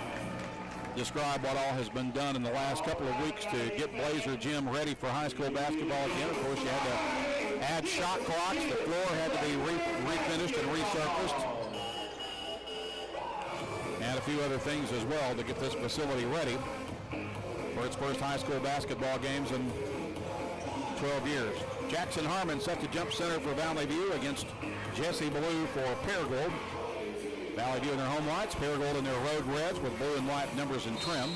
describe what all has been done in the last couple of weeks to get Blazer Gym ready for high school basketball again. Of course, you had to add shot clocks. The floor had to be refinished and resurfaced. And a few other things as well to get this facility ready for its first high school basketball games in 12 years. Jackson Harmon set to jump center for Valley View against Jesse Ballou for Paragould. Valley View in their home whites, Paragould in their road reds with blue and white numbers and trim.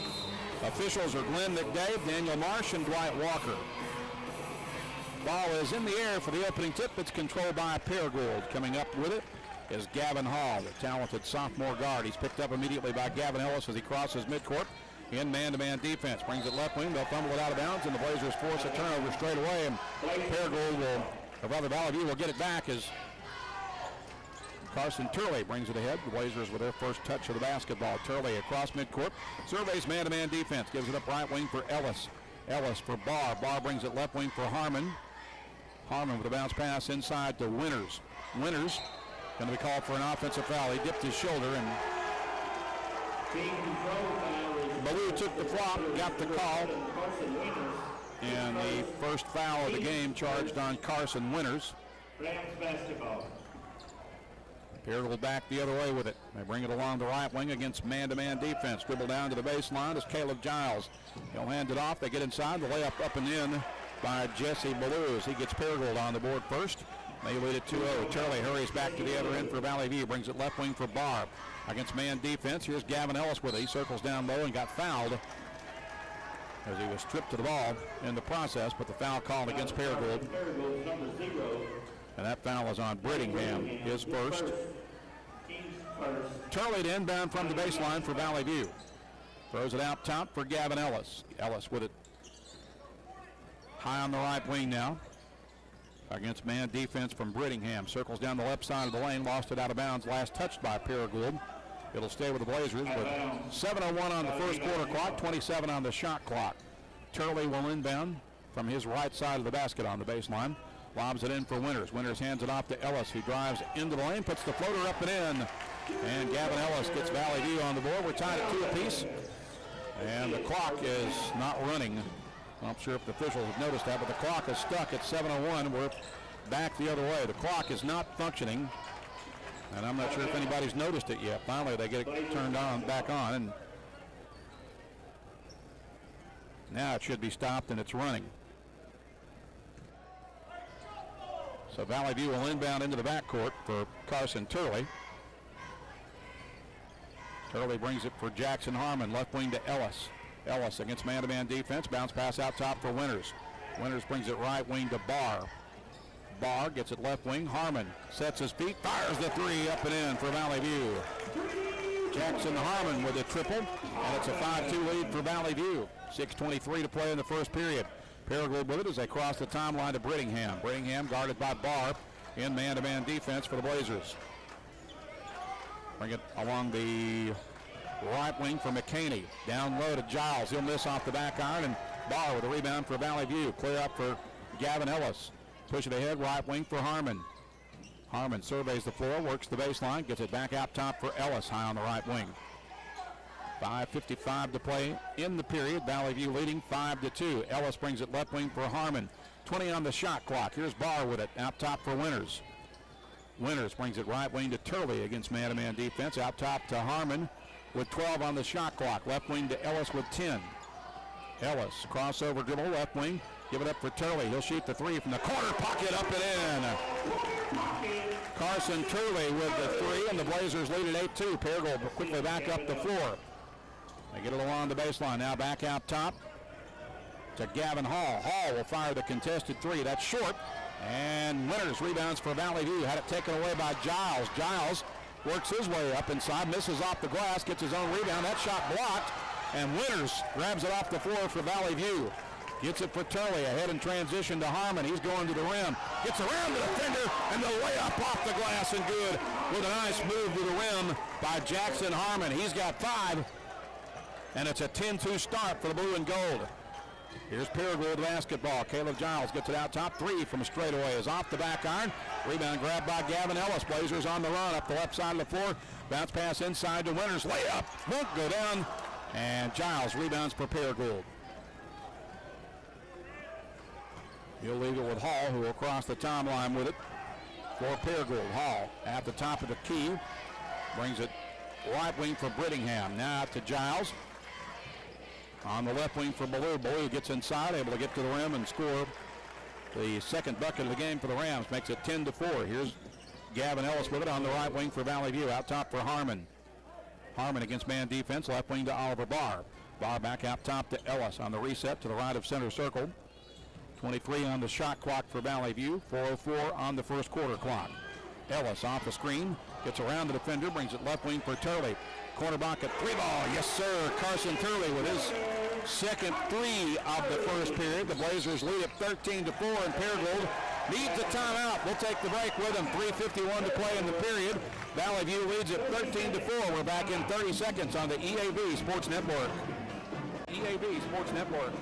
Officials are Glenn McDade, Daniel Marsh, and Dwight Walker. Ball is in the air for the opening tip. It's controlled by Paragould. Coming up with it is Gavin Hall, the talented sophomore guard. He's picked up immediately by Gavin Ellis as he crosses midcourt in man-to-man defense. Brings it left wing. They'll fumble it out of bounds, and the Blazers force a turnover straight away. And Paragould will, or rather Valley View will get it back as Carson Turley brings it ahead. The Blazers with their first touch of the basketball. Turley across midcourt. Surveys man-to-man defense. Gives it up right wing for Ellis. Ellis for Barr. Barr brings it left wing for Harmon. Harmon with a bounce pass inside to Winters. Winters going to be called for an offensive foul. He dipped his shoulder, and Ballou took the flop, got the call, and the first foul of the game charged on Carson Winters. Paragould back the other way with it. They bring it along the right wing against man-to-man defense. Dribble down to the baseline is Caleb Giles. He'll hand it off. They get inside. The layup up and in by Jesse Ballou as he gets Paragould on the board first. They lead it 2-0. Turley hurries back to the other end for Valley View. Brings it left wing for Barr. Against man defense, here's Gavin Ellis with it. He circles down low and got fouled as he was stripped to the ball in the process, but the foul called against Paragould. And that foul is on Brittingham, his first. Turley to inbound from the baseline for Valley View. Throws it out top for Gavin Ellis. Ellis with it high on the right wing now. Against man defense from Brittingham. Circles down the left side of the lane. Lost it out of bounds. Last touched by Paragould. It'll stay with the Blazers with 7:01 on the first quarter clock, 27 on the shot clock. Turley will inbound from his right side of the basket on the baseline. Lobs it in for Winters. Winters hands it off to Ellis. He drives into the lane, puts the floater up and in. And Gavin Ellis gets Valley View on the board. We're tied at 2 apiece. And the clock is not running. I'm not sure if the officials have noticed that, but the clock is stuck at 7:01. We're back the other way. The clock is not functioning, and I'm not sure if anybody's noticed it yet. Finally, they get it turned on, back on, and now it should be stopped, and it's running. So Valley View will inbound into the backcourt for Carson Turley. Turley brings it for Jackson Harmon, left wing to Ellis. Ellis against man-to-man defense. Bounce pass out top for Winters. Winters brings it right wing to Barr. Barr gets it left wing. Harmon sets his feet, fires the three up and in for Valley View. Jackson Harmon with a triple, and it's a 5-2 lead for Valley View. 6:23 to play in the first period. Paragould with it as they cross the timeline to Brittingham. Brittingham guarded by Barr in man-to-man defense for the Blazers. Bring it along the right wing for McCaney. Down low to Giles. He'll miss off the back iron, and Barr with a rebound for Valley View. Clear up for Gavin Ellis. Push it ahead, right wing for Harmon. Harmon surveys the floor, works the baseline, gets it back out top for Ellis, high on the right wing. 5:55 to play in the period. Valley View leading 5-2. Ellis brings it left wing for Harmon. 20 on the shot clock. Here's Barr with it, out top for Winters. Winters brings it right wing to Turley against man-to-man defense. Out top to Harmon with 12 on the shot clock. Left wing to Ellis with 10. Ellis, crossover dribble, left wing. Give it up for Turley. He'll shoot the three from the corner pocket, up and in. Carson Turley with the three, and the Blazers lead at 8-2. Paragould quickly back up the floor. They get it along the baseline. Now back out top to Gavin Hall. Hall will fire the contested three. That's short. And Winters rebounds for Valley View. Had it taken away by Giles. Giles works his way up inside, misses off the glass, gets his own rebound. That shot blocked, and Winters grabs it off the floor for Valley View. Gets it for Turley, ahead in transition to Harmon. He's going to the rim. Gets around the defender, and the layup off the glass and good with a nice move to the rim by Jackson Harmon. He's got 5, and it's a 10-2 start for the blue and gold. Here's Paragould basketball. Caleb Giles gets it out top. 3 from straightaway is off the back iron. Rebound grabbed by Gavin Ellis. Blazers on the run up the left side of the floor. Bounce pass inside to Winters. Layup won't go down, and Giles rebounds for Paragould. He'll leave it with Hall, who will cross the timeline with it for Paragould. Hall at the top of the key. Brings it right wing for Brittingham. Now out to Giles. On the left wing for Ballou. Ballou gets inside, able to get to the rim and score the second bucket of the game for the Rams. Makes it 10-4. Here's Gavin Ellis with it on the right wing for Valley View. Out top for Harmon. Harmon against man defense. Left wing to Oliver Barr. Barr back out top to Ellis on the reset to the right of center circle. 23 on the shot clock for Valley View. 4:04 on the first quarter clock. Ellis off the screen. Gets around the defender. Brings it left wing for Turley. Corner bucket, 3-ball, yes sir. Carson Turley with his second 3 of the first period. The Blazers lead it 13-4, and Paragould needs a timeout. We'll take the break with them. 3:51 to play in the period. Valley View leads it 13-4. We're back in 30 seconds on the EAB Sports Network. EAB Sports Network.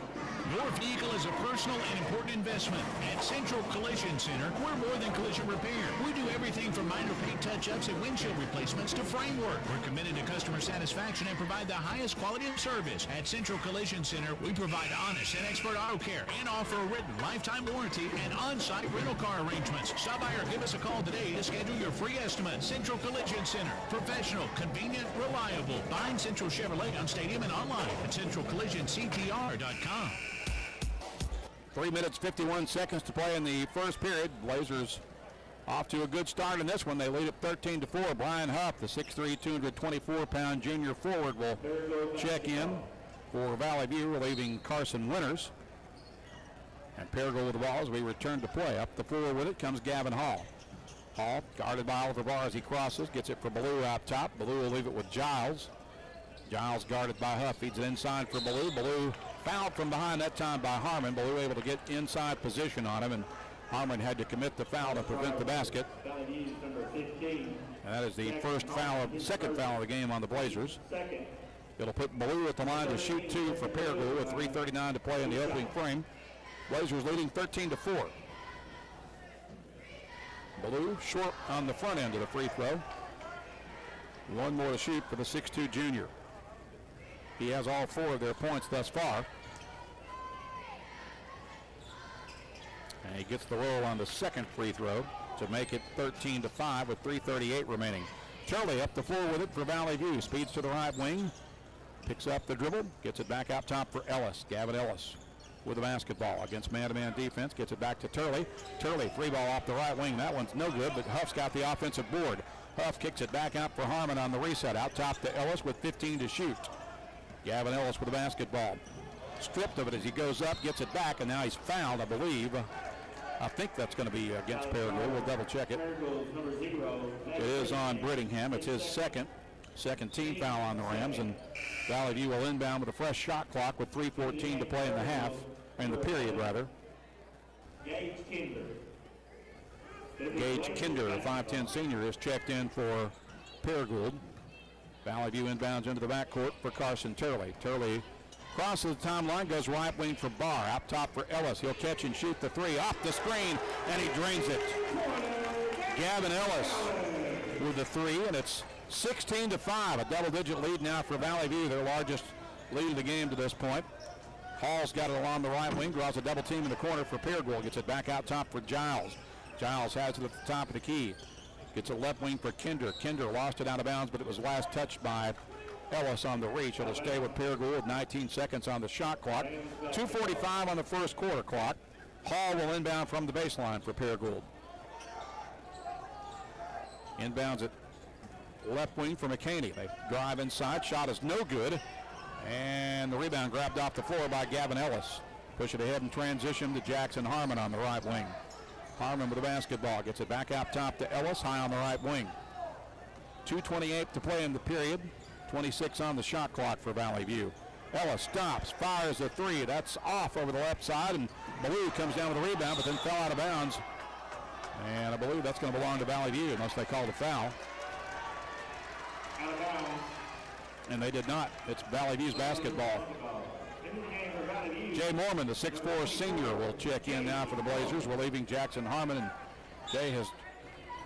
Your vehicle is a personal and important investment. At Central Collision Center, we're more than collision repair. We do everything from minor paint touch-ups and windshield replacements to framework. We're committed to customer satisfaction and provide the highest quality of service. At Central Collision Center, we provide honest and expert auto care and offer a written lifetime warranty and on-site rental car arrangements. Stop by or give us a call today to schedule your free estimate. Central Collision Center. Professional, convenient, reliable. Find Central Chevrolet on Stadium and online at centralcollisionctr.com. 3 minutes, 51 seconds to play in the first period. Blazers off to a good start in this one. They lead it 13-4. Brian Huff, the 6'3", 224-pound junior forward, will check in for Valley View, relieving Carson Winters. And Paragould with the ball as we return to play. Up the floor with it comes Gavin Hall. Hall guarded by Oliver Barr as he crosses. Gets it for Ballou out top. Ballou will leave it with Giles. Giles guarded by Huff. Feeds it inside for Ballou. Ballou fouled from behind that time by Harmon. Ballou able to get inside position on him, and Harmon had to commit the foul to prevent the basket. And that is the second foul of the game on the Blazers. It'll put Ballou at the line to shoot 2 for Paragould with 3:39 to play in the opening frame. Blazers leading 13-4. Ballou short on the front end of the free throw. One more to shoot for the 6'2" junior. He has all 4 of their points thus far. And he gets the roll on the second free throw to make it 13-5 with 3:38 remaining. Turley up the floor with it for Valley View. Speeds to the right wing. Picks up the dribble. Gets it back out top for Ellis. Gavin Ellis with the basketball against man-to-man defense. Gets it back to Turley. Turley, 3-ball off the right wing. That one's no good, but Huff's got the offensive board. Huff kicks it back out for Harmon on the reset. Out top to Ellis with 15 to shoot. Gavin Ellis with the basketball. Stripped of it as he goes up, gets it back, and now he's fouled, I believe. I think that's going to be against Paragould. We'll double check it. It is on Brittingham. It's his second team foul on the Rams, and Valley View will inbound with a fresh shot clock with 3:14 to play in the period rather. Gage Kinder, a 5'10" senior, is checked in for Paragould. Valley View inbounds into the backcourt for Carson Turley. Turley crosses the timeline, goes right wing for Barr. Out top for Ellis. He'll catch and shoot the 3 off the screen, and he drains it. Gavin Ellis with the 3, and it's 16-5. A double-digit lead now for Valley View, their largest lead of the game to this point. Hall's got it along the right wing, draws a double team in the corner for Paragould. Gets it back out top for Giles. Giles has it at the top of the key. Gets a left wing for Kinder. Kinder lost it out of bounds, but it was last touched by Ellis on the reach. It'll stay with Paragould. 19 seconds on the shot clock. 2:45 on the first quarter clock. Hall will inbound from the baseline for Paragould. Inbounds it left wing for McCaney. They drive inside. Shot is no good. And the rebound grabbed off the floor by Gavin Ellis. Push it ahead in transition to Jackson Harmon on the right wing. Harmon with the basketball. Gets it back out top to Ellis, high on the right wing. 2:28 to play in the period. 26 on the shot clock for Valley View. Ellis stops, fires a three. That's off over the left side, and Ballou comes down with a rebound, but then fell out of bounds. And I believe that's going to belong to Valley View unless they call the foul. Out of bounds. And they did not. It's Valley View's basketball. Jay Mormon, the 6'4 senior, will check in now for the Blazers, relieving Jackson Harmon. And Jay has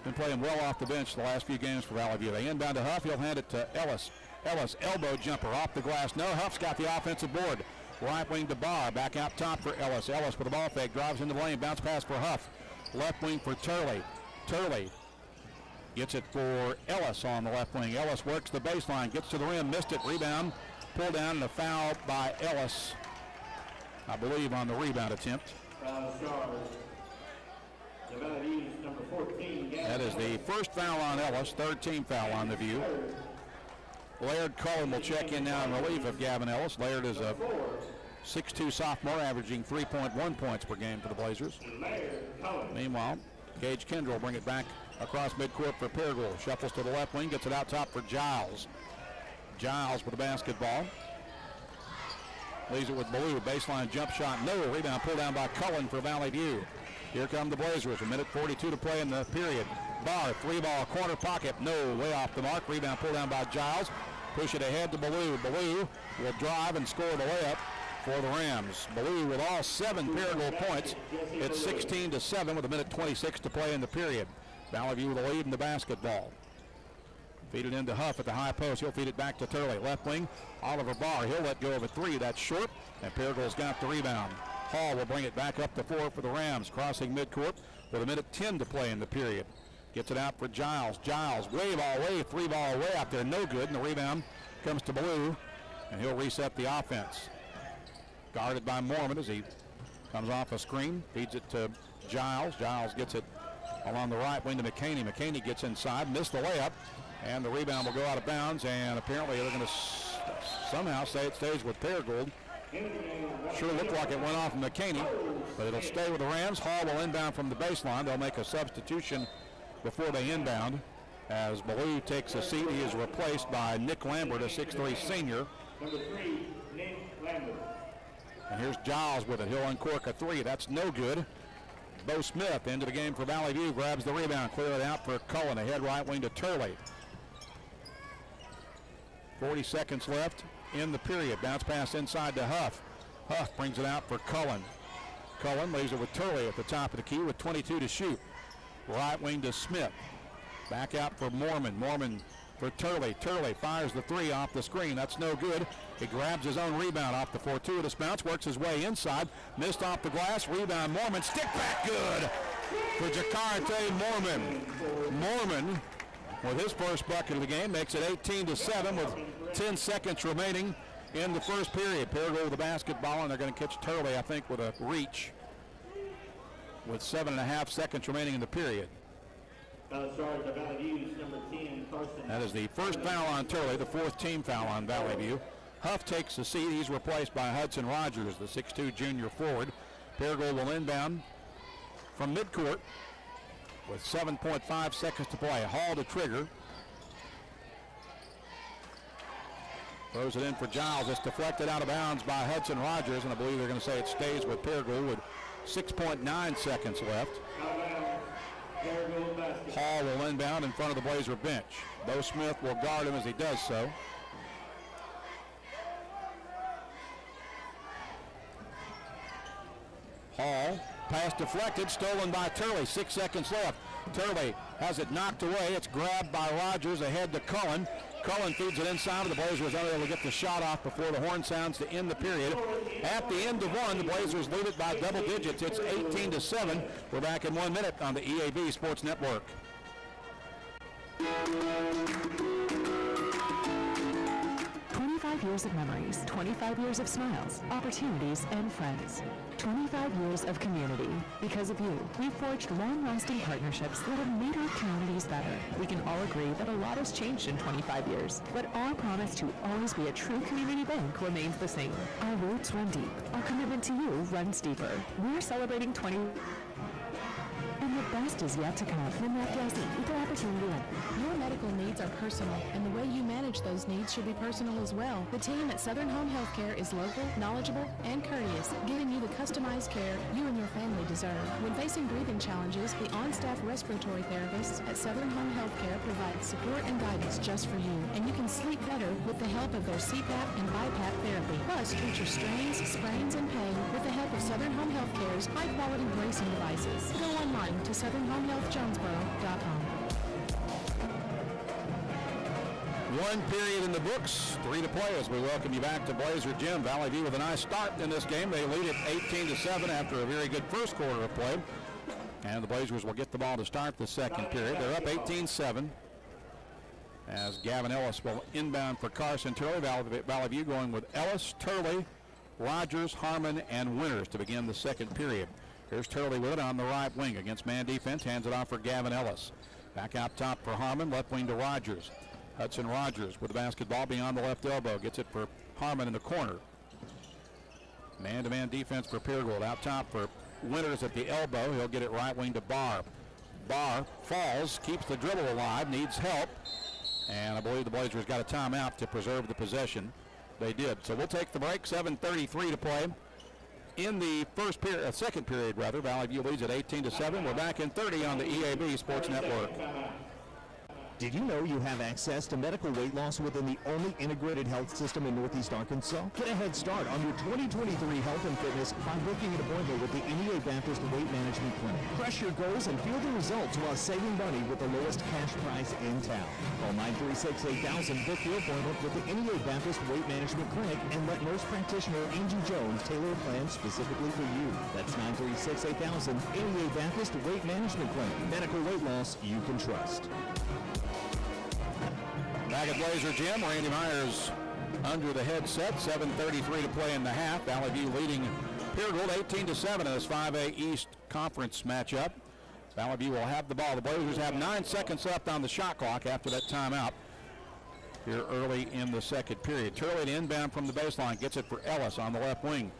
been playing well off the bench the last few games for Valley View. They inbound to Huff. He'll hand it to Ellis. Ellis, elbow jumper off the glass. No, Huff's got the offensive board. Right wing to Barr. Back out top for Ellis. Ellis with a ball fake. Drives into the lane. Bounce pass for Huff. Left wing for Turley. Turley gets it for Ellis on the left wing. Ellis works the baseline. Gets to the rim. Missed it. Rebound. Pulled down and a foul by Ellis, I believe, on the rebound attempt. That is the first foul on Ellis. Third team foul on the View. Laird Cullen will check in now in relief of Gavin Ellis. Laird is a 6'2 sophomore, averaging 3.1 points per game for the Blazers. Meanwhile, Gage Kendall will bring it back across midcourt for Paragould. Shuffles to the left wing, gets it out top for Giles. Giles with the basketball. Leaves it with Ballou. Baseline jump shot, no. Rebound pulled down by Cullen for Valley View. Here come the Blazers. 1:42 to play in the period. Barr, three ball, corner pocket, no. Way off the mark. Rebound pulled down by Giles. Push it ahead to Ballou. Ballou will drive and score the layup for the Rams. Ballou with all 7 Paragould points. It's 16-7 with 1:26 to play in the period. Valley View with the lead in the basketball. Feed it into Huff at the high post. He'll feed it back to Turley. Left wing, Oliver Barr. He'll let go of a three. That's short, and Paragould's got the rebound. Hall will bring it back up to 4 for the Rams, crossing midcourt with 1:10 to play in the period. Gets it out for Giles. Giles, way ball away, 3 ball away out there, no good, and the rebound comes to Ballou, and he'll reset the offense. Guarded by Mormon as he comes off a screen, feeds it to Giles. Giles gets it along the right wing to McCaney. McCaney gets inside, missed the layup, and the rebound will go out of bounds, and apparently they're going to somehow say it stays with Paragould. Sure looked like it went off of McCaney, but it'll stay with the Rams. Hall will inbound from the baseline. They'll make a substitution before they inbound as Ballou takes a seat. He is replaced by Nick Lambert, a 6'3 senior. Number 3, Nick Lambert. And here's Giles with it. He'll uncork a three. That's no good. Bo Smith into the game for Valley View. Grabs the rebound. Clear it out for Cullen. Ahead right wing to Turley. 40 seconds left in the period. Bounce pass inside to Huff. Huff brings it out for Cullen. Cullen leaves it with Turley at the top of the key with 22 to shoot. Right wing to Smith. Back out for Mormon. Mormon for Turley. Turley fires the three off the screen. That's no good. He grabs his own rebound off the fortuitous bounce. Works his way inside. Missed off the glass. Rebound Mormon. Stick back good for Jakarta Mormon. Mormon with his first bucket of the game makes it 18-7 with 10 seconds remaining in the first period. Paragould with the basketball, and they're going to catch Turley, I think, with a reach with 7.5 seconds remaining in the period. That is the first foul on Turley, the 4th team foul on Valley View. Huff takes the seat. He's replaced by Hudson Rogers, the 6'2 junior forward. Paragould will inbound from midcourt with 7.5 seconds to play. Hall to trigger. Throws it in for Giles. It's deflected out of bounds by Hudson Rogers, and I believe they're going to say it stays with Paragould with 6.9 seconds left. Hall will inbound in front of the Blazer bench. Bo Smith will guard him as he does so. Hall, pass deflected, stolen by Turley. 6 seconds left. Turley has it knocked away. It's grabbed by Rogers ahead to Cullen. Cullen feeds it inside, but the Blazers are unable to get the shot off before the horn sounds to end the period. At the end of one, the Blazers lead it by double digits. It's 18-7. We're back in 1 minute on the EAB Sports Network. 25 years of memories, 25 years of smiles, opportunities, and friends. 25 years of community. Because of you, we've forged long-lasting partnerships that have made our communities better. We can all agree that a lot has changed in 25 years, but our promise to always be a true community bank remains the same. Our roots run deep. Our commitment to you runs deeper. We're celebrating 20... And And the best is yet to come. Equal opportunity one. Your medical needs are personal, and the way you manage those needs should be personal as well. The team at Southern Home Healthcare is local, knowledgeable, and courteous, giving you the customized care you and your family deserve. When facing breathing challenges, the on-staff respiratory therapists at Southern Home Healthcare provide support and guidance just for you, and you can sleep better with the help of their CPAP and BiPAP therapy. Plus, treat your strains, sprains, and pain with the help of Southern Home Healthcare's high-quality bracing devices. Go online to southernhomehealthjonesboro.com. One period in the books, 3 to play as we welcome you back to Blazer Gym. Valley View with a nice start in this game. They lead it 18-7 after a very good first quarter of play. And the Blazers will get the ball to start the second period. They're up 18-7 as Gavin Ellis will inbound for Carson Turley. Valley View going with Ellis, Turley, Rogers, Harmon, and Winters to begin the second period. Here's Turley with it on the right wing against man defense. Hands it off for Gavin Ellis. Back out top for Harmon, left wing to Rogers. Hudson Rogers with the basketball beyond the left elbow. Gets it for Harmon in the corner. Man-to-man defense for Paragould. Out top for Winters at the elbow. He'll get it right wing to Barr. Barr falls, keeps the dribble alive, needs help. And I believe the Blazers got a timeout to preserve the possession. They did. So we'll take the break. 7:33 to play. In the second period, Valley View leads at 18-7. We're back in 30 on the EAB Sports Network. Did you know you have access to medical weight loss within the only integrated health system in Northeast Arkansas? Get a head start on your 2023 health and fitness by booking an appointment with the NEA Baptist Weight Management Clinic. Crush your goals and feel the results while saving money with the lowest cash price in town. Call 936-8000, book your appointment with the NEA Baptist Weight Management Clinic, and let nurse practitioner Angie Jones tailor a plan specifically for you. That's 936-8000, NEA Baptist Weight Management Clinic. Medical weight loss you can trust. Back at Blazer Gym, Randy Myers under the headset. 7:33 to play in the half. Valley View leading Paragould 18-7 in this 5A East Conference matchup. Valley View will have the ball. The Blazers have 9 seconds left on the shot clock after that timeout here early in the second period. Turley to inbound from the baseline. Gets it for Ellis on the left wing.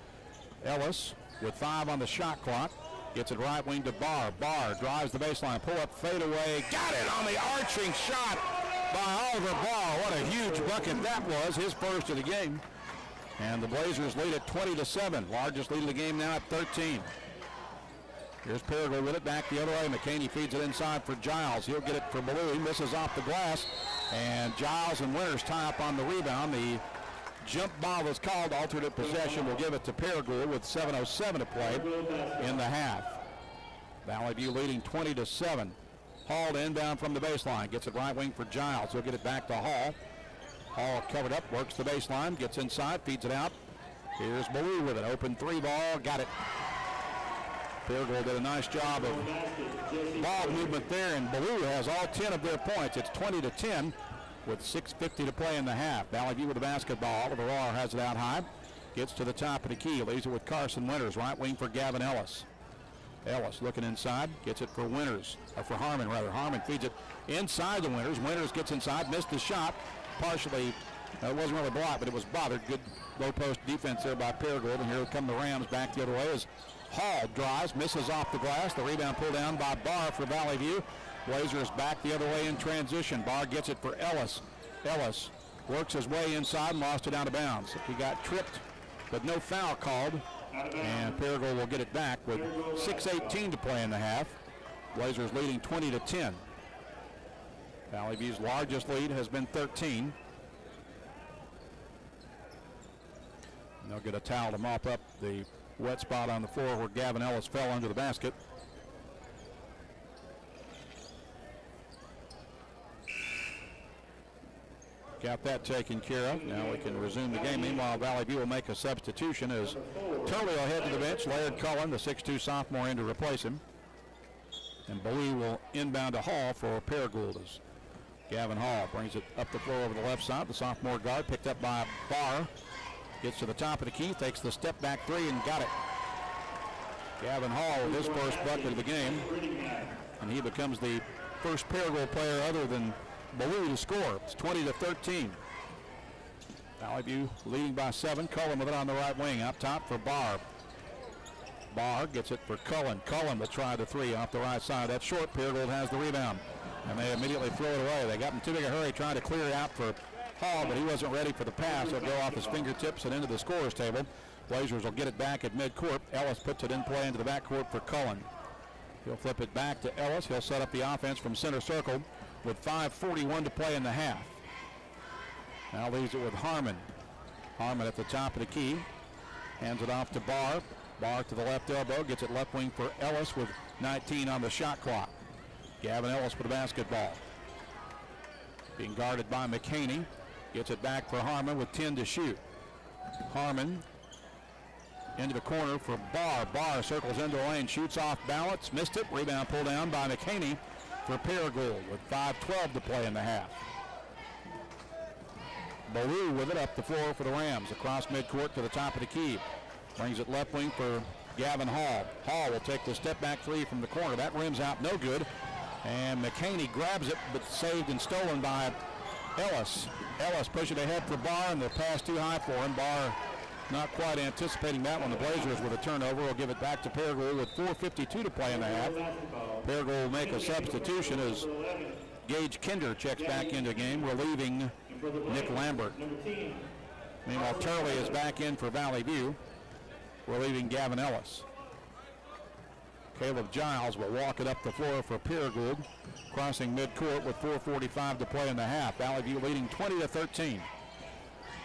Ellis with 5 on the shot clock. Gets it right wing to Barr. Barr drives the baseline. Pull up, fade away. Got it on the arching shot by Oliver Barr. What a huge bucket that was, his first of the game. And the Blazers lead at 20-7. Largest lead of the game now at 13. Here's Paragould with it back the other way. McCaney feeds it inside for Giles. He'll get it for Ballou. He misses off the glass. And Giles and Winters tie up on the rebound. The jump ball is called. Alternate possession will give it to Paragould with 7:07 to play in the half. Valley View leading 20-7. Hall to inbound from the baseline. Gets it right wing for Giles. He'll get it back to Hall. Hall covered up, works the baseline, gets inside, feeds it out. Here's Ballou with an open 3 ball. Got it. Paragould did a nice job of ball movement there, and Ballou has all 10 of their points. It's 20-10 with 6:50 to play in the half. Valley View with the basketball. Oliver Barr has it out high. Gets to the top of the key. Leaves it with Carson Winters. Right wing for Gavin Ellis. Ellis looking inside, gets it for Winters, or for Harmon rather. Harmon feeds it inside the Winters. Winters gets inside, missed the shot. Partially, it wasn't really blocked, but it was bothered. Good low post defense there by Paragould. And here come the Rams back the other way as Hall drives, misses off the glass. The rebound pulled down by Barr for Valley View. Blazers back the other way in transition. Barr gets it for Ellis. Ellis works his way inside and lost it out of bounds. He got tripped, but no foul called. And Paragould will get it back with 6:18 to play in the half. Blazers leading 20-10. Valley View's largest lead has been 13. And they'll get a towel to mop up the wet spot on the floor where Gavin Ellis fell under the basket. Got that taken care of. Now we can resume the game. Meanwhile, Valley View will make a substitution as Turley will head to the bench. Laird Cullen, the 6'2 sophomore, in to replace him. And Ballou will inbound to Hall for Paragould as Gavin Hall brings it up the floor over the left side. The sophomore guard picked up by Barr. Gets to the top of the key, takes the step back 3 and got it. Gavin Hall with his first bucket of the game. And he becomes the first Paragould player other than Ballou to score. It's 20-13. Valley View leading by 7. Cullen with it on the right wing. Up top for Barr. Barr gets it for Cullen. Cullen will try the three off the right side. That's short. Paragould has the rebound. And they immediately throw it away. They got in too big a hurry trying to clear it out for Hall, but he wasn't ready for the pass. It'll go off his fingertips and into the scorer's table. Blazers will get it back at midcourt. Ellis puts it in play into the backcourt for Cullen. He'll flip it back to Ellis. He'll set up the offense from center circle with 5:41 to play in the half. Now leaves it with Harmon. Harmon at the top of the key. Hands it off to Barr. Barr to the left elbow. Gets it left wing for Ellis with 19 on the shot clock. Gavin Ellis with the basketball. Being guarded by McCaney. Gets it back for Harmon with 10 to shoot. Harmon into the corner for Barr. Barr circles into the lane, shoots off balance, missed it. Rebound pulled down by McCaney for Paragould with 5:12 to play in the half. Ballou with it up the floor for the Rams. Across midcourt to the top of the key. Brings it left wing for Gavin Hall. Hall will take the step back three from the corner. That rims out no good. And McCaney grabs it, but saved and stolen by Ellis. Ellis pushing ahead for Barr, and the pass too high for him. Barr not quite anticipating that one. The Blazers with a turnover will give it back to Paragould with 4:52 to play in the half. Paragould will make a substitution as Gage Kinder checks back into the game, relieving Nick Lambert. Meanwhile, Turley is back in for Valley View, relieving Gavin Ellis. Caleb Giles will walk it up the floor for Paragould, crossing midcourt with 4:45 to play in the half. Valley View leading 20-13.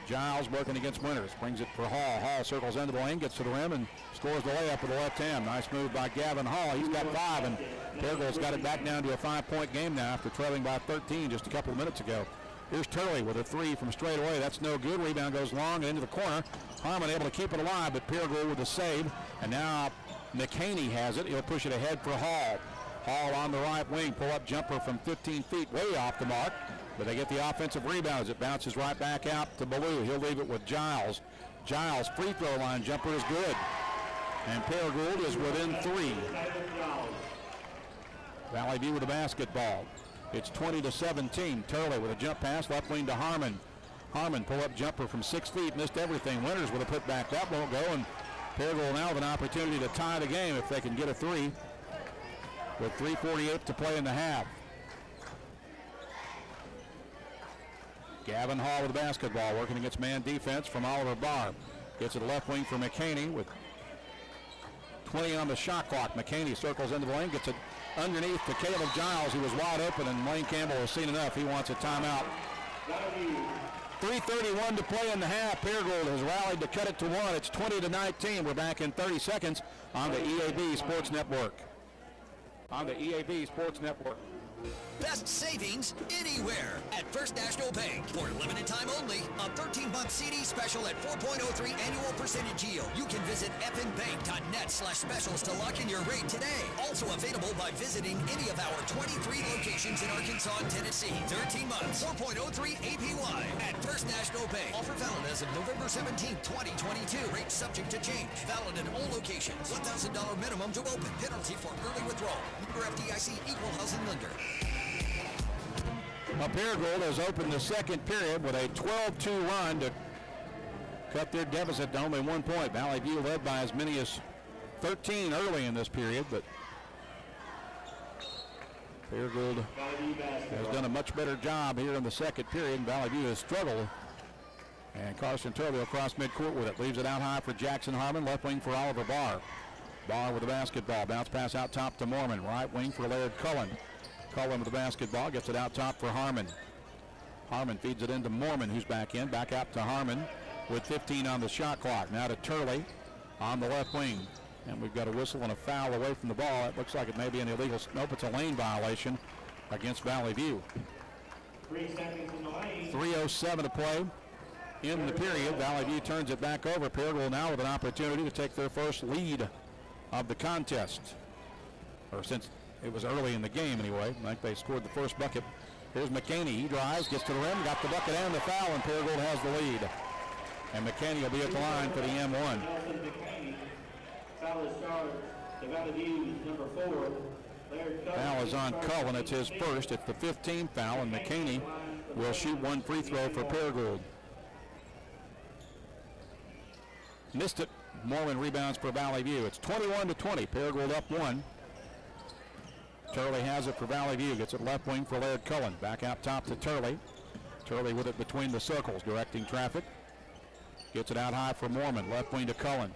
Giles working against Winters, brings it for Hall. Hall circles into the lane, gets to the rim, and scores the layup with the left hand. Nice move by Gavin Hall. He's got 5, and Paragould's got it back down to a 5-point game now after trailing by 13 just a couple of minutes ago. Here's Turley with a three from straight away. That's no good. Rebound goes long and into the corner. Harmon able to keep it alive, but Paragould with a save. And now McCaney has it. He'll push it ahead for Hall. Hall on the right wing. Pull-up jumper from 15 feet, way off the mark. But they get the offensive rebound as it bounces right back out to Ballou. He'll leave it with Giles. Giles' free throw line jumper is good. And Paragould is within 3. Valley View with the basketball. It's 20-17. Turley with a jump pass, left wing to Harmon. Harmon pull-up jumper from 6 feet, missed everything. Winters with a putback. That won't go, and Paragould now with an opportunity to tie the game if they can get a 3. With 3:48 to play in the half. Gavin Hall with the basketball, working against man defense from Oliver Barr. Gets it left wing for McCaney with 20 on the shot clock. McCaney circles into the lane, gets it underneath to Caleb Giles, who was wide open, and Lane Campbell has seen enough. He wants a timeout. 3:31 to play in the half. Paragould has rallied to cut it to 1. It's 20-19. We're back in 30 seconds on the EAB Sports Network. On the EAB Sports Network. Best savings anywhere at First National Bank. For limited time only, a 13-month CD special at 4.03 annual percentage yield. You can visit fnbank.net/specials to lock in your rate today. Also available by visiting any of our 23 locations in Arkansas and Tennessee. 13 months, 4.03 APY at First National Bank. Offer valid as of November 17, 2022. Rates subject to change. Valid in all locations. $1,000 minimum to open. Penalty for early withdrawal. Member FDIC, equal housing lender. Paragould has opened the second period with a 12-2 run to cut their deficit to only 1 point. Valley View led by as many as 13 early in this period, but Paragould has done a much better job here in the second period. Valley View has struggled. And Carson Turley across midcourt with it. Leaves it out high for Jackson Harmon. Left wing for Oliver Barr. Barr with the basketball. Bounce pass out top to Mormon. Right wing for Laird Cullen. Cullen with the basketball, gets it out top for Harmon. Harmon feeds it into Mormon, who's back in. Back out to Harmon with 15 on the shot clock. Now to Turley on the left wing. And we've got a whistle and a foul away from the ball. It looks like it may be an illegal. Nope, it's a lane violation against Valley View. 3:07 to play in the period. Valley View turns it back over. Paragould now with an opportunity to take their first lead of the contest. Or since it was early in the game anyway. I think they scored the first bucket. Here's McCaney. He drives, gets to the rim, got the bucket and the foul, and Paragould has the lead. And McCaney will be at the line for the M1. Foul is on Cullen. It's his first. It's the 15th foul, and McCaney will shoot one free throw for Paragould. Missed it Mormon rebounds for Valley View. It's 21-20. Paragould up 1. Turley has it for Valley View. Gets it left wing for Laird Cullen. Back out top to Turley. Turley with it between the circles, directing traffic. Gets it out high for Mormon. Left wing to Cullen.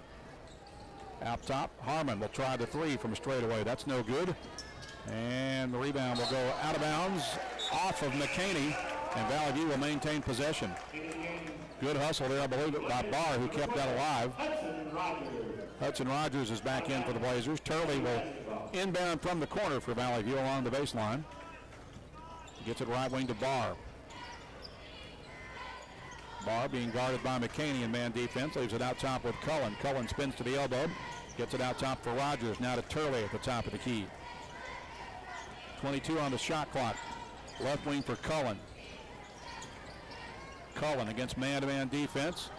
Out top, Harmon will try the 3 from straightaway. That's no good. And the rebound will go out of bounds off of McCaney, and Valley View will maintain possession. Good hustle there, I believe, by Barr, who kept that alive. Hudson Rogers is back in for the Blazers. Turley will inbound from the corner for Valley View along the baseline. Gets it right wing to Barr. Barr being guarded by McCaney in man defense. Leaves it out top with Cullen. Cullen spins to the elbow. Gets it out top for Rogers. Now to Turley at the top of the key. 22 on the shot clock. Left wing for Cullen. Cullen against man-to-man defense.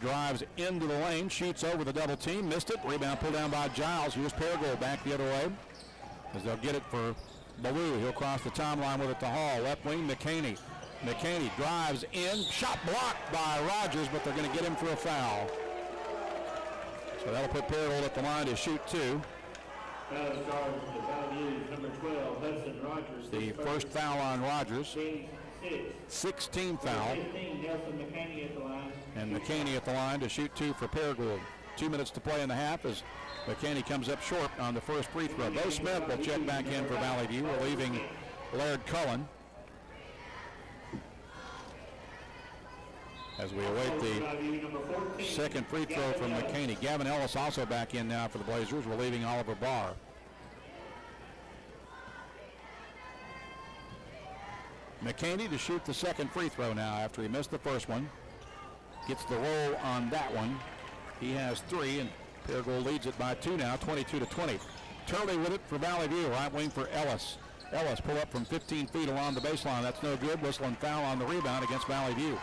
Drives into the lane. Shoots over the double team. Missed it. Rebound pulled down by Giles. Here's Paragould back the other way. As they'll get it for Ballou. He'll cross the timeline with it to Hall. Left wing McCaney. McCaney drives in. Shot blocked by Rogers, but they're going to get him for a foul. So that'll put Paragould at the line to shoot 2. Number 12, Hudson Rogers. The first foul on Rogers. 16 foul. 15, Nelson McCaney at the line. And McCaney at the line to shoot 2 for Paragould. 2 minutes to play in the half as McCaney comes up short on the first free throw. Bo Smith will check back in for Valley View, relieving Laird Cullen. As we await the second free throw from McCaney. Gavin Ellis also back in now for the Blazers, relieving Oliver Barr. McCaney to shoot the second free throw now after he missed the first one. Gets the roll on that one. He has 3, and Paragould leads it by 2 now, 22-20. Turley with it for Valley View, right wing for Ellis. Ellis pull up from 15 feet along the baseline. That's no good. Whistle and foul on the rebound against Valley View.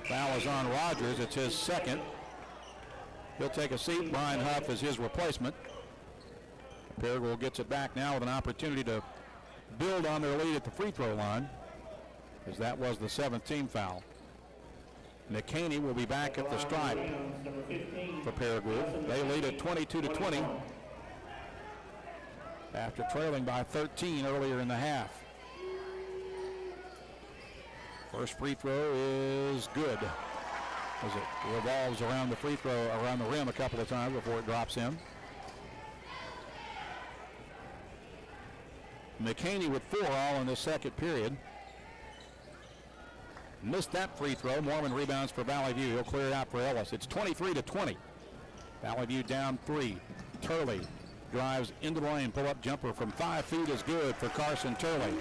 Foul is on Rogers. It's his second. He'll take a seat. Brian Huff is his replacement. Paragould gets it back now with an opportunity to build on their lead at the free throw line, as that was the 17th foul. McCaney will be back at the stripe for Paragould. They lead at 22-20 after trailing by 13 earlier in the half. First free throw is good as it revolves around the free throw, around the rim a couple of times before it drops in. McCaney with 4 all in the second period. Missed that free throw. Mormon rebounds for Valley View. He'll clear it out for Ellis. It's 23-20. Valley View down 3. Turley drives into the lane. Pull-up jumper from 5 feet is good for Carson Turley.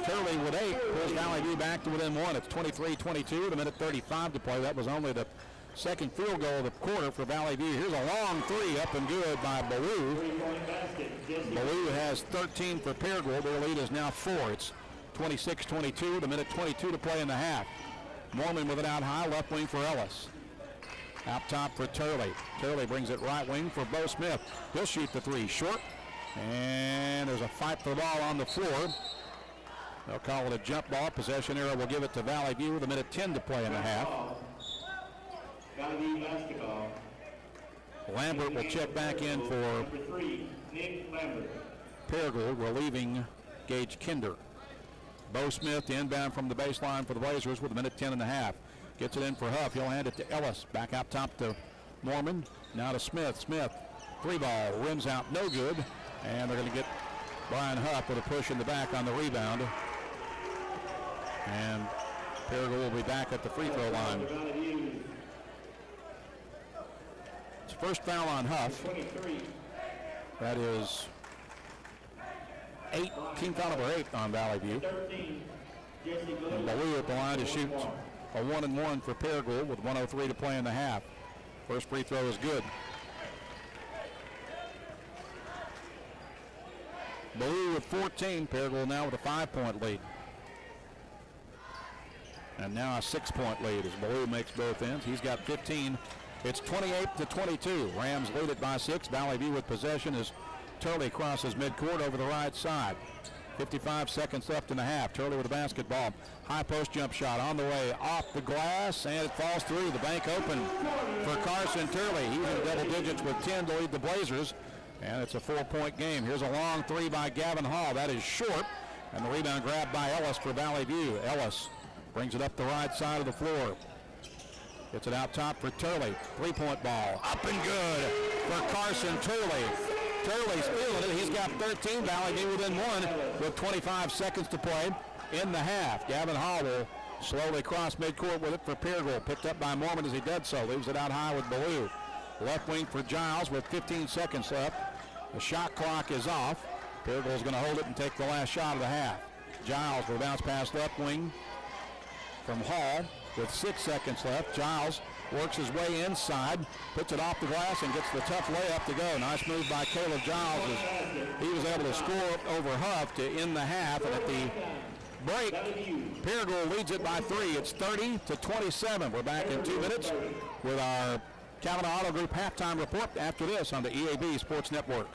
Turley with 8 pulls Valley View back to within 1. It's 23-22 with a minute 35 to play. That was only the second field goal of the quarter for Valley View. Here's a long 3 up and good by Ballou. Ballou has 13 for Paragould. Their lead is now 4. It's 26-22 with a minute 22 to play in the half. Mormon with it out high, left wing for Ellis. Out top for Turley. Turley brings it right wing for Bo Smith. He'll shoot the 3 short. And there's a fight for the ball on the floor. They'll call it a jump ball. Possession arrow will give it to Valley View with a minute 10 to play in the half. Lambert will check back in for Paragould, relieving Gage Kinder. Bo Smith to inbound from the baseline for the Blazers with a minute 10 and a half. Gets it in for Huff. He'll hand it to Ellis. Back out top to Mormon. Now to Smith. Smith, 3 ball, rims out, no good. And they're going to get Brian Huff with a push in the back on the rebound. And Paragould will be back at the free throw line. It's first foul on Huff. That is team foul number 8 on Valley View. And Ballou at the line to shoot a 1-and-1 for Paragould with 1:03 to play in the half. First free throw is good. Ballou with 14. Paragould now with a 5-point lead. And now a 6-point lead as Ballou makes both ends. He's got 15. It's 28-22. Rams lead it by 6. Valley View with possession as Turley crosses midcourt over the right side. 55 seconds left in the half. Turley with the basketball. High post jump shot on the way off the glass, and it falls through. The bank open for Carson Turley. He's in double digits with 10 to lead the Blazers, and it's a 4-point game. Here's a long three by Gavin Hall. That is short, and the rebound grabbed by Ellis for Valley View. Ellis brings it up the right side of the floor. Gets it out top for Turley. Three-point ball. Up and good for Carson Turley. Turley's feeling it. He's got 13. Valley View within one with 25 seconds to play in the half. Gavin Hall will slowly cross midcourt with it for Paragould. Picked up by Mormon as he did so. Leaves it out high with Ballou. Left wing for Giles with 15 seconds left. The shot clock is off. Paragould's going to hold it and take the last shot of the half. Giles will bounce past left wing from Hall with 6 seconds left. Giles works his way inside, puts it off the glass, and gets the tough layup to go. Nice move by Caleb Giles as he was able to score over Huff to end the half. And at the break, Paragould leads it by 3. It's 30-27. We're back in 2 minutes with our Kavanaugh Auto Group halftime report after this on the EAB Sports Network.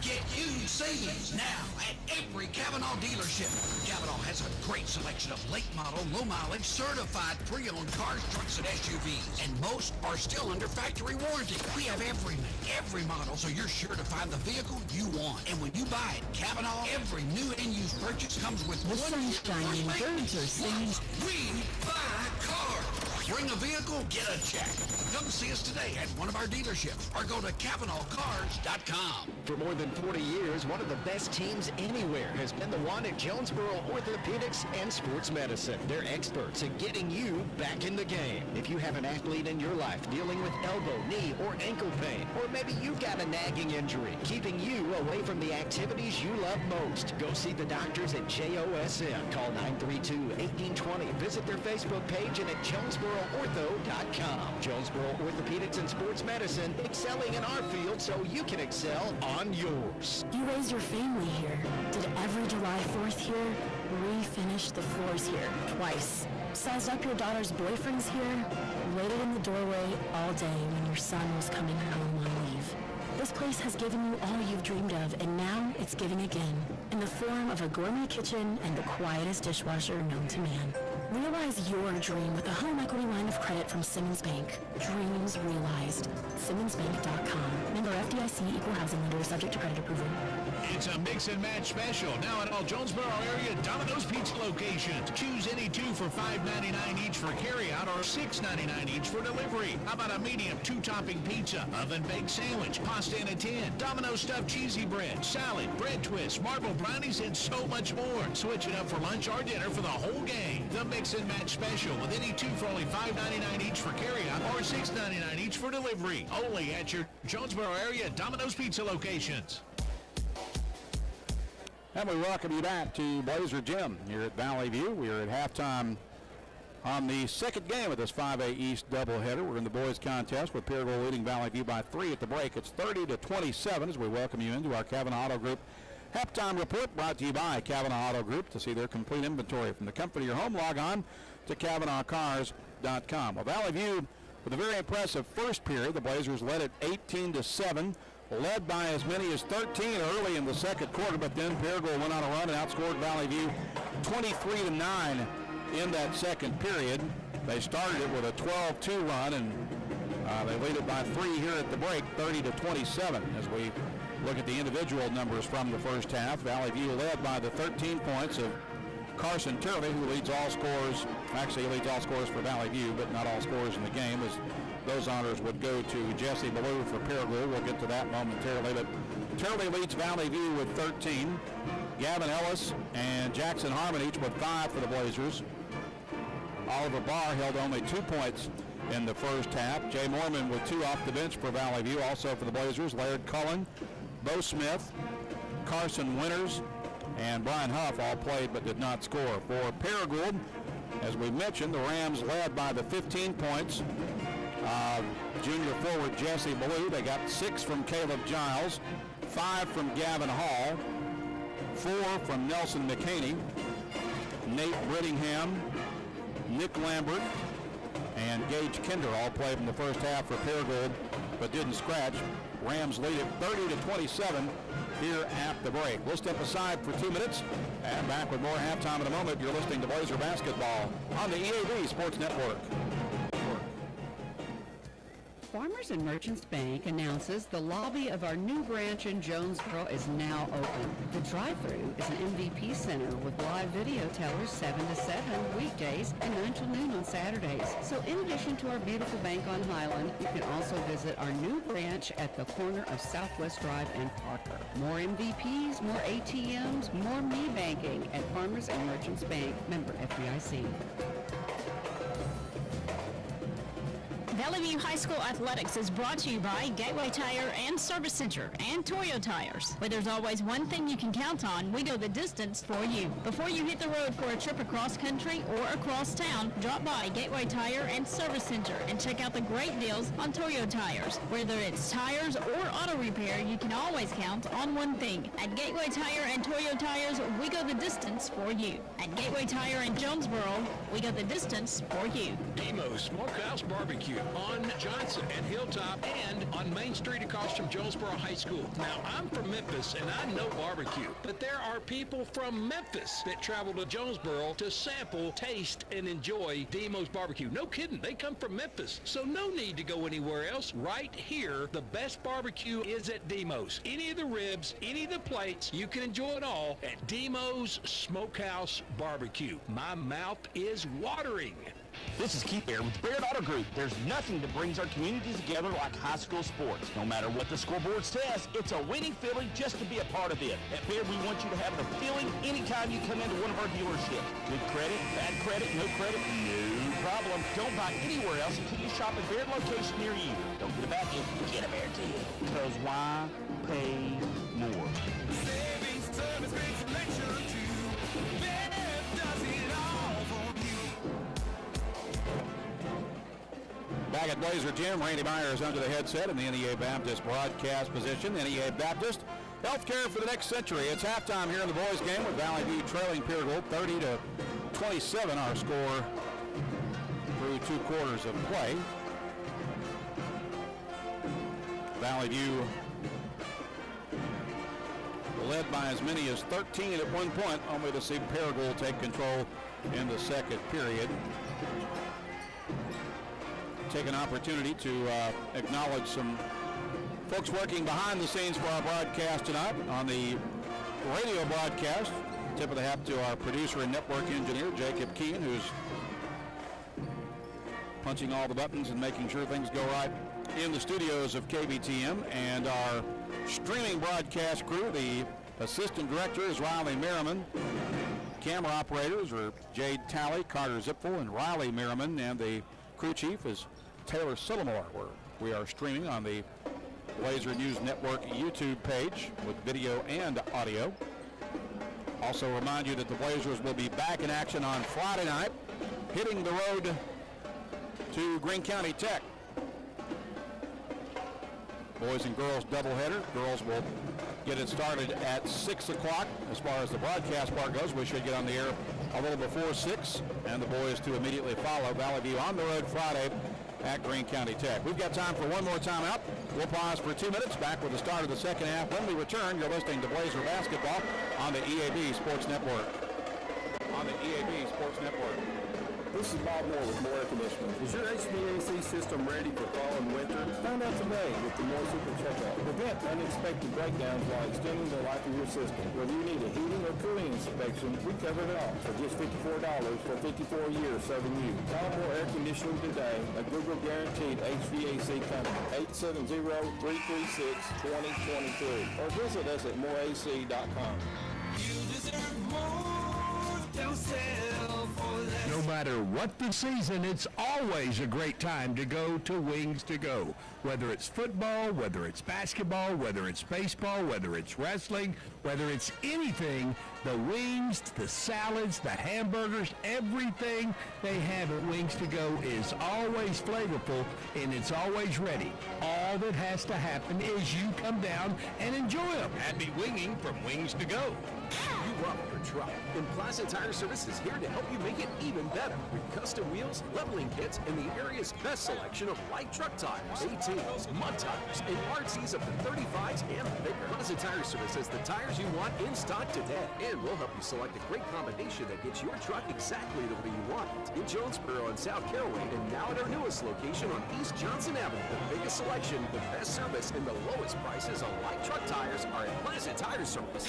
Get huge savings now at every Kavanaugh dealership. Kavanaugh has a great selection of late model, low mileage, certified pre-owned cars, trucks, and SUVs. And most are still under factory warranty. We have every make, every model, so you're sure to find the vehicle you want. And when you buy at Kavanaugh, every new and used purchase comes with the sun's shining, birds are singing. We buy cars. Bring a vehicle, get a check. Come see us today at one of our dealerships or go to CavanaughCars.com. For more than 40 years, one of the best teams anywhere has been the one at Jonesboro Orthopedics and Sports Medicine. They're experts at getting you back in the game. If you have an athlete in your life dealing with elbow, knee, or ankle pain, or maybe you've got a nagging injury keeping you away from the activities you love most, go see the doctors at JOSM. Call 932-1820. Visit their Facebook page and at JonesboroOrtho.com. Jonesboro Orthopedics and Sports Medicine, excelling in our field so you can excel on yours. You raised your family here, did every July 4th here, refinished the floors here twice, sized up your daughter's boyfriends here, waited in the doorway all day when your son was coming home on leave. This place has given you all you've dreamed of, and now it's giving again in the form of a gourmet kitchen and the quietest dishwasher known to man. Realize your dream with a home equity line of credit from Simmons Bank. Dreams realized. SimmonsBank.com. Member FDIC, equal housing lender, subject to credit approval. It's a mix and match special now at all Jonesboro area Domino's Pizza locations. Choose any two for $5.99 each for carryout or $6.99 each for delivery. How about a medium 2-topping pizza, oven-baked sandwich, pasta in a tin, Domino's stuffed cheesy bread, salad, bread twists, marble brownies, and so much more. Switch it up for lunch or dinner for the whole gang. The mix and match special with any two for only $5.99 each for carryout or $6.99 each for delivery. Only at your Jonesboro area Domino's Pizza locations. And we welcome you back to Blazer Gym here at Valley View. We are at halftime on the second game of this 5A East doubleheader. We're in the boys contest with Paragould leading Valley View by 3 at the break. It's 30-27 as we welcome you into our Kavanaugh Auto Group halftime report, brought to you by Kavanaugh Auto Group. To see their complete inventory from the comfort of your home, log on to CavanaughCars.com. Well, Valley View with a very impressive first period. The Blazers led at 18-7. Led by as many as 13 early in the second quarter, but then Paragould went on a run and outscored Valley View 23-9 in that second period. They started it with a 12-2 run, and they lead it by 3 here at the break, 30-27. As we look at the individual numbers from the first half, Valley View led by the 13 points of Carson Turley, who leads all scores. Actually, he leads all scores for Valley View, but not all scores in the game, as those honors would go to Jesse Ballou for Paragould. We'll get to that momentarily. But Turley leads Valley View with 13. Gavin Ellis and Jackson Harmon each with 5 for the Blazers. Oliver Barr held only 2 points in the first half. Jay Mormon with 2 off the bench for Valley View. Also for the Blazers, Laird Cullen, Bo Smith, Carson Winters, and Brian Huff all played but did not score. For Paragould, as we mentioned, the Rams led by the 15 points. Junior forward Jesse Ballou. They got 6 from Caleb Giles, 5 from Gavin Hall, 4 from Nelson McHaney, Nate Brittingham, Nick Lambert, and Gage Kinder all played in the first half for Paragould. but didn't scratch. Rams lead it 30-27 here at the break. We'll step aside for 2 minutes and back with more halftime in a moment. You're listening to Blazer Basketball on the EAB Sports Network. Farmers and Merchants Bank announces the lobby of our new branch in Jonesboro is now open. The drive-thru is an MVP center with live video tellers 7 to 7 weekdays and 9 till noon on Saturdays. So in addition to our beautiful bank on Highland, you can also visit our new branch at the corner of Southwest Drive and Parker. More MVPs, more ATMs, more me banking at Farmers and Merchants Bank, member FDIC. Valley View High School Athletics is brought to you by Gateway Tire and Service Center and Toyo Tires. Where there's always one thing you can count on, we go the distance for you. Before you hit the road for a trip across country or across town, drop by Gateway Tire and Service Center and check out the great deals on Toyo Tires. Whether it's tires or auto repair, you can always count on one thing. At Gateway Tire and Toyo Tires, we go the distance for you. At Gateway Tire in Jonesboro, we go the distance for you. Demo's Smokehouse Barbecue on Johnson and Hilltop and on Main Street across from Jonesboro High School. Now, I'm from Memphis and I know barbecue, but there are people from Memphis that travel to Jonesboro to sample, taste, and enjoy Demo's Barbecue. No kidding, they come from Memphis, so no need to go anywhere else. Right here, the best barbecue is at Demo's. Any of the ribs, any of the plates, you can enjoy it all at Demo's Smokehouse Barbecue. My mouth is watering. This is Keith Bear with Baird Auto Group. There's nothing that brings our community together like high school sports. No matter what the scoreboard says, it's a winning feeling just to be a part of it. At Baird, we want you to have the feeling anytime you come into one of our dealerships. Good credit, bad credit, no credit, no problem. Don't buy anywhere else until you shop at Baird location near you. Don't get a bad deal, get a Baird deal. Because why pay more? Savings, service, great selection too. Baird does it all for you. Back at Blazer Gym, Randy Myers under the headset in the NEA Baptist broadcast position. NEA Baptist, healthcare for the next century. It's halftime here in the boys' game with Valley View trailing Paragould 30-27, our score through 2 quarters of play. Valley View led by as many as 13 at one point, only to see Paragould take control in the second period. Take an opportunity to acknowledge some folks working behind the scenes for our broadcast tonight on the radio broadcast. Tip of the hat to our producer and network engineer, Jacob Keene, who's punching all the buttons and making sure things go right in the studios of KBTM, and our streaming broadcast crew. The assistant director is Riley Merriman. Camera operators are Jade Talley, Carter Zipfel, and Riley Merriman, and the crew chief is Taylor Sillamore, where we are streaming on the Blazer News Network YouTube page with video and audio. Also remind you that the Blazers will be back in action on Friday night, hitting the road to Greene County Tech. Boys and girls doubleheader. Girls will get it started at 6 o'clock. As far as the broadcast part goes, we should get on the air a little before 6, and the boys to immediately follow. Valley View on the road Friday at Greene County Tech. We've got time for one more timeout. We'll pause for 2 minutes, back with the start of the second half. When we return, you're listening to Blazer Basketball on the EAB Sports Network. On the EAB Sports Network. This is Bob Moore with Moore Air Conditioning. Is your HVAC system ready for fall and winter? Find out today with the Moore Super Checkout. Prevent unexpected breakdowns while extending the life of your system. Whether you need a heating or cooling inspection, we cover it all for just $54 for 54 years serving you. Call Moore Air Conditioning today, a Google guaranteed HVAC company. 870-336-2023. Or visit us at moreac.com. You deserve more. Don't settle for less. No matter what the season, it's always a great time to go to Wings to Go. Whether it's football, whether it's basketball, whether it's baseball, whether it's wrestling, whether it's anything, the wings, the salads, the hamburgers, everything they have at Wings to Go is always flavorful and it's always ready. All that has to happen is you come down and enjoy them. Happy winging from Wings to Go. You love your truck. And Plaza Tire Service is here to help you make it even better with custom wheels, leveling kits, and the area's best selection of light truck tires, ATs, mud tires, and RCs up to 35s and bigger. Plaza Tire Service has the tires you want in stock today, and we'll help you select a great combination that gets your truck exactly the way you want it. In Jonesboro on South Caraway, and now at our newest location on East Johnson Avenue. The biggest selection, the best service, and the lowest prices on light truck tires are at Plaza Tire Service.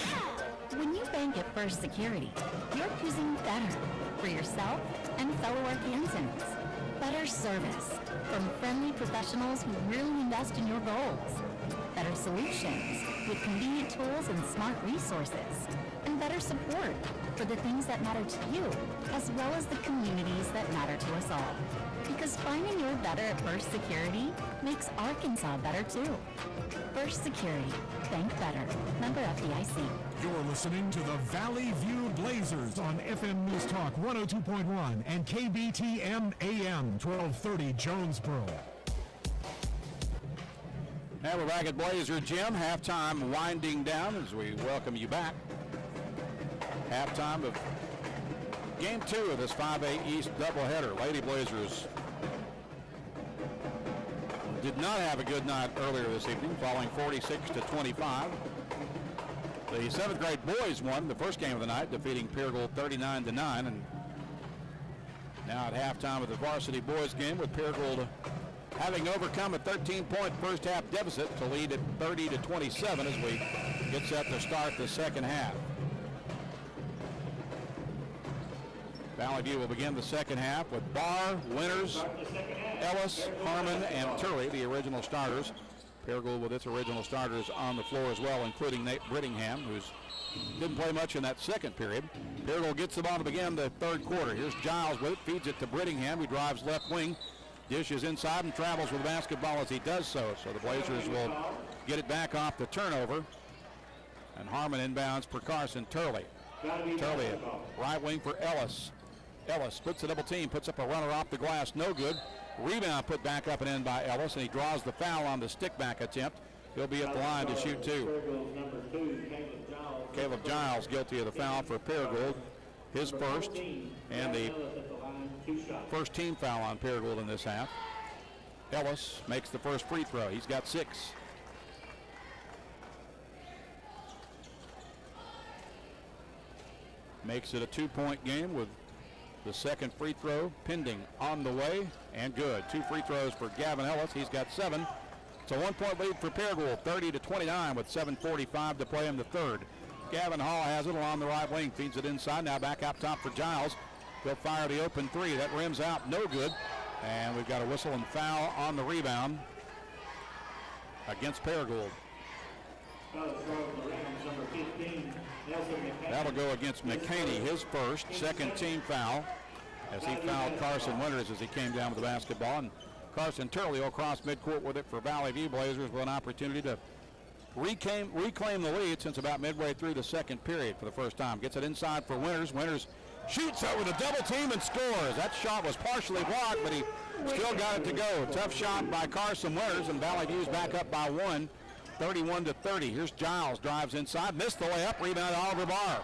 When you bank at First Security, you're choosing better for yourself and fellow Arkansans. Better service from friendly professionals who really invest in your goals. Better solutions with convenient tools and smart resources. And better support for the things that matter to you, as well as the communities that matter to us all. Because finding your better at First Security makes Arkansas better too. First Security. Bank better. Member FDIC. You're listening to the Valley View Blazers on FM News Talk 102.1 and KBTM AM 1230 Jonesboro. Now we're back at Blazer Gym. Halftime winding down as we welcome you back. Halftime of Game 2 of this 5A East doubleheader. Lady Blazers did not have a good night earlier this evening, falling 46-25. The 7th grade boys won the first game of the night, defeating Paragould 39-9. And now at halftime of the varsity boys game, with Paragould having overcome a 13-point first half deficit to lead at 30-27 as we get set to start the second half. Valley View will begin the second half with Barr, Winters, Ellis, Harmon, and Turley, the original starters. Paragould with its original starters on the floor as well, including Nate Brittingham, who didn't play much in that second period. Paragould gets the ball to begin the third quarter. Here's Giles with it, feeds it to Brittingham, who drives left wing, dishes inside and travels with the basketball as he does so. So the Blazers will get it back off the turnover. And Harmon inbounds for Carson Turley. Turley at right wing for Ellis. Ellis splits the double team, puts up a runner off the glass, no good. Rebound put back up and in by Ellis, and he draws the foul on the stick back attempt. He'll be at the line to shoot two. Caleb Giles guilty of the foul for Paragould, his first, and the first team foul on Paragould in this half. Ellis makes the first free throw. He's got 6. Makes it a 2-point game with the second free throw pending on the way and good. 2 free throws for Gavin Ellis. He's got 7. It's a 1-point lead for Paragould, 30-29 with 7:45 to play in the third. Gavin Hall has it along the right wing, feeds it inside. Now back up top for Giles. He'll fire the open 3. That rims out, no good. And we've got a whistle and foul on the rebound against Paragould. That'll go against McCaney, his first, second team foul, as he fouled Carson Winters as he came down with the basketball. And Carson Turley will cross midcourt with it for Valley View Blazers with an opportunity to reclaim the lead since about midway through the second period for the first time. Gets it inside for Winters. Winters shoots out with a double team and scores. That shot was partially blocked, but he still got it to go. Tough shot by Carson Winters, and Valley View's back up by 1. 31-30. Here's Giles, drives inside, missed the layup, rebound Oliver Barr.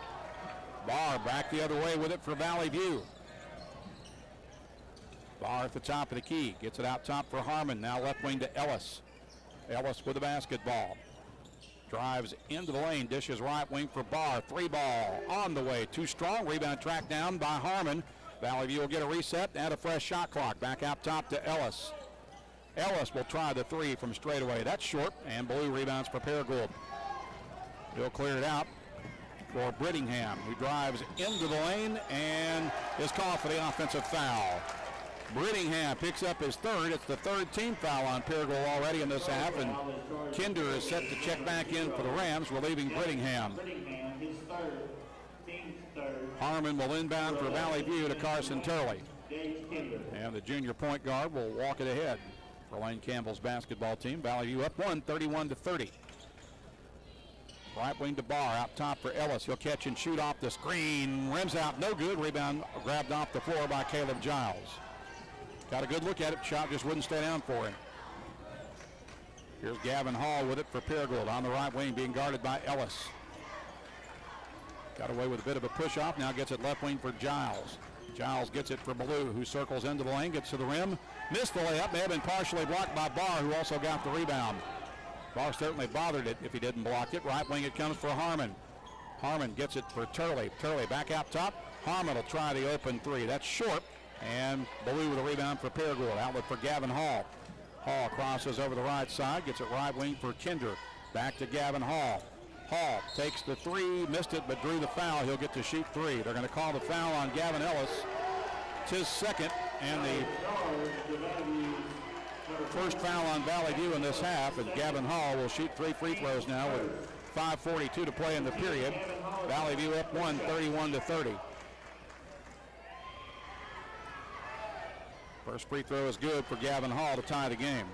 Barr back the other way with it for Valley View. Barr at the top of the key, gets it out top for Harmon, now left wing to Ellis. Ellis with the basketball. Drives into the lane, dishes right wing for Barr. 3 ball on the way, too strong, rebound tracked down by Harmon. Valley View will get a reset and a fresh shot clock. Back out top to Ellis. Ellis will try the 3 from straightaway. That's short, and Blue rebounds for Paragould. He'll clear it out for Brittingham, who drives into the lane and is called for the offensive foul. Brittingham picks up his third. It's the third team foul on Paragould already in this half, and Kinder is set to check back in for the Rams, relieving Brittingham. Harmon will inbound for Valley View to Carson Turley. And the junior point guard will walk it ahead for Lane Campbell's basketball team. Valley View up 1, 31-30. Right wing to Barr, out top for Ellis. He'll catch and shoot off the screen. Rims out, no good. Rebound grabbed off the floor by Caleb Giles. Got a good look at it. Shot just wouldn't stay down for him. Here's Gavin Hall with it for Paragould on the right wing, being guarded by Ellis. Got away with a bit of a push-off. Now gets it left wing for Giles. Giles gets it for Ballou, who circles into the lane, gets to the rim. Missed the layup. May have been partially blocked by Barr, who also got the rebound. Barr certainly bothered it if he didn't block it. Right wing it comes for Harmon. Harmon gets it for Turley. Turley back out top. Harmon will try the open three. That's short. And Ballou with a rebound for Paragould. Outlet for Gavin Hall. Hall crosses over the right side. Gets it right wing for Kinder. Back to Gavin Hall. Hall takes the three, missed it, but drew the foul. He'll get to shoot three. They're going to call the foul on Gavin Ellis. It's his second, and the first foul on Valley View in this half, and Gavin Hall will shoot 3 free throws now with 5:42 to play in the period. Valley View up 1, 31-30. First free throw is good for Gavin Hall to tie the game.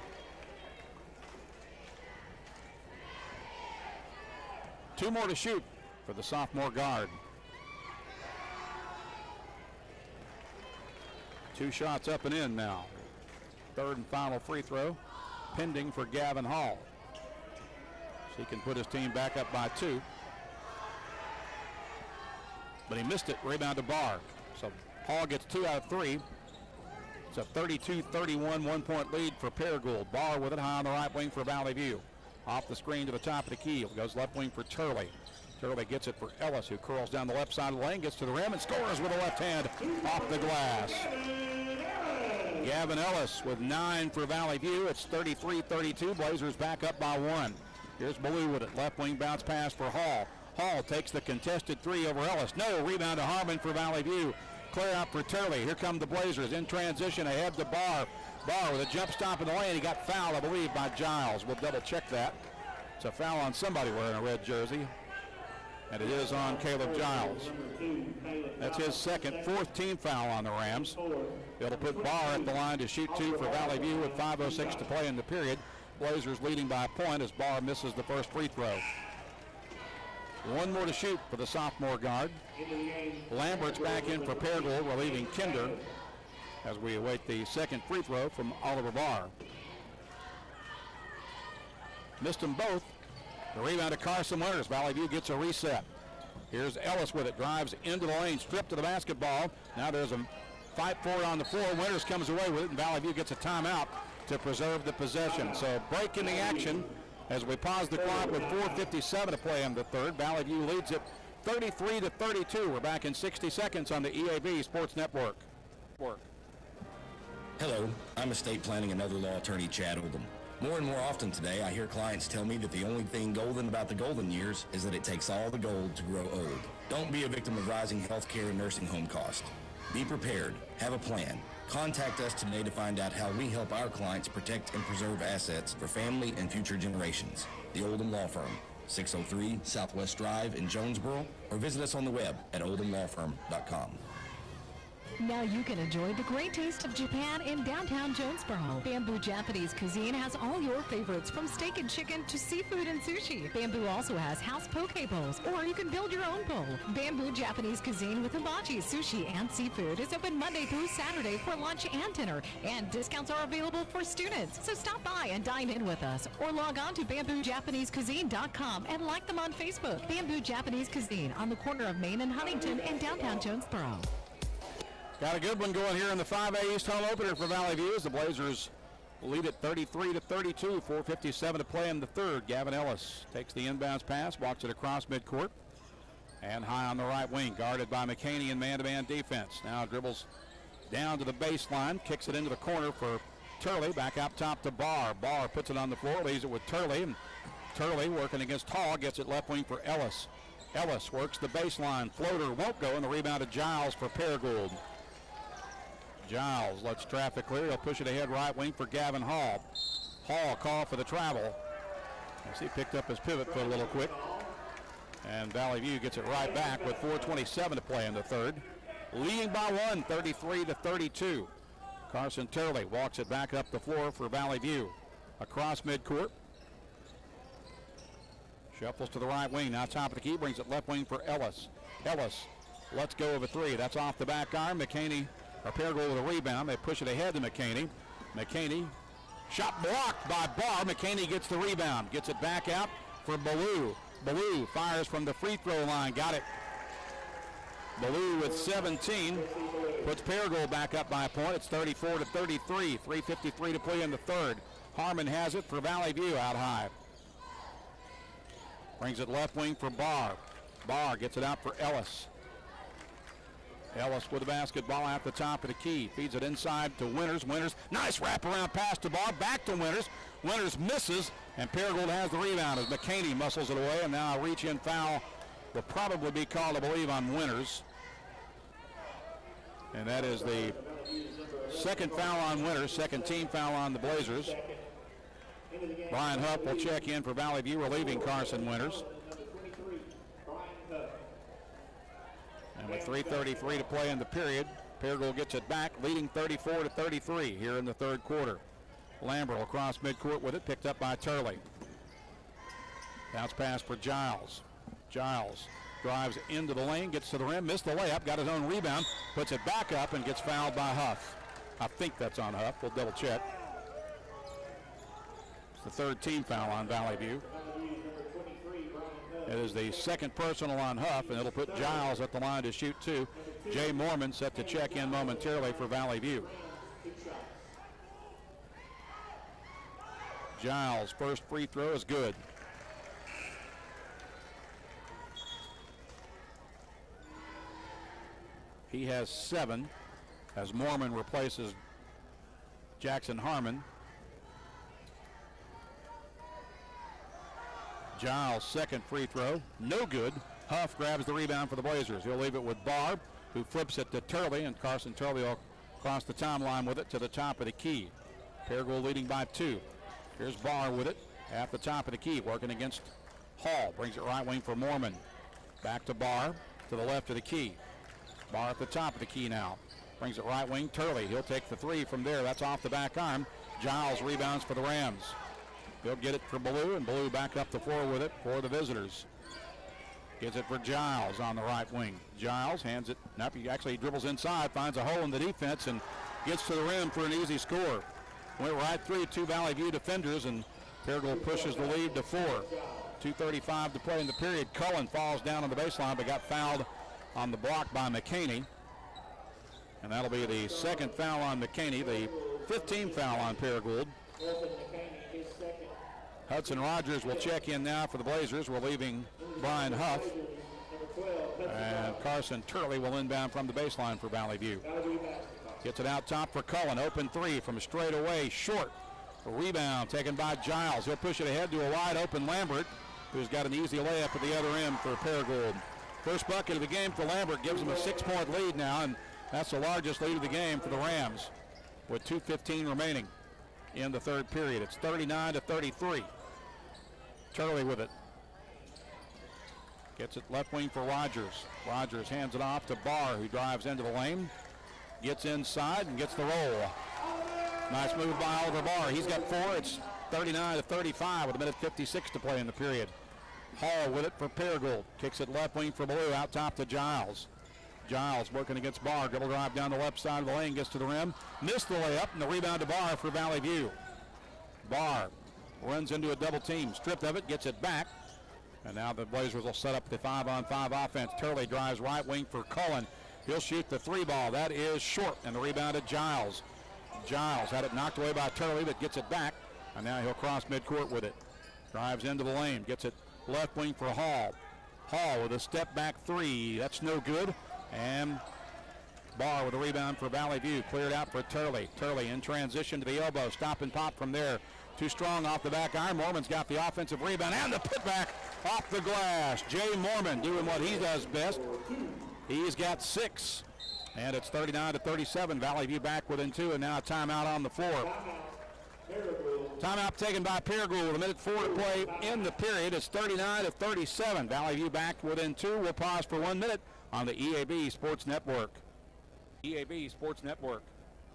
Two more to shoot for the sophomore guard. Two shots up and in now. Third and final free throw pending for Gavin Hall. So he can put his team back up by 2. But he missed it, rebound to Barr. So Hall gets 2 out of 3. It's a 32-31 1-point lead for Paragould. Barr with it high on the right wing for Valley View. Off the screen to the top of the key. Goes left wing for Turley. Turley gets it for Ellis, who curls down the left side of the lane, gets to the rim and scores with a left hand off the glass. Gavin Ellis with 9 for Valley View. It's 33-32. Blazers back up by 1. Here's Ballou with it. Left wing bounce pass for Hall. Hall takes the contested 3 over Ellis. No, rebound to Harmon for Valley View. Clear out for Turley. Here come the Blazers in transition ahead to Barr. Barr with a jump stop in the lane. He got fouled, I believe, by Giles. We'll double check that. It's a foul on somebody wearing a red jersey. And it is on Caleb Giles. That's his second, 4th team foul on the Rams. It'll put Barr at the line to shoot 2 for Valley View with 5:06 to play in the period. Blazers leading by a point as Barr misses the first free throw. 1 more to shoot for the sophomore guard. Lambert's back in for Paragould, relieving Kinder as we await the second free throw from Oliver Barr. Missed them both. The rebound to Carson Winters. Valley View gets a reset. Here's Ellis with it. Drives into the lane. Stripped to the basketball. Now there's a fight for it on the floor. Winters comes away with it, and Valley View gets a timeout to preserve the possession. So break in the action as we pause the clock with 4:57 to play in the third. Valley View leads it 33-32. We're back in 60 seconds on the EAB Sports Network. Hello, I'm estate planning and other law attorney Chad Oldham. More and more often today, I hear clients tell me that the only thing golden about the golden years is that it takes all the gold to grow old. Don't be a victim of rising healthcare and nursing home costs. Be prepared. Have a plan. Contact us today to find out how we help our clients protect and preserve assets for family and future generations. The Oldham Law Firm, 603 Southwest Drive in Jonesboro, or visit us on the web at oldhamlawfirm.com. Now you can enjoy the great taste of Japan in downtown Jonesboro. Bamboo Japanese Cuisine has all your favorites, from steak and chicken to seafood and sushi. Bamboo also has house poke bowls, or you can build your own bowl. Bamboo Japanese Cuisine with hibachi, sushi, and seafood is open Monday through Saturday for lunch and dinner, and discounts are available for students. So stop by and dine in with us, or log on to bamboojapanesecuisine.com and like them on Facebook. Bamboo Japanese Cuisine on the corner of Main and Huntington in downtown Jonesboro. Got a good one going here in the 5A East home opener for Valley View as the Blazers lead it 33-32, 4:57 to play in the third. Gavin Ellis takes the inbounds pass, walks it across midcourt, and high on the right wing, guarded by McCaney in man-to-man defense. Now dribbles down to the baseline, kicks it into the corner for Turley, back up top to Barr. Barr puts it on the floor, leaves it with Turley, and Turley working against Hall, gets it left wing for Ellis. Ellis works the baseline, floater won't go, and the rebound to Giles for Paragould. Giles lets traffic clear. He'll push it ahead right wing for Gavin Hall. Hall call for the travel. As he picked up his pivot foot a little quick. And Valley View gets it right back with 4:27 to play in the third. Leading by 1, 33-32. Carson Turley walks it back up the floor for Valley View. Across midcourt. Shuffles to the right wing. Now top of the key. Brings it left wing for Ellis. Ellis lets go of a 3. That's off the back iron. McCaney, or Paragould with a rebound. They push it ahead to McCaney. McCaney, shot blocked by Barr. McCaney gets the rebound. Gets it back out for Ballou. Ballou fires from the free throw line. Got it Ballou with 17 puts Paragould back up by a point. It's 34-33. 3:53 to play in the third. Harmon has it for Valley View out high. Brings it left wing for Barr. Barr gets it out for Ellis. Ellis with the basketball at the top of the key. Feeds it inside to Winters. Winters, nice wraparound pass to Barr. Back to Winters. Winters misses, and Paragould has the rebound as McCaney muscles it away, and now a reach-in foul will probably be called, I believe, on Winters. And that is the second foul on Winters, second team foul on the Blazers. Brian Huff will check in for Valley View, relieving Carson Winters. And with 3:33 to play in the period, Paragould gets it back, leading 34-33 here in the third quarter. Lambert across midcourt with it, picked up by Turley. Bounce pass for Giles. Giles drives into the lane, gets to the rim, missed the layup, got his own rebound, puts it back up and gets fouled by Huff. I think that's on Huff. We'll double check. It's the third team foul on Valley View. It is the second personal on Huff, and it'll put Giles at the line to shoot two. Jay Mormon set to check in momentarily for Valley View. Giles' first free throw is good. He has 7 as Mormon replaces Jackson Harmon. Giles' second free throw, no good. Huff grabs the rebound for the Blazers. He'll leave it with Barb, who flips it to Turley, and Carson Turley will cross the timeline with it to the top of the key. Paragould leading by 2. Here's Barr with it at the top of the key, working against Hall. Brings it right wing for Mormon. Back to Barr, to the left of the key. Barr at the top of the key now. Brings it right wing, Turley. He'll take the three from there. That's off the back arm. Giles rebounds for the Rams. He'll get it for Ballou, and Ballou back up the floor with it for the visitors. Gets it for Giles on the right wing. Giles hands it. Nope, he actually dribbles inside, finds a hole in the defense, and gets to the rim for an easy score. Went right through 2 Valley View defenders, and Paragould pushes the lead to 4. 2:35 to play in the period. Cullen falls down on the baseline, but got fouled on the block by McCaney. And that'll be the second foul on McCaney, the 15th foul on Paragould. Hudson Rogers will check in now for the Blazers. We're leaving Brian Huff. And Carson Turley will inbound from the baseline for Valley View. Gets it out top for Cullen. Open three from straight away, short. A rebound taken by Giles. He'll push it ahead to a wide open Lambert, who's got an easy layup at the other end for Paragould. First bucket of the game for Lambert gives him a 6-point lead now, and that's the largest lead of the game for the Rams with 2:15 remaining in the third period. It's 39-33. Turley with it. Gets it left wing for Rogers. Rogers hands it off to Barr, who drives into the lane. Gets inside and gets the roll. Nice move by Oliver Barr. He's got 4. It's 39-35 with 1:56 to play in the period. Hall with it for Paragould. Kicks it left wing for Ballou, out top to Giles. Giles working against Barr. Dribble drive down the left side of the lane, gets to the rim. Missed the layup, and the rebound to Barr for Valley View. Barr runs into a double team. Stripped of it, gets it back. And now the Blazers will set up the 5-on-5 offense. Turley drives right wing for Cullen. He'll shoot the 3 ball. That is short, and the rebound to Giles. Giles had it knocked away by Turley, but gets it back. And now he'll cross midcourt with it. Drives into the lane, gets it left wing for Hall. Hall with a step back 3. That's no good. And Barr with a rebound for Valley View. Cleared out for Turley. Turley in transition to the elbow. Stop and pop from there. Too strong off the back iron. Mormon's got the offensive rebound and the putback off the glass. Jay Mormon doing what he does best. He's got 6. And it's 39-37. Valley View back within 2, and now a timeout on the floor. Timeout taken by Paragould with 1:04 to play in the period. It's 39-37. Valley View back within 2. We'll pause for 1 minute on the EAB Sports Network. EAB Sports Network.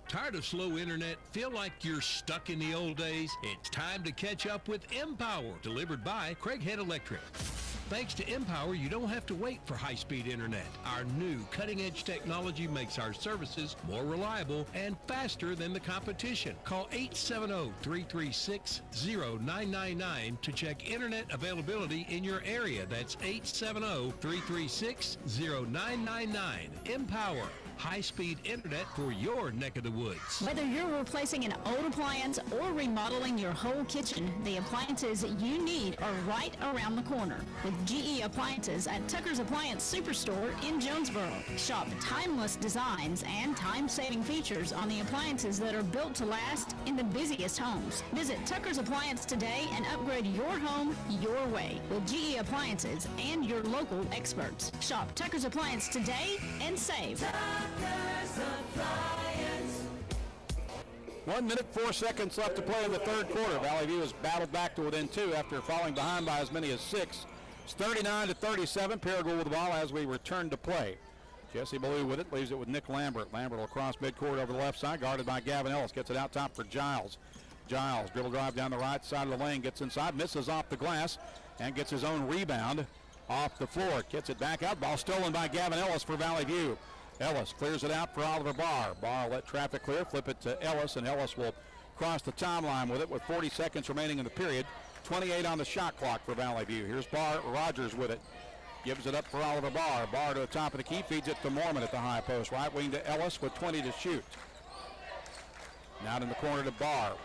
Tired of slow internet? Feel like you're stuck in the old days? It's time to catch up with Empower, delivered by Craighead Electric. Thanks to Empower, you don't have to wait for high-speed internet. Our new cutting-edge technology makes our services more reliable and faster than the competition. Call 870-336-0999 to check internet availability in your area. That's 870-336-0999. Empower. High-speed internet for your neck of the woods. Whether you're replacing an old appliance or remodeling your whole kitchen, the appliances you need are right around the corner with GE Appliances at Tucker's Appliance Superstore in Jonesboro. Shop timeless designs and time-saving features on the appliances that are built to last in the busiest homes. Visit Tucker's Appliance today and upgrade your home your way with GE Appliances and your local experts. Shop Tucker's Appliance today and save. 1 minute, 4 seconds left to play in the third quarter. Valley View has battled back to within 2 after falling behind by as many as 6. It's 39-37. Paragould with the ball as we return to play. Jesse Ballou with it, leaves it with Nick Lambert. Lambert will cross midcourt over the left side, guarded by Gavin Ellis. Gets it out top for Giles. Giles, dribble drive down the right side of the lane, gets inside, misses off the glass, and gets his own rebound off the floor. Gets it back out. Ball stolen by Gavin Ellis for Valley View. Ellis clears it out for Oliver Barr. Barr let traffic clear, flip it to Ellis, and Ellis will cross the timeline with it with 40 seconds remaining in the period. 28 on the shot clock for Valley View. Here's Barr, Rogers with it. Gives it up for Oliver Barr. Barr to the top of the key, feeds it to Mormon at the high post. Right wing to Ellis with 20 to shoot. Now in the corner to Barr.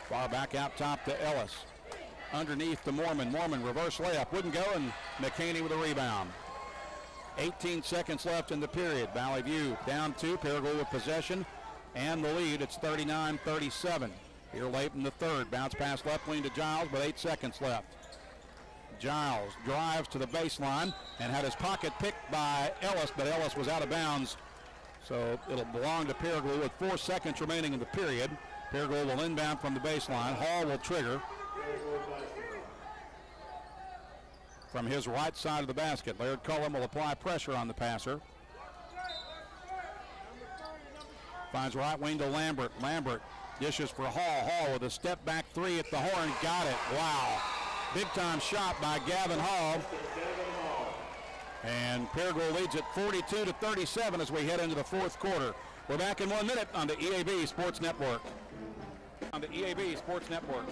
Barr back out top to Ellis. Underneath to Mormon. Mormon reverse layup. Wouldn't go, and McCaney with a rebound. 18 seconds left in the period. Valley View down 2. Paragould with possession and the lead. It's 39-37. Here late in the third. Bounce pass left wing to Giles with 8 seconds left. Giles drives to the baseline and had his pocket picked by Ellis, but Ellis was out of bounds. So it'll belong to Paragould with 4 seconds remaining in the period. Paragould will inbound from the baseline. Hall will trigger from his right side of the basket. Laird Cullum will apply pressure on the passer. Finds right wing to Lambert. Lambert dishes for Hall. Hall with a step back three at the horn. Got it. Wow. Big time shot by Gavin Hall. And Paragould leads at 42-37 as we head into the fourth quarter. We're back in 1 minute on the EAB Sports Network. On the EAB Sports Network.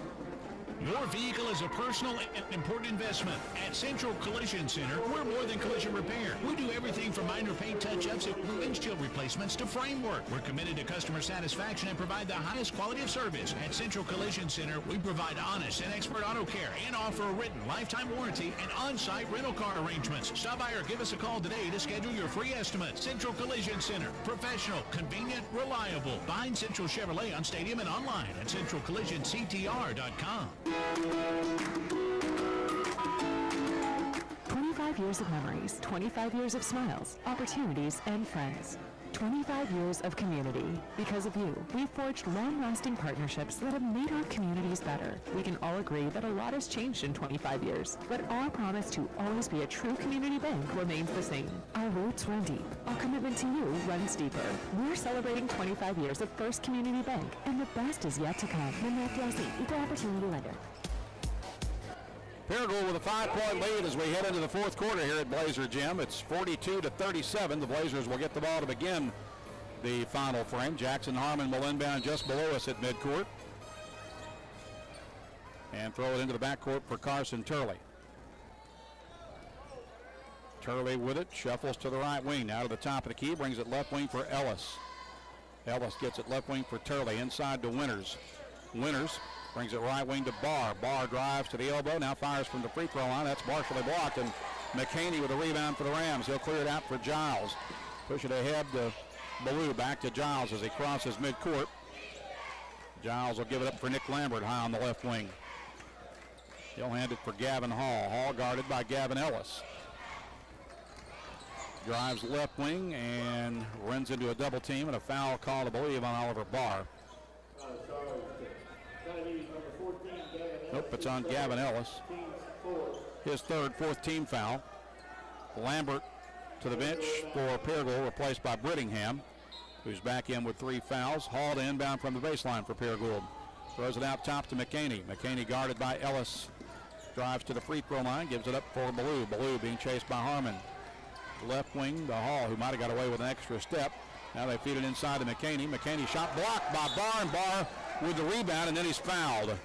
Your vehicle is a personal and important investment. At Central Collision Center, we're more than collision repair. We do everything from minor paint touch-ups and windshield replacements to framework. We're committed to customer satisfaction and provide the highest quality of service. At Central Collision Center, we provide honest and expert auto care and offer a written lifetime warranty and on-site rental car arrangements. Stop by or give us a call today to schedule your free estimate. Central Collision Center. Professional, convenient, reliable. Find Central Chevrolet on Stadium and online at centralcollisionctr.com. 25 years of memories, 25 years of smiles, opportunities, and friends. 25 years of community. Because of you, we've forged long-lasting partnerships that have made our communities better. We can all agree that a lot has changed in 25 years, but our promise to always be a true community bank remains the same. Our roots run deep. Our commitment to you runs deeper. We're celebrating 25 years of First Community Bank, and the best is yet to come. Member FDIC, Equal Opportunity Lender. Paragould with a 5-point lead as we head into the fourth quarter here at Blazer Gym. It's 42-37. The Blazers will get the ball to begin the final frame. Jackson Harmon will inbound just below us at midcourt and throw it into the backcourt for Carson Turley. Turley with it, shuffles to the right wing. Now to the top of the key, brings it left wing for Ellis. Ellis gets it left wing for Turley, inside to Winters. Winters brings it right wing to Barr. Barr drives to the elbow, now fires from the free throw line. That's partially blocked, and McCaney with a rebound for the Rams. He'll clear it out for Giles. Push it ahead to Ballou, back to Giles as he crosses midcourt. Giles will give it up for Nick Lambert high on the left wing. He'll hand it for Gavin Hall. Hall guarded by Gavin Ellis. Drives left wing and runs into a double team, and a foul call, I believe, on Oliver Barr. Nope, it's on Gavin Ellis. His fourth team foul. Lambert to the bench for Paragould, replaced by Brittingham, who's back in with 3 fouls. Hall to inbound from the baseline for Paragould. Throws it out top to McCaney. McCaney guarded by Ellis drives to the free throw line, gives it up for Ballou. Ballou being chased by Harmon. Left wing to Hall, who might have got away with an extra step. Now they feed it inside to McKinney. McKinney shot blocked by Barr, and Barr with the rebound, and then he's fouled.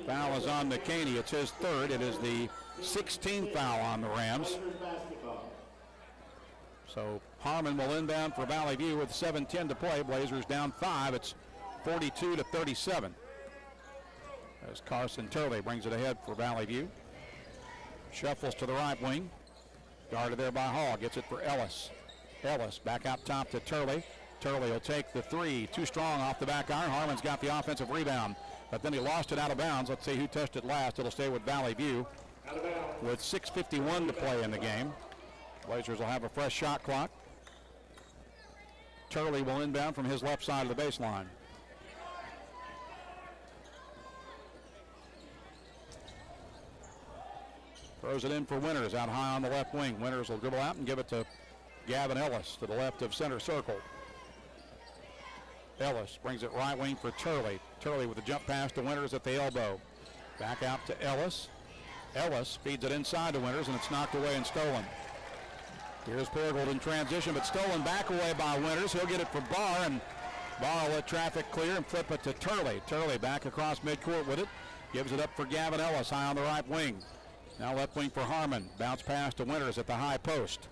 Foul is on McKinney. It's his third. It is the 16th foul on the Rams. So Harmon will inbound for Valley View with 7:10 to play. Blazers down 5. It's 42-37. As Carson Turley brings it ahead for Valley View. Shuffles to the right wing. Guarded there by Hall. Gets it for Ellis. Ellis back out top to Turley. Turley will take the three. Too strong off the back iron. Harmon's got the offensive rebound, but then he lost it out of bounds. Let's see who touched it last. It'll stay with Valley View with 6:51 to play in the game. Blazers will have a fresh shot clock. Turley will inbound from his left side of the baseline. Throws it in for Winters out high on the left wing. Winters will dribble out and give it to Gavin Ellis to the left of center circle. Ellis brings it right wing for Turley. Turley with a jump pass to Winters at the elbow. Back out to Ellis. Ellis feeds it inside to Winters, and it's knocked away and stolen. Here's Paragould in transition, but stolen back away by Winters. He'll get it for Barr, and Barr will let traffic clear and flip it to Turley. Turley back across midcourt with it. Gives it up for Gavin Ellis high on the right wing. Now left wing for Harmon. Bounce pass to Winters at the high post.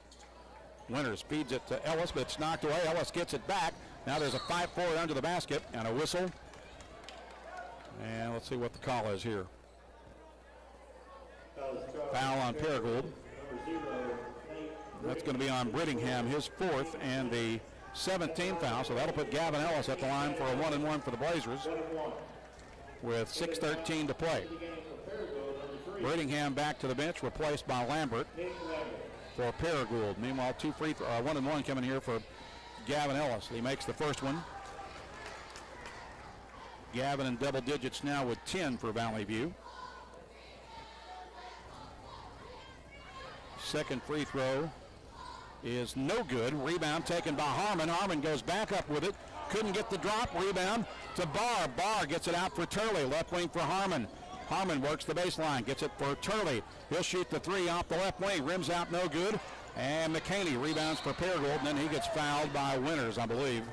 Winters feeds it to Ellis, but it's knocked away. Ellis gets it back. Now there's a fight for it under the basket and a whistle. And let's see what the call is here. Foul on Paragould. That's going to be on Brittingham, his fourth and the 17th foul. So that'll put Gavin Ellis at the line for a 1-and-1 for the Blazers with 6:13 to play. Brittingham back to the bench, replaced by Lambert for Paragould. Meanwhile, 1-and-1 coming here for Gavin Ellis. He makes the first one. Gavin in double digits now with 10 for Valley View. Second free throw is no good. Rebound taken by Harmon. Harmon goes back up with it. Couldn't get the drop. Rebound to Barr. Barr gets it out for Turley. Left wing for Harmon. Harmon works the baseline. Gets it for Turley. He'll shoot the three off the left wing. Rims out no good. And McKinney rebounds for Paragould, and then he gets fouled by Winters, I believe.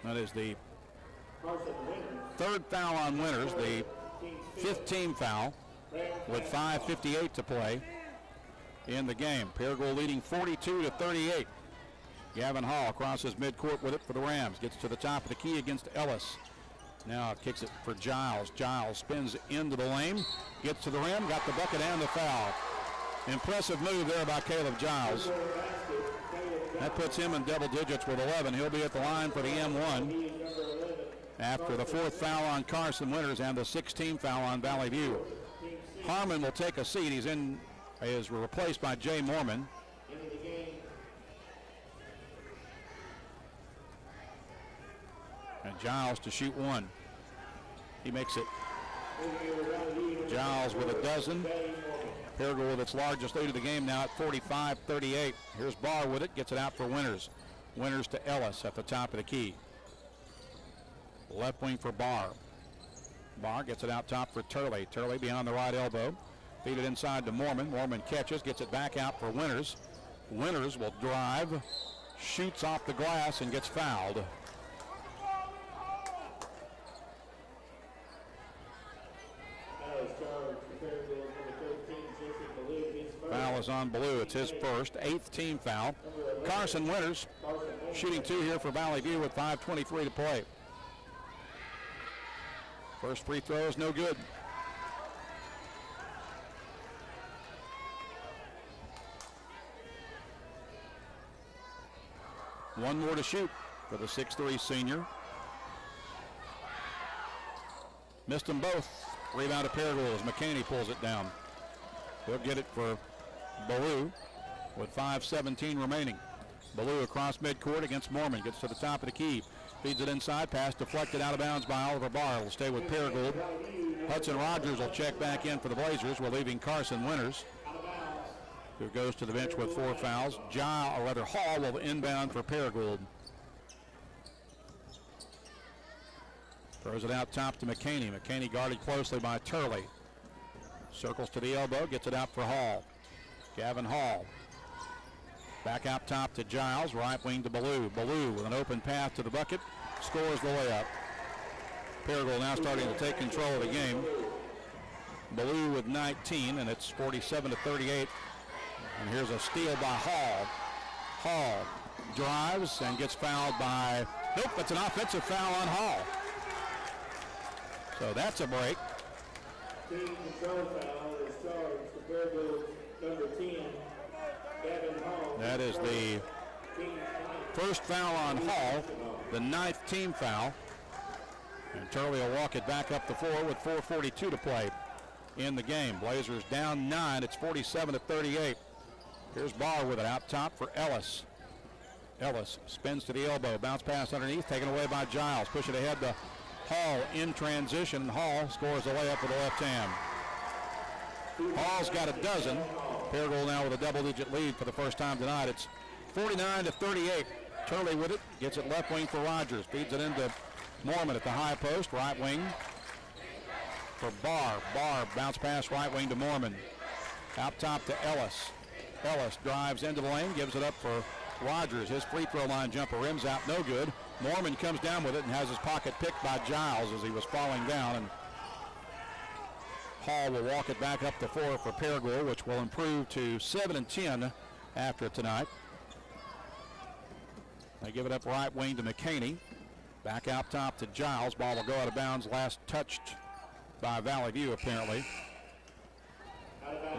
That is the third foul on Winters, the 15th foul, with 5:58 to play in the game. Paragould leading 42-38. Gavin Hall crosses midcourt with it for the Rams. Gets to the top of the key against Ellis. Now kicks it for Giles. Giles spins into the lane, gets to the rim, got the bucket and the foul. Impressive move there by Caleb Giles. That puts him in double digits with 11. He'll be at the line for the M1 after the fourth foul on Carson Winters and the 16th foul on Valley View. Harmon will take a seat. He is replaced by Jay Mormon. And Giles to shoot one. He makes it. Giles with a dozen. Paragould with its largest lead of the game now at 45-38. Here's Barr with it, gets it out for Winters. Winters to Ellis at the top of the key. Left wing for Barr. Barr gets it out top for Turley. Turley beyond the right elbow. Feed it inside to Mormon. Mormon catches, gets it back out for Winters. Winters will drive, shoots off the glass, and gets fouled. Foul is on Ballou. It's his first, 8th team foul. Carson Winters shooting two here for Valley View with 5:23 to play. First free throw is no good. One more to shoot for the 6'3" senior. Missed them both. Rebound to Paragould as McKinney pulls it down. He'll get it for Ballou with 5:17 remaining. Ballou across midcourt against Mormon. Gets to the top of the key. Feeds it inside. Pass deflected out of bounds by Oliver Barr. Will stay with Paragould. Hudson Rogers will check back in for the Blazers. We're leaving Carson Winters. who goes to the bench with 4 fouls. Hall will inbound for Paragould. Throws it out top to McKinney. McKinney guarded closely by Turley. Circles to the elbow, gets it out for Hall. Gavin Hall. Back out top to Giles, right wing to Ballou. Ballou with an open path to the bucket, scores the layup. Paragould now starting to take control of the game. Ballou with 19, and it's 47-38. And here's a steal by Hall. Hall drives and gets fouled by, nope, it's an offensive foul on Hall. So that's a break. Team control foul is charged to Paragould number 10, Gavin Hall. That is the first foul on Hall, the 9th team foul. And Turley will walk it back up the floor with 4:42 to play in the game. Blazers down 9. It's 47-38. Here's Barr with it out top for Ellis. Ellis spins to the elbow, bounce pass underneath, taken away by Giles. Push it ahead to Hall in transition. Hall scores the layup with the left hand. Hall's got a dozen. Paragould now with a double-digit lead for the first time tonight. It's 49-38. Turley with it, gets it left wing for Rogers. Feeds it into Mormon at the high post, right wing for Barr. Barr bounce pass right wing to Mormon. Out top to Ellis. Ellis drives into the lane, gives it up for Rogers. His free throw line jumper rims out, no good. Mormon comes down with it and has his pocket picked by Giles as he was falling down. And Hall will walk it back up the floor for Paragould, which will improve to 7-10 after tonight. They give it up right wing to McKinney. Back out top to Giles. Ball will go out of bounds. Last touched by Valley View, apparently.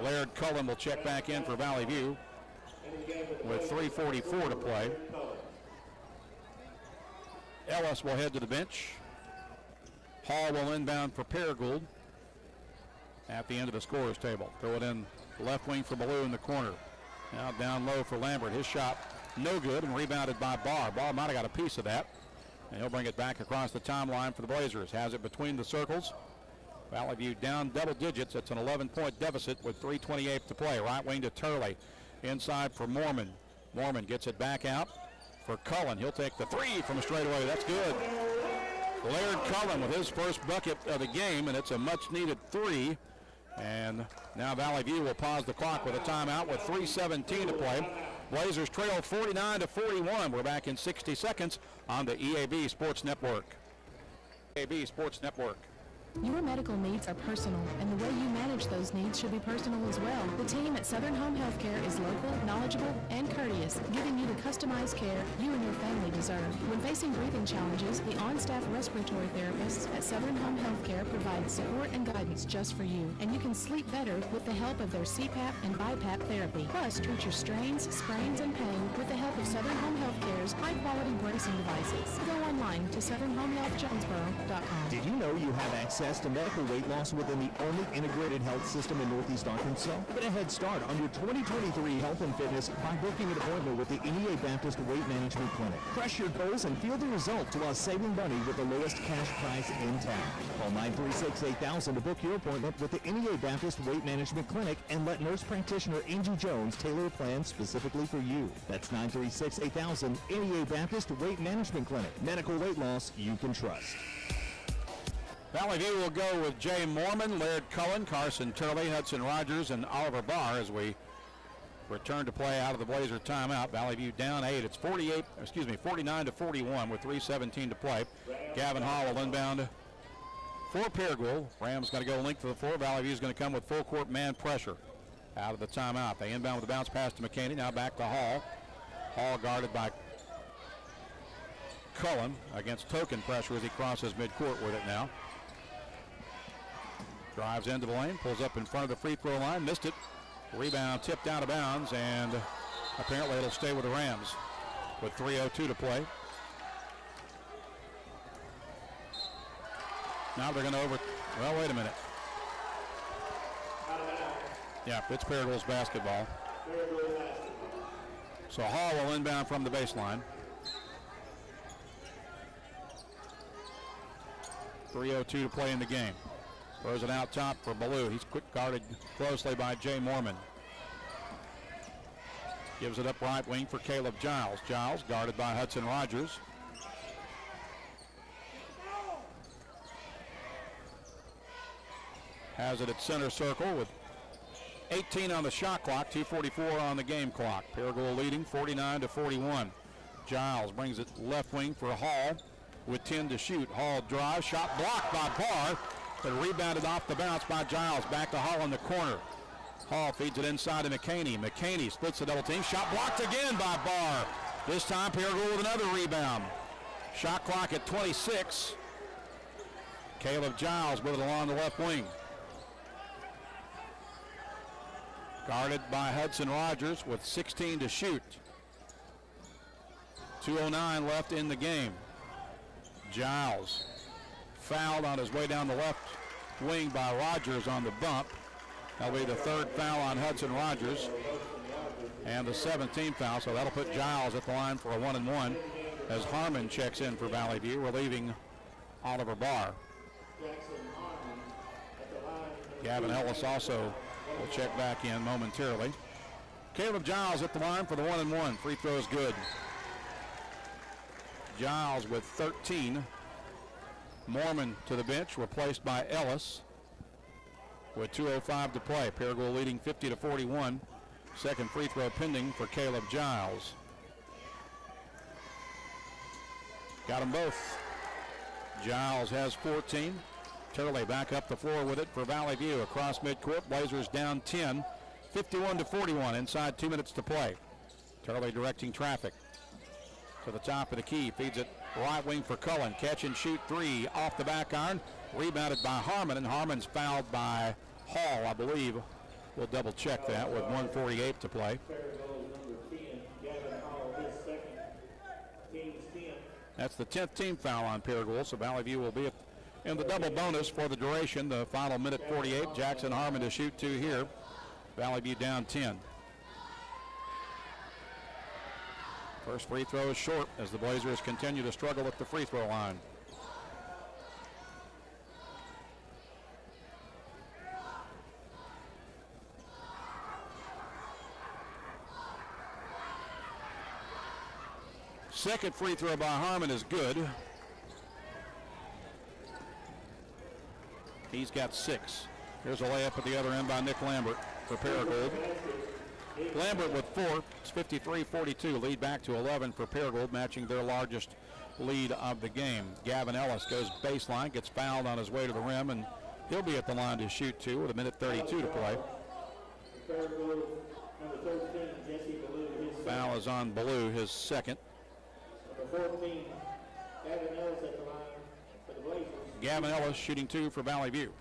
Laird Cullen will check back in for Valley View with 3:44 to play. Ellis will head to the bench. Hall will inbound for Paragould at the end of the scorer's table. Throw it in left wing for Ballou in the corner. Now down low for Lambert. His shot no good and rebounded by Barr. Barr might have got a piece of that. And he'll bring it back across the timeline for the Blazers. Has it between the circles. Valley View down double digits. It's an 11-point deficit with 3:28 to play. Right wing to Turley. Inside for Mormon. Mormon gets it back out for Cullen. He'll take the 3 from straightaway. That's good. Laird Cullen with his first bucket of the game, and it's a much-needed 3. And now Valley View will pause the clock with a timeout with 3:17 to play. Blazers trail 49-41. We're back in 60 seconds on the EAB Sports Network. EAB Sports Network. Your medical needs are personal, and the way you manage those needs should be personal as well. The team at Southern Home Healthcare is local, knowledgeable, and courteous, giving you the customized care you and your family deserve. When facing breathing challenges, the on-staff respiratory therapists at Southern Home Healthcare provide support and guidance just for you, and you can sleep better with the help of their CPAP and BiPAP therapy. Plus, treat your strains, sprains, and pain with the help of Southern Home Healthcare's high-quality bracing devices. Go online to southernhomehealthjonesboro.com. Did you know you have access to medical weight loss within the only integrated health system in Northeast Arkansas? Get a head start on your 2023 health and fitness by booking an appointment with the NEA Baptist Weight Management Clinic. Crush your goals and feel the results while saving money with the lowest cash price in town. Call 936-8000 to book your appointment with the NEA Baptist Weight Management Clinic and let nurse practitioner Angie Jones tailor a plan specifically for you. That's 936-8000, NEA Baptist Weight Management Clinic. Medical weight loss you can trust. Valley View will go with Jay Mormon, Laird Cullen, Carson Turley, Hudson Rogers, and Oliver Barr as we return to play out of the Blazer timeout. Valley View down 8. It's 49-41 with 3:17 to play. Gavin Hall will inbound for Paragould. Rams going to go length to the floor. Valley View is going to come with full court man pressure out of the timeout. They inbound with a bounce pass to McKinney. Now back to Hall. Hall guarded by Cullen against token pressure as he crosses midcourt with it now. Drives into the lane, pulls up in front of the free throw line, missed it. Rebound tipped out of bounds, and apparently it'll stay with the Rams with 3:02 to play. Now they're going to well, wait a minute. Yeah, it's Paragould's basketball. So Hall will inbound from the baseline. 3:02 to play in the game. Throws it out top for Ballou. He's quick guarded closely by Jay Mormon. Gives it up right wing for Caleb Giles. Giles guarded by Hudson Rogers. Has it at center circle with 18 on the shot clock, 2:44 on the game clock. Paragould leading 49-41. Giles brings it left wing for Hall with 10 to shoot. Hall drives, shot blocked by Barr, but rebounded off the bounce by Giles. Back to Hall in the corner. Hall feeds it inside to McCaney. McCaney splits the double team. Shot blocked again by Barr. This time Paragould with another rebound. Shot clock at 26. Caleb Giles with it along the left wing. Guarded by Hudson Rogers with 16 to shoot. 2:09 left in the game. Giles fouled on his way down the left wing by Rogers on the bump. That'll be the third foul on Hudson Rogers and the 17th foul, so that'll put Giles at the line for a 1-and-1 as Harmon checks in for Valley View, relieving Oliver Barr. Gavin Ellis also will check back in momentarily. Caleb Giles at the line for the 1-and-1. Free throw is good. Giles with 13. Mormon to the bench, replaced by Ellis with 2:05 to play. Paragould leading 50-41. Second free throw pending for Caleb Giles. Got them both. Giles has 14. Turley back up the floor with it for Valley View. Across midcourt, Blazers down 10, 51-41, inside 2 minutes to play. Turley directing traffic to the top of the key, feeds it right wing for Cullen. Catch and shoot three off the back iron, rebounded by Harmon, and Harmon's fouled by Hall, I believe. We'll double check that with 1:48 to play. That's the 10th team foul on Paragould, so Valley View will be in the double bonus for the duration. The final minute 48. Jackson Harmon to shoot two here. Valley View down 10. First free throw is short as the Blazers continue to struggle at the free throw line. Second free throw by Harmon is good. He's got 6. Here's a layup at the other end by Nick Lambert for Paragould. Lambert with 4. It's 53-42. Lead back to 11 for Paragould, matching their largest lead of the game. Gavin Ellis goes baseline, gets fouled on his way to the rim, and he'll be at the line to shoot two with 1:32 to play. Foul is on Ballou, his second. 14, Gavin Ellis at the line for the Blazers. Gavin Ellis shooting two for Valley View.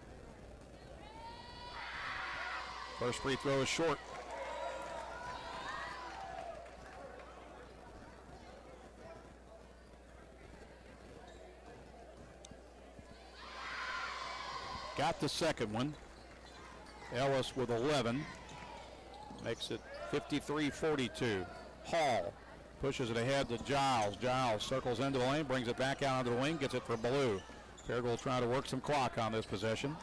First free throw is short. Got the second one. Ellis with 11. Makes it 53-42. Hall pushes it ahead to Giles. Giles circles into the lane, brings it back out onto the wing, gets it for Ballou. Paragould trying to work some clock on this possession.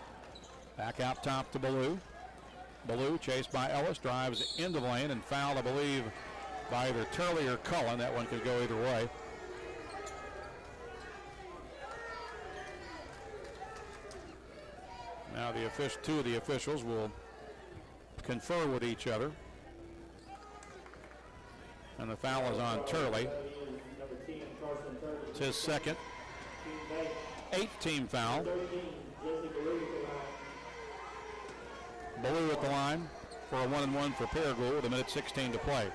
Back out top to Ballou. Ballou chased by Ellis, drives into the lane and fouled, I believe, by either Turley or Cullen. That one could go either way. Now two of the officials will confer with each other. And the foul is on Turley. It's his second. 8th team foul. Ballou at the line for a 1-and-1 for Paragould with 1:16 to play.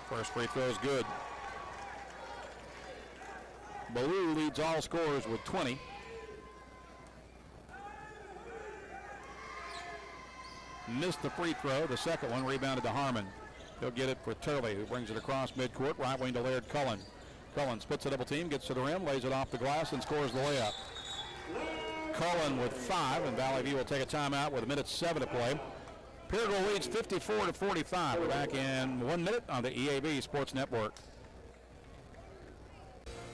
First free throw is good. Ballou leads all scorers with 20. Missed the free throw. The second one rebounded to Harmon. He'll get it for Turley, who brings it across midcourt. Right wing to Laird Cullen. Cullen splits a double team, gets to the rim, lays it off the glass, and scores the layup. Cullen with 5, and Valley View will take a timeout with 1:07 to play. Paragould leads 54-45. We're back in 1 minute on the EAB Sports Network.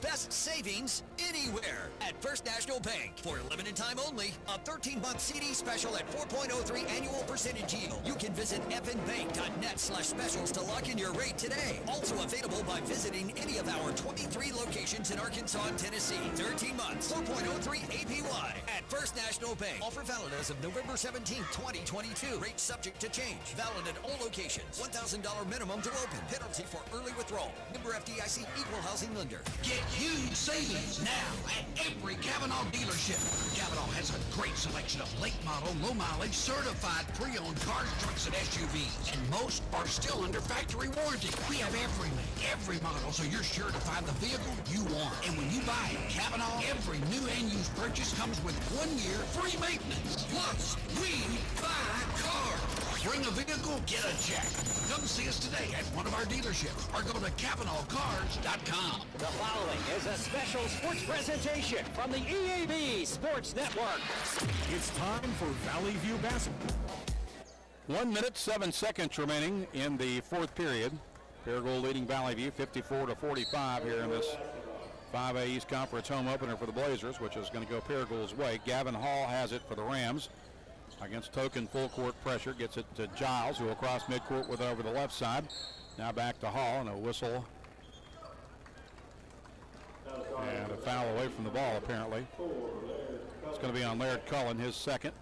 best savings anywhere at First National Bank. For a limited time only, a 13-month CD special at 4.03 annual percentage yield. You can visit fnbank.net/specials to lock in your rate today. Also available by visiting any of our 23 locations in Arkansas and Tennessee. 13 months, 4.03 APY at First National Bank. Offer valid as of November 17, 2022. Rate subject to change. Valid at all locations. $1,000 minimum to open. Penalty for early withdrawal. Member FDIC equal housing lender. Get huge savings now at every Kavanaugh dealership. Kavanaugh has a great selection of late model, low mileage, certified pre-owned cars, trucks, and SUVs. And most are still under factory warranty. We have every make, every model, so you're sure to find the vehicle you want. And when you buy at Kavanaugh, every new and used purchase comes with 1 year free maintenance. Plus, we buy cars. Bring a vehicle, get a check. Come see us today at one of our dealerships or go to CavanaughCars.com. The following is a special sports presentation from the EAB Sports Network. It's time for Valley View basketball. 1 minute, 7 seconds remaining in the fourth period. Paragould leading Valley View 54-45 here in this 5A East Conference home opener for the Blazers, which is going to go Paragould's way. Gavin Hall has it for the Rams. Against token full court pressure, gets it to Giles, who will cross midcourt with it over the left side. Now back to Hall, and a whistle. And a foul away from the ball, apparently. It's going to be on Laird Cullen, his second.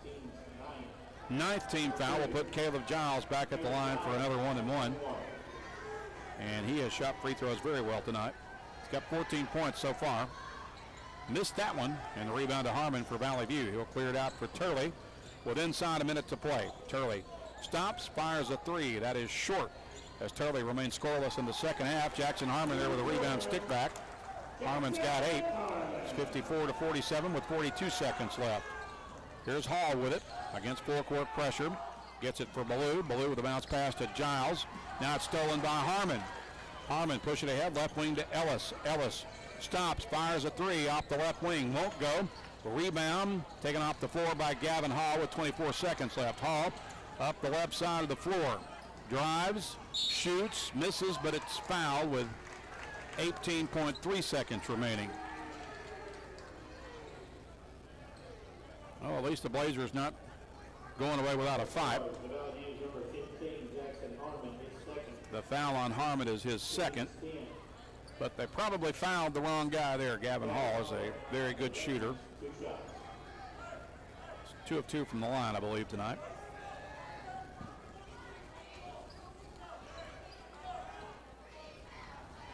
9th team foul will put Caleb Giles back at the line for another 1-and-1. And he has shot free throws very well tonight. He's got 14 points so far. Missed that one, and the rebound to Harmon for Valley View. He'll clear it out for Turley with inside a minute to play. Turley stops, fires a three. That is short as Turley remains scoreless in the second half. Jackson Harmon there with a rebound stick back. Harmon's got 8. It's 54-47 with 42 seconds left. Here's Hall with it against full court pressure. Gets it for Ballou. Ballou with a bounce pass to Giles. Now it's stolen by Harmon. Harmon push it ahead, left wing to Ellis. Ellis stops, fires a three off the left wing. Won't go. Rebound taken off the floor by Gavin Hall with 24 seconds left. Hall up the left side of the floor. Drives, shoots, misses, but it's fouled with 18.3 seconds remaining. Well, at least the Blazers not going away without a fight. The foul on Harmon is his second, but they probably fouled the wrong guy there. Gavin Hall is a very good shooter. It's 2 of 2 from the line, I believe, tonight.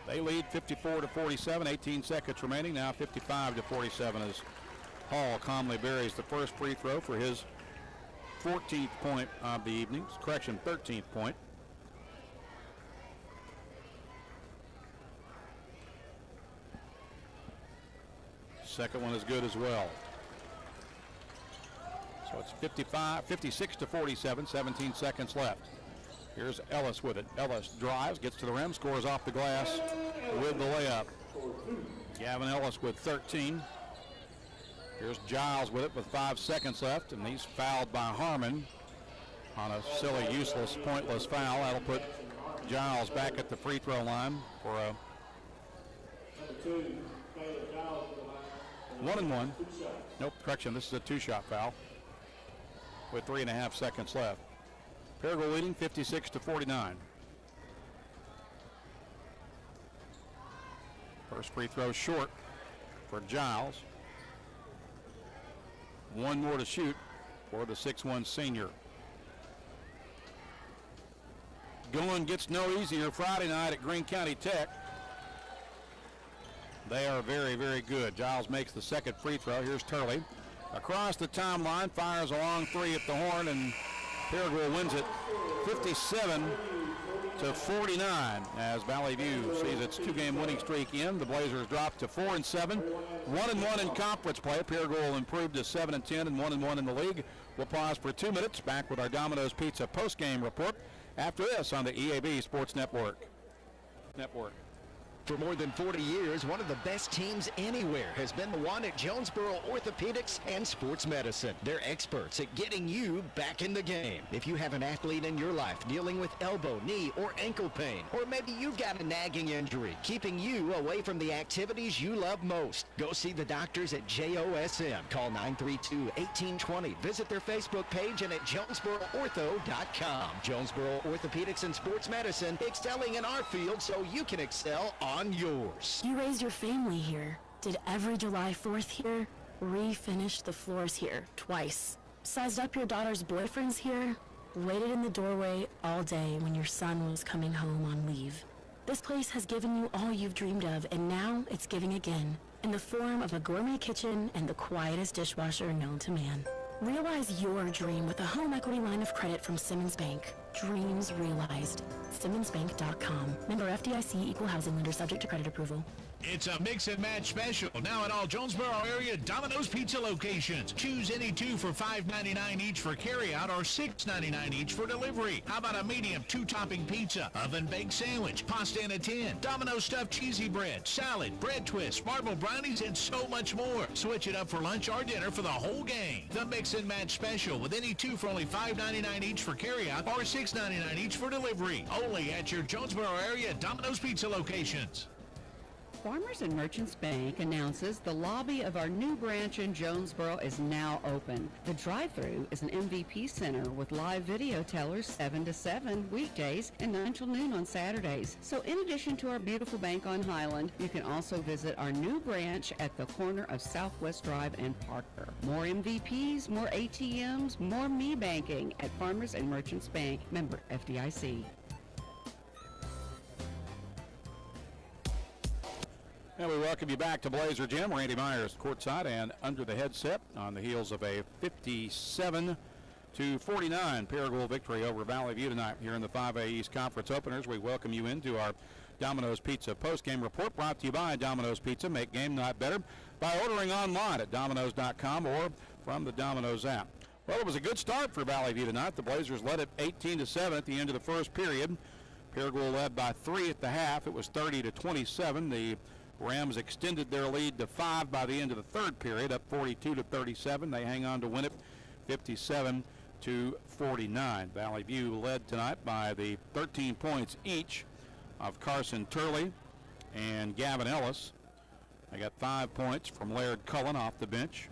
They lead 54-47, 18 seconds remaining. Now 55-47 as Hall calmly buries the first free throw for his 14th point of the evening. Correction, 13th point. Second one is good as well. So it's 56-47, 17 seconds left. Here's Ellis with it. Ellis drives, gets to the rim, scores off the glass with the layup. Gavin Ellis with 13. Here's Giles with it with 5 seconds left, and he's fouled by Harmon on a silly, useless, pointless foul. That'll put Giles back at the free throw line for a 1-and-1. Nope, correction, this is a 2-shot foul with 3.5 seconds left. Paragould leading 56-49. First free throw short for Giles. One more to shoot for the 6'1" senior. Going gets no easier Friday night at Greene County Tech. They are very, very good. Giles makes the second free throw. Here's Turley. Across the timeline, fires a long three at the horn, and Paragould wins it 57-49 as Valley View sees its 2-game winning streak end. The Blazers drop to 4-7, 1-1 in conference play. Paragould improved to 7-10 and 1-1 in the league. We'll pause for 2 minutes. Back with our Domino's Pizza post-game report after this on the EAB Sports Network. For more than 40 years, one of the best teams anywhere has been the one at Jonesboro Orthopedics and Sports Medicine. They're experts at getting you back in the game. If you have an athlete in your life dealing with elbow, knee, or ankle pain, or maybe you've got a nagging injury keeping you away from the activities you love most, go see the doctors at JOSM. Call 932-1820. Visit their Facebook page and at JonesboroOrtho.com. Jonesboro Orthopedics and Sports Medicine, excelling in our field so you can excel on yours. You raised your family here, did every July 4th here, refinished the floors here twice, sized up your daughter's boyfriends here, waited in the doorway all day when your son was coming home on leave. This place has given you all you've dreamed of, and now it's giving again, in the form of a gourmet kitchen and the quietest dishwasher known to man. Realize your dream with a home equity line of credit from Simmons Bank. Dreams realized. SimmonsBank.com. Member FDIC, equal housing lender, subject to credit approval. It's a mix and match special now at all Jonesboro area Domino's Pizza locations. Choose any two for $5.99 each for carryout or $6.99 each for delivery. How about a medium 2-topping pizza, oven-baked sandwich, pasta in a tin, Domino's stuffed cheesy bread, salad, bread twists, marble brownies, and so much more. Switch it up for lunch or dinner for the whole gang. The mix and match special with any two for only $5.99 each for carryout or $6.99 each for delivery. Only at your Jonesboro area Domino's Pizza locations. Farmers and Merchants Bank announces the lobby of our new branch in Jonesboro is now open. The drive-thru is an MVP center with live video tellers 7 to 7 weekdays and 9 till noon on Saturdays. So in addition to our beautiful bank on Highland, you can also visit our new branch at the corner of Southwest Drive and Parker. More MVPs, more ATMs, more me banking at Farmers and Merchants Bank, member FDIC. And we welcome you back to Blazer Gym. Randy Myers courtside and under the headset on the heels of a 57-49 Paragould victory over Valley View tonight here in the 5A East Conference Openers. We welcome you into our Domino's Pizza post-game report brought to you by Domino's Pizza. Make game night better by ordering online at Domino's.com or from the Domino's app. Well, it was a good start for Valley View tonight. The Blazers led it 18-7 at the end of the first period. Paragould led by 3 at the half. It was 30-27. The Rams extended their lead to 5 by the end of the third period, up 42-37. They hang on to win it 57-49. Valley View led tonight by the 13 points each of Carson Turley and Gavin Ellis. They got 5 points from Laird Cullen off the bench,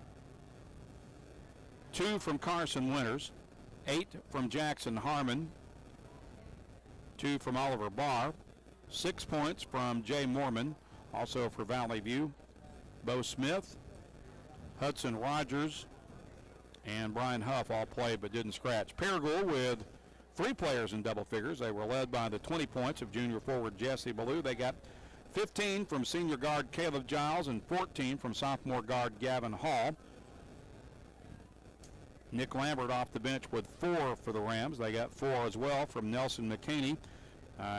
2 from Carson Winters, 8 from Jackson Harmon, 2 from Oliver Barr, 6 points from Jay Mormon. Also for Valley View, Bo Smith, Hudson Rogers, and Brian Huff all played but didn't scratch. Paragould with 3 players in double figures. They were led by the 20 points of junior forward Jesse Ballou. They got 15 from senior guard Caleb Giles and 14 from sophomore guard Gavin Hall. Nick Lambert off the bench with 4 for the Rams. They got 4 as well from Nelson McKinney.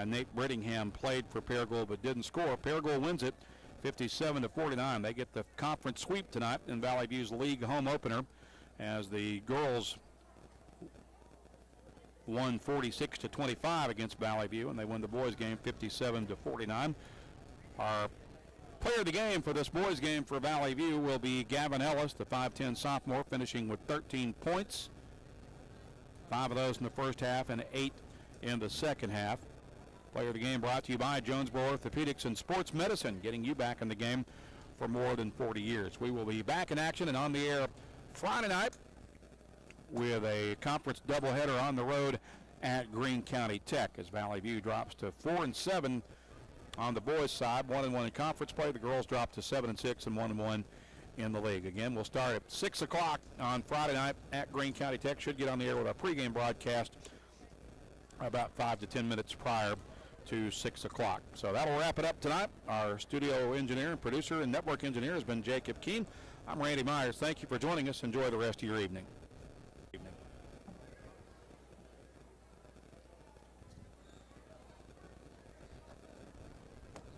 Nate Brittingham played for Paragould but didn't score. Paragould wins it 57-49. They get the conference sweep tonight in Valley View's league home opener as the girls won 46-25 against Valley View, and they win the boys game 57-49. Our player of the game for this boys game for Valley View will be Gavin Ellis, the 5'10 sophomore, finishing with 13 points. 5 of those in the first half and 8 in the second half. Player of the game brought to you by Jonesboro Orthopedics and Sports Medicine, getting you back in the game for more than 40 years. We will be back in action and on the air Friday night with a conference doubleheader on the road at Greene County Tech as Valley View drops to 4-7 on the boys' side, 1-1 in conference play. The girls drop to 7-6 and 1-1 in the league. Again, we'll start at 6 o'clock on Friday night at Greene County Tech. Should get on the air with our pregame broadcast about 5 to 10 minutes prior to 6 o'clock. So that'll wrap it up tonight. Our studio engineer and producer and network engineer has been Jacob Keene. I'm Randy Myers. Thank you for joining us. Enjoy the rest of your evening.